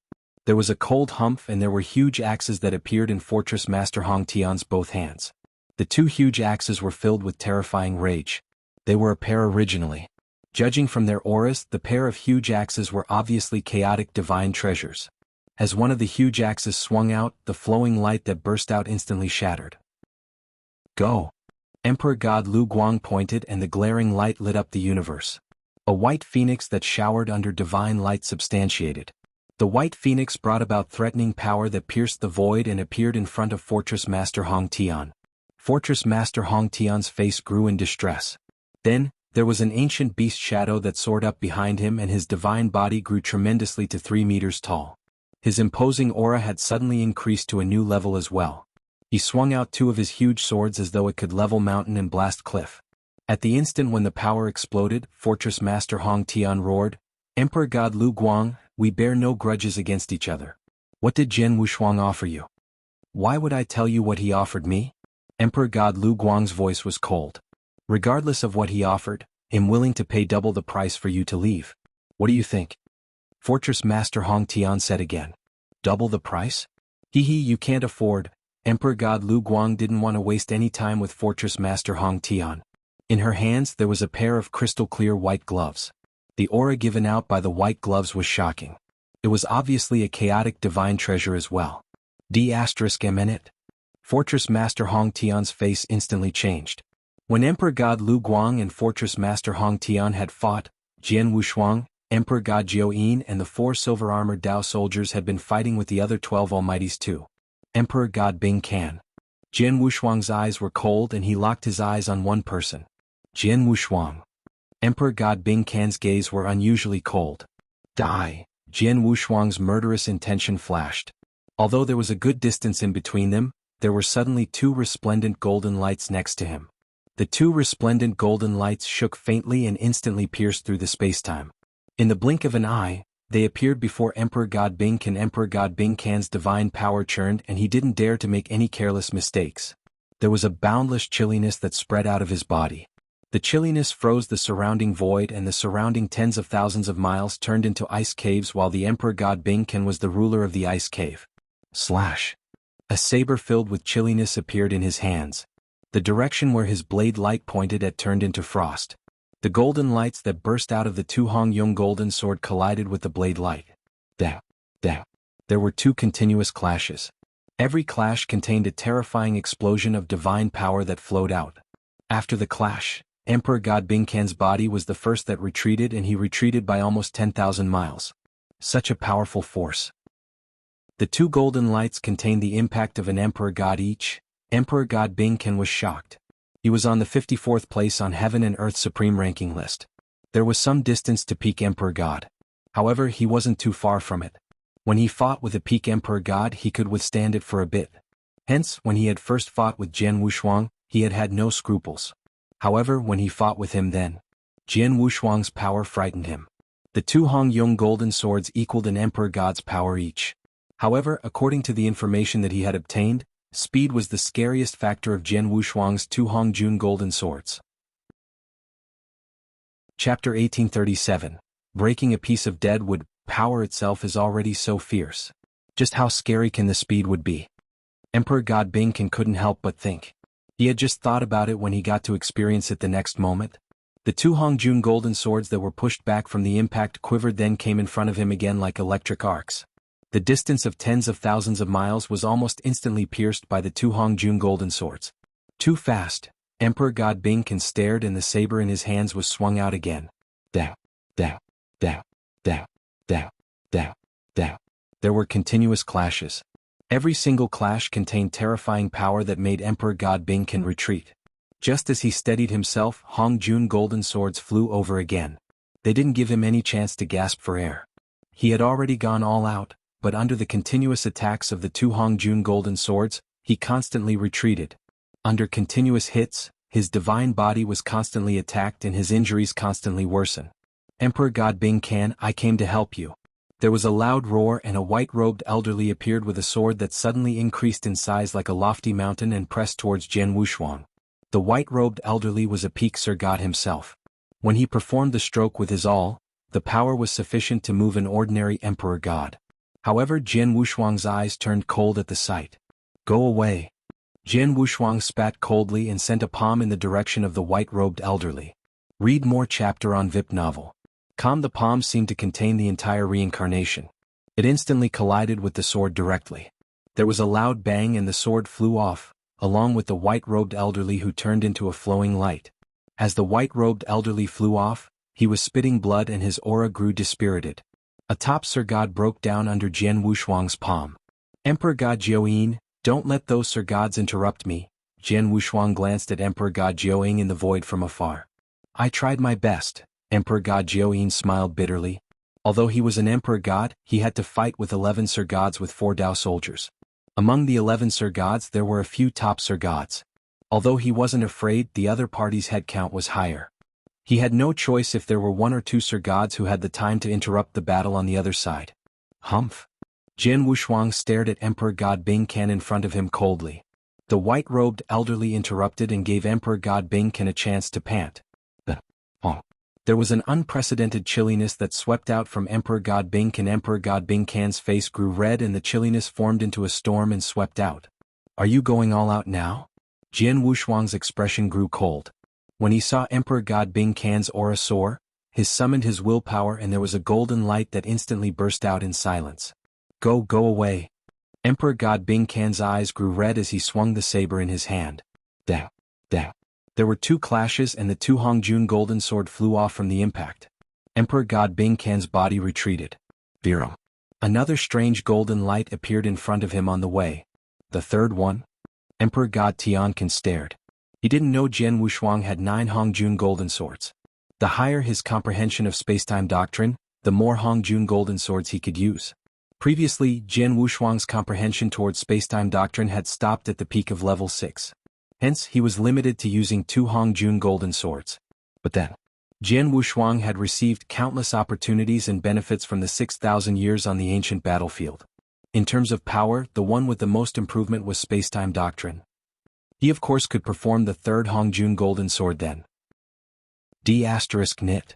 S1: There was a cold humph, and there were huge axes that appeared in Fortress Master Hong Tian's both hands. The 2 huge axes were filled with terrifying rage. They were a pair originally. Judging from their auras, the pair of huge axes were obviously chaotic divine treasures. As one of the huge axes swung out, the flowing light that burst out instantly shattered. "Go!" Emperor God Lu Guang pointed, and the glaring light lit up the universe. A white phoenix that showered under divine light substantiated. The white phoenix brought about threatening power that pierced the void and appeared in front of Fortress Master Hong Tian. Fortress Master Hong Tian's face grew in distress. Then, there was an ancient beast shadow that soared up behind him, and his divine body grew tremendously to 3 meters tall. His imposing aura had suddenly increased to a new level as well. He swung out 2 of his huge swords as though it could level mountain and blast cliff. At the instant when the power exploded, Fortress Master Hong Tian roared, "Emperor God Lu Guang, we bear no grudges against each other. What did Jian Wushuang offer you?" "Why would I tell you what he offered me?" Emperor God Lu Guang's voice was cold. "Regardless of what he offered, I'm willing to pay double the price for you to leave. What do you think?" Fortress Master Hong Tian said again. "Double the price? Hee, you can't afford." Emperor God Lu Guang didn't want to waste any time with Fortress Master Hong Tian. In her hands there was a pair of crystal clear white gloves. The aura given out by the white gloves was shocking. It was obviously a chaotic divine treasure as well. D***. Fortress Master Hong Tian's face instantly changed. When Emperor God Lu Guang and Fortress Master Hong Tian had fought, Jian Wushuang, Emperor God Jiao and the 4 silver-armored Dao soldiers had been fighting with the other 12 Almighties too. Emperor God Bing Can. Jian Wushuang's eyes were cold and he locked his eyes on one person. Jian Wushuang. Emperor God Bing Can's gaze were unusually cold. Die. Jian Wushuang's murderous intention flashed. Although there was a good distance in between them, there were suddenly 2 resplendent golden lights next to him. The 2 resplendent golden lights shook faintly and instantly pierced through the spacetime. In the blink of an eye, they appeared before Emperor God Bing Can. Emperor God Bing Can's divine power churned and he didn't dare to make any careless mistakes. There was a boundless chilliness that spread out of his body. The chilliness froze the surrounding void and the surrounding tens of thousands of miles turned into ice caves while the Emperor God Bing Can was the ruler of the ice cave. Slash. A saber filled with chilliness appeared in his hands. The direction where his blade light pointed at turned into frost. The golden lights that burst out of the 2 Hong Yung golden sword collided with the blade light. There were 2 continuous clashes. Every clash contained a terrifying explosion of divine power that flowed out. After the clash, Emperor God Bing Can's body was the first that retreated and he retreated by almost 10,000 miles. Such a powerful force. The 2 golden lights contained the impact of an Emperor God each. Emperor God Bing Can was shocked. He was on the 54th place on Heaven and Earth's supreme ranking list. There was some distance to peak Emperor God. However, he wasn't too far from it. When he fought with a peak Emperor God, he could withstand it for a bit. Hence, when he had first fought with Jian Wushuang, he had had no scruples. However, when he fought with him then, Jian Wushuang's power frightened him. The 2 Hong Yung golden swords equaled an Emperor God's power each. However, according to the information that he had obtained, speed was the scariest factor of Jian Wushuang's 2 Hong Jun golden swords. Chapter 1837. Breaking a piece of dead wood. Power itself is already so fierce. Just how scary can the speed would be? Emperor God Bing Can couldn't help but think. He had just thought about it when he got to experience it the next moment. The 2 Hong Jun golden swords that were pushed back from the impact quivered then came in front of him again like electric arcs. The distance of tens of thousands of miles was almost instantly pierced by the 2 Hong Jun golden swords. Too fast, Emperor God Bing Can stared and the saber in his hands was swung out again. There were continuous clashes. Every single clash contained terrifying power that made Emperor God Bing Can retreat. Just as he steadied himself, Hong Jun golden swords flew over again. They didn't give him any chance to gasp for air. He had already gone all out, but under the continuous attacks of the 2 Hong Jun golden swords, he constantly retreated. Under continuous hits, his divine body was constantly attacked and his injuries constantly worsened. Emperor God Bing Can, I came to help you. There was a loud roar and a white-robed elderly appeared with a sword that suddenly increased in size like a lofty mountain and pressed towards Jian Wushuang. The white-robed elderly was a peak Sir God himself. When he performed the stroke with his all, the power was sufficient to move an ordinary Emperor God. However, Jian Wushuang's eyes turned cold at the sight. Go away. Jian Wushuang spat coldly and sent a palm in the direction of the white-robed elderly. Read more chapter on VIP novel. The palm seemed to contain the entire reincarnation. It instantly collided with the sword directly. There was a loud bang and the sword flew off, along with the white-robed elderly who turned into a flowing light. As the white-robed elderly flew off, he was spitting blood and his aura grew dispirited. A top Sir God broke down under Jian Wushuang's palm. Emperor God Jiao, don't let those Sir Gods interrupt me. Jian Wushuang glanced at Emperor God Jiao in the void from afar. I tried my best. Emperor God Jiao smiled bitterly. Although he was an Emperor God, he had to fight with 11 Sir Gods with 4 Dao soldiers. Among the 11 Sir Gods there were a few top Sir Gods. Although he wasn't afraid, the other party's head count was higher. He had no choice if there were 1 or 2 Sir Gods who had the time to interrupt the battle on the other side. Humph. Jian Wushuang stared at Emperor God Bing Can in front of him coldly. The white-robed elderly interrupted and gave Emperor God Bing Can a chance to pant. There was an unprecedented chilliness that swept out from Emperor God Bing Can. Emperor God Bing Can's face grew red and the chilliness formed into a storm and swept out. Are you going all out now? Jian Wushuang's expression grew cold. When he saw Emperor God Bing Can's aura soar, He summoned his willpower and there was a golden light that instantly burst out in silence. Go away. Emperor God Bing Can's eyes grew red as he swung the saber in his hand. Dang. There were two clashes and the two Hongjun golden sword flew off from the impact. Emperor God Bing Can's body retreated. Virum. Another strange golden light appeared in front of him on the way. The third one? Emperor God Tianqin stared. He didn't know Jian Wushuang had 9 Hongjun golden swords. The higher his comprehension of spacetime doctrine, the more Hongjun golden swords he could use. Previously, Jian Wushuang's comprehension towards spacetime doctrine had stopped at the peak of level 6. Hence, he was limited to using 2 Hongjun golden swords. But then, Jian Wushuang had received countless opportunities and benefits from the 6,000 years on the ancient battlefield. In terms of power, the one with the most improvement was spacetime doctrine. He of course could perform the third Hongjun golden sword then. D**nit.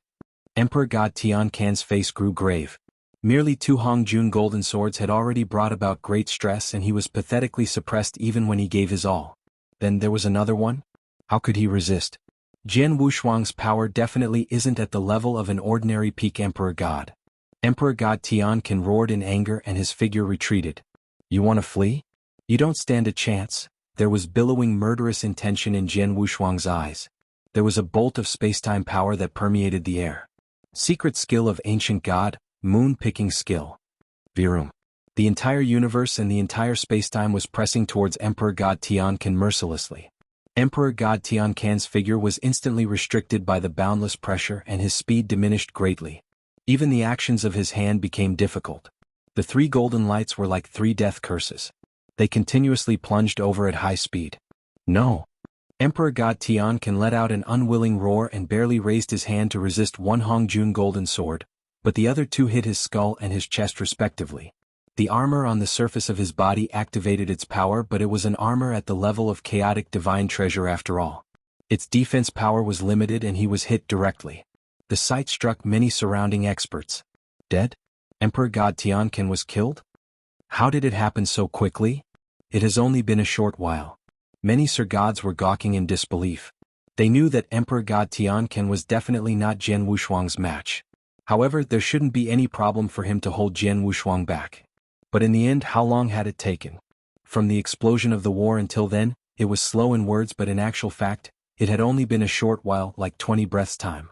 S1: Emperor God Tianqin's face grew grave. Merely 2 Hongjun golden swords had already brought about great stress and he was pathetically suppressed even when he gave his all. Then there was another one? How could he resist? Jian Wushuang's power definitely isn't at the level of an ordinary peak Emperor God. Emperor God Tianqin roared in anger and his figure retreated. You want to flee? You don't stand a chance. There was billowing murderous intention in Jian Wushuang's eyes. There was a bolt of spacetime power that permeated the air. Secret skill of ancient god, moon-picking skill. Virum. The entire universe and the entire spacetime was pressing towards Emperor God Tianqin mercilessly. Emperor God Tianqin's figure was instantly restricted by the boundless pressure and his speed diminished greatly. Even the actions of his hand became difficult. The 3 golden lights were like 3 death curses. They continuously plunged over at high speed. No. Emperor God Tianqin let out an unwilling roar and barely raised his hand to resist 1 Hongjun golden sword, but the other 2 hit his skull and his chest respectively. The armor on the surface of his body activated its power, but it was an armor at the level of chaotic divine treasure after all. Its defense power was limited and he was hit directly. The sight struck many surrounding experts. Dead? Emperor God Tianqin was killed? How did it happen so quickly? It has only been a short while. Many Sir Gods were gawking in disbelief. They knew that Emperor God Tianqin was definitely not Jian Wushuang's match. However, there shouldn't be any problem for him to hold Jian Wushuang back. But in the end, how long had it taken? From the explosion of the war until then, it was slow in words but in actual fact, it had only been a short while, like 20 breaths time.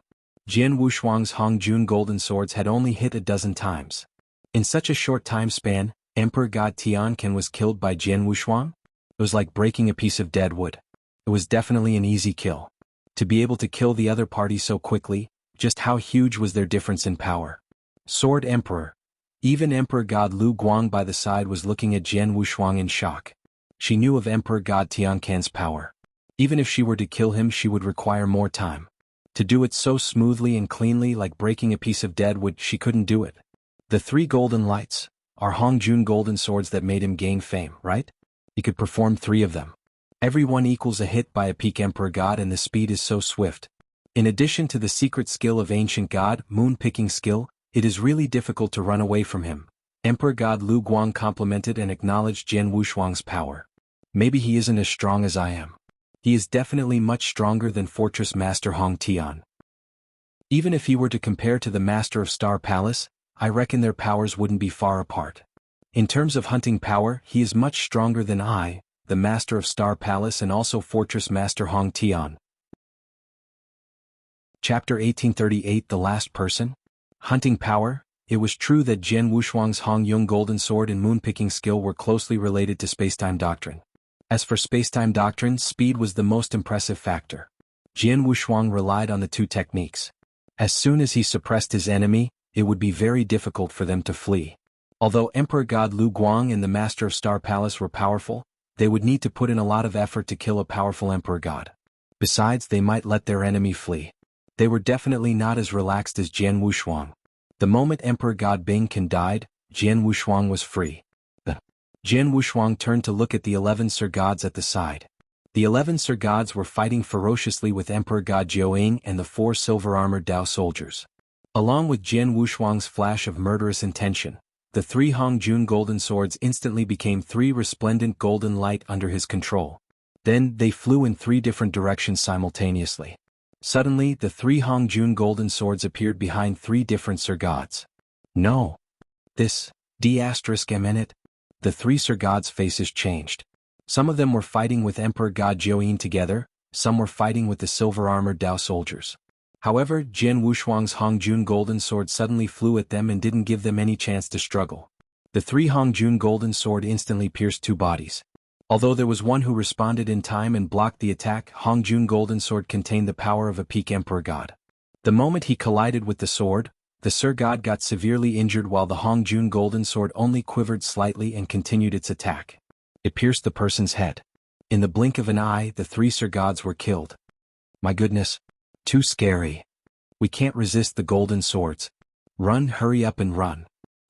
S1: Jian Wushuang's Hongjun golden swords had only hit a dozen times. In such a short time span, Emperor God Tianqin was killed by Jian Wushuang? It was like breaking a piece of dead wood. It was definitely an easy kill. To be able to kill the other party so quickly, just how huge was their difference in power? Sword Emperor. Even Emperor God Lu Guang by the side was looking at Jian Wushuang in shock. She knew of Emperor God Tianqin's power. Even if she were to kill him, she would require more time. To do it so smoothly and cleanly like breaking a piece of dead wood, she couldn't do it. The 3 golden lights are Hongjun golden swords that made him gain fame, right? He could perform 3 of them. Every one equals a hit by a peak Emperor God and the speed is so swift. In addition to the secret skill of ancient god, moon-picking skill, it is really difficult to run away from him. Emperor God Lu Guang complimented and acknowledged Jian Wushuang's power. Maybe he isn't as strong as I am. He is definitely much stronger than Fortress Master Hong Tian. Even if he were to compare to the Master of Star Palace, I reckon their powers wouldn't be far apart. In terms of hunting power, he is much stronger than I, the Master of Star Palace and also Fortress Master Hong Tian. Chapter 1838 The Last Person? Hunting power? It was true that Jian Wushuang's Hongyun golden sword and moon-picking skill were closely related to spacetime doctrine. As for spacetime doctrine, speed was the most impressive factor. Jian Wushuang relied on the 2 techniques. As soon as he suppressed his enemy, it would be very difficult for them to flee. Although Emperor God Lu Guang and the Master of Star Palace were powerful, they would need to put in a lot of effort to kill a powerful Emperor God. Besides, they might let their enemy flee. They were definitely not as relaxed as Jian Wushuang. The moment Emperor God Bing Can died, Jian Wushuang was free. Jian Wushuang turned to look at the 11 Sir Gods at the side. The 11 Sir Gods were fighting ferociously with Emperor God Jiaoying and the 4 silver-armored Dao soldiers. Along with Jian Wushuang's flash of murderous intention, the 3 Hongjun golden swords instantly became 3 resplendent golden light under his control. Then, they flew in 3 different directions simultaneously. Suddenly, the three Hongjun golden swords appeared behind three different Sir Gods. No. This, D***MN. The three Sir Gods' faces changed. Some of them were fighting with Emperor God Jianghu together, some were fighting with the silver-armored Dao soldiers. However, Jian Wushuang's Hongjun golden sword suddenly flew at them and didn't give them any chance to struggle. The three Hongjun golden sword instantly pierced two bodies. Although there was one who responded in time and blocked the attack, Hongjun golden sword contained the power of a peak Emperor God. The moment he collided with the sword, the Sir God got severely injured while the Hongjun golden sword only quivered slightly and continued its attack. It pierced the person's head. In the blink of an eye, the three Sir Gods were killed. My goodness. Too scary. We can't resist the golden swords. Run, hurry up and run.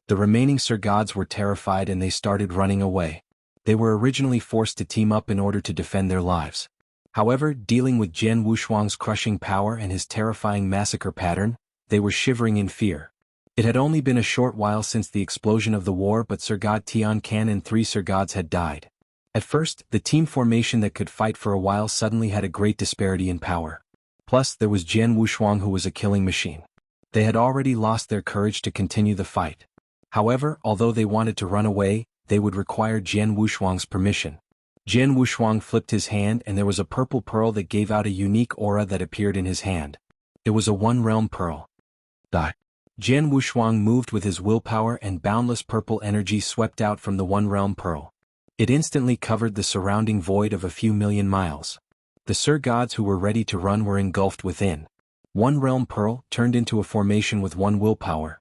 S1: The remaining Sir Gods were terrified and they started running away. They were originally forced to team up in order to defend their lives. However, dealing with Jian Wushuang's crushing power and his terrifying massacre pattern, they were shivering in fear. It had only been a short while since the explosion of the war, but Sir God Tian Can and three Sir Gods had died. At first, the team formation that could fight for a while suddenly had a great disparity in power. Plus, there was Jian Wushuang who was a killing machine. They had already lost their courage to continue the fight. However, although they wanted to run away, they would require Jian Wushuang's permission. Jian Wushuang flipped his hand and there was a purple pearl that gave out a unique aura that appeared in his hand. It was a one-realm pearl. Jian Wushuang moved with his willpower and boundless purple energy swept out from the one-realm pearl. It instantly covered the surrounding void of a few million miles. The Sir Gods who were ready to run were engulfed within. One realm pearl turned into a formation with one willpower.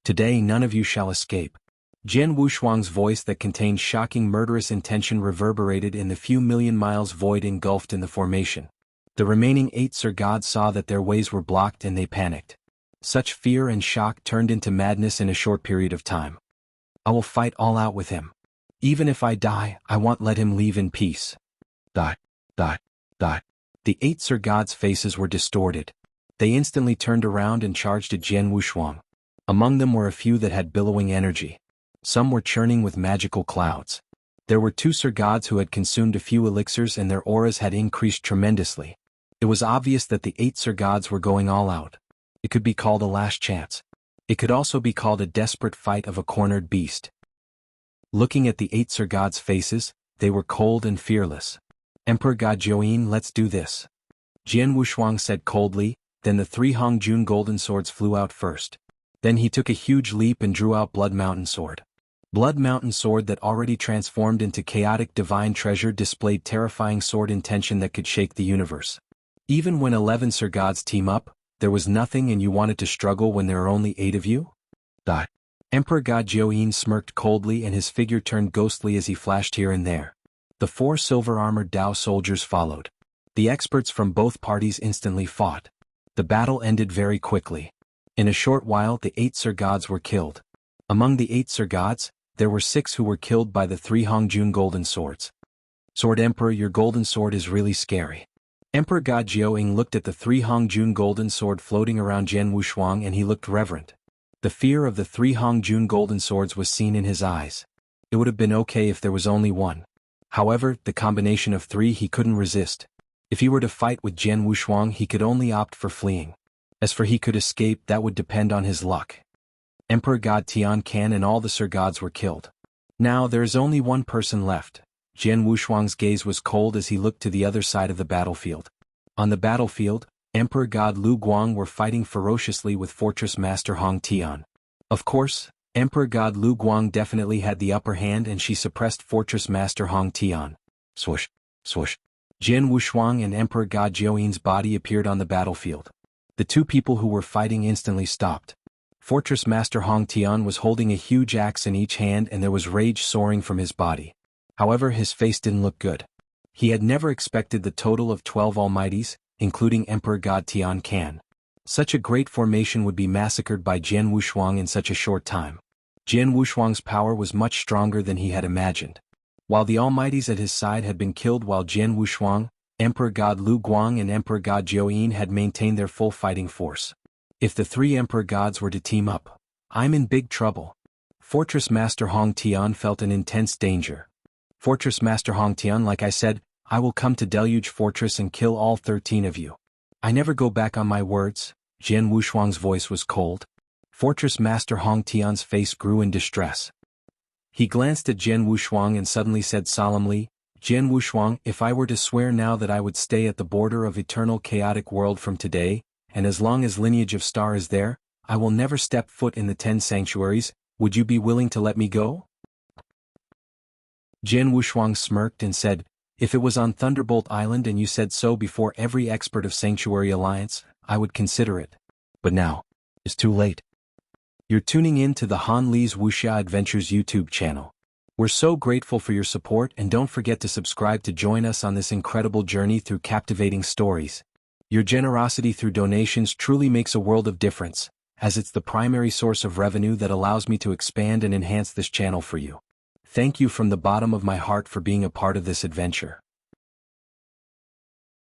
S1: Today none of you shall escape. Jian Wushuang's voice that contained shocking murderous intention reverberated in the few million miles void engulfed in the formation. The remaining 8 Sir Gods saw that their ways were blocked and they panicked. Such fear and shock turned into madness in a short period of time. I will fight all out with him. Even if I die, I won't let him leave in peace. The 8 Sir Gods' faces were distorted. They instantly turned around and charged at Jian Wushuang. Among them were a few that had billowing energy. Some were churning with magical clouds. There were 2 Sir Gods who had consumed a few elixirs and their auras had increased tremendously. It was obvious that the 8 Sir Gods were going all out. It could be called a last chance. It could also be called a desperate fight of a cornered beast. Looking at the 8 Sir Gods' faces, they were cold and fearless. Emperor God Jianghu, let's do this. Jian Wushuang said coldly, then the 3 Hongjun golden swords flew out first. Then he took a huge leap and drew out Blood Mountain Sword. Blood Mountain Sword that already transformed into chaotic divine treasure displayed terrifying sword intention that could shake the universe. Even when 11 Sir Gods team up, there was nothing and you wanted to struggle when there are only 8 of you? Emperor God Jianghu smirked coldly and his figure turned ghostly as he flashed here and there. The 4 silver-armored Dao soldiers followed. The experts from both parties instantly fought. The battle ended very quickly. In a short while the 8 Sir Gods were killed. Among the 8 Sir Gods, there were 6 who were killed by the 3 Hongjun golden swords. Sword Emperor, your golden sword is really scary. Emperor God Jianghu looked at the 3 Hongjun golden sword floating around Jian Wushuang and he looked reverent. The fear of the 3 Hongjun golden swords was seen in his eyes. It would have been okay if there was only one. However, the combination of 3 he couldn't resist. If he were to fight with Jian Wushuang he could only opt for fleeing. As for he could escape, that would depend on his luck. Emperor God Tian Can and all the Sir Gods were killed. Now there is only one person left. Jian Wushuang's gaze was cold as he looked to the other side of the battlefield. On the battlefield, Emperor God Lu Guang were fighting ferociously with Fortress Master Hong Tian. Of course, Emperor God Lu Guang definitely had the upper hand and she suppressed Fortress Master Hong Tian. Swoosh, swoosh. Jian Wushuang and Emperor God Jianghu's body appeared on the battlefield. The 2 people who were fighting instantly stopped. Fortress Master Hong Tian was holding a huge axe in each hand and there was rage soaring from his body. However, his face didn't look good. He had never expected the total of 12 Almighties, including Emperor God Tian Can. Such a great formation would be massacred by Jian Wushuang in such a short time. Jian Wushuang's power was much stronger than he had imagined. While the Almighties at his side had been killed while Jian Wushuang, Emperor God Lu Guang and Emperor God Jianghu had maintained their full fighting force. If the 3 Emperor Gods were to team up, I'm in big trouble. Fortress Master Hong Tian felt an intense danger. Fortress Master Hong Tian, like I said, I will come to Deluge Fortress and kill all 13 of you. I never go back on my words. Jian Wushuang's voice was cold. Fortress Master Hong Tian's face grew in distress. He glanced at Jian Wushuang and suddenly said solemnly, Jian Wushuang, if I were to swear now that I would stay at the border of eternal chaotic world from today, and as long as lineage of star is there, I will never step foot in the 10 sanctuaries, would you be willing to let me go? Jian Wushuang smirked and said, if it was on Thunderbolt Island and you said so before every expert of Sanctuary Alliance, I would consider it. But now, it's too late. You're tuning in to the Han Li's Wuxia Adventures YouTube channel. We're so grateful for your support and don't forget to subscribe to join us on this incredible journey through captivating stories. Your generosity through donations truly makes a world of difference, as it's the primary source of revenue that allows me to expand and enhance this channel for you. Thank you from the bottom of my heart for being a part of this adventure.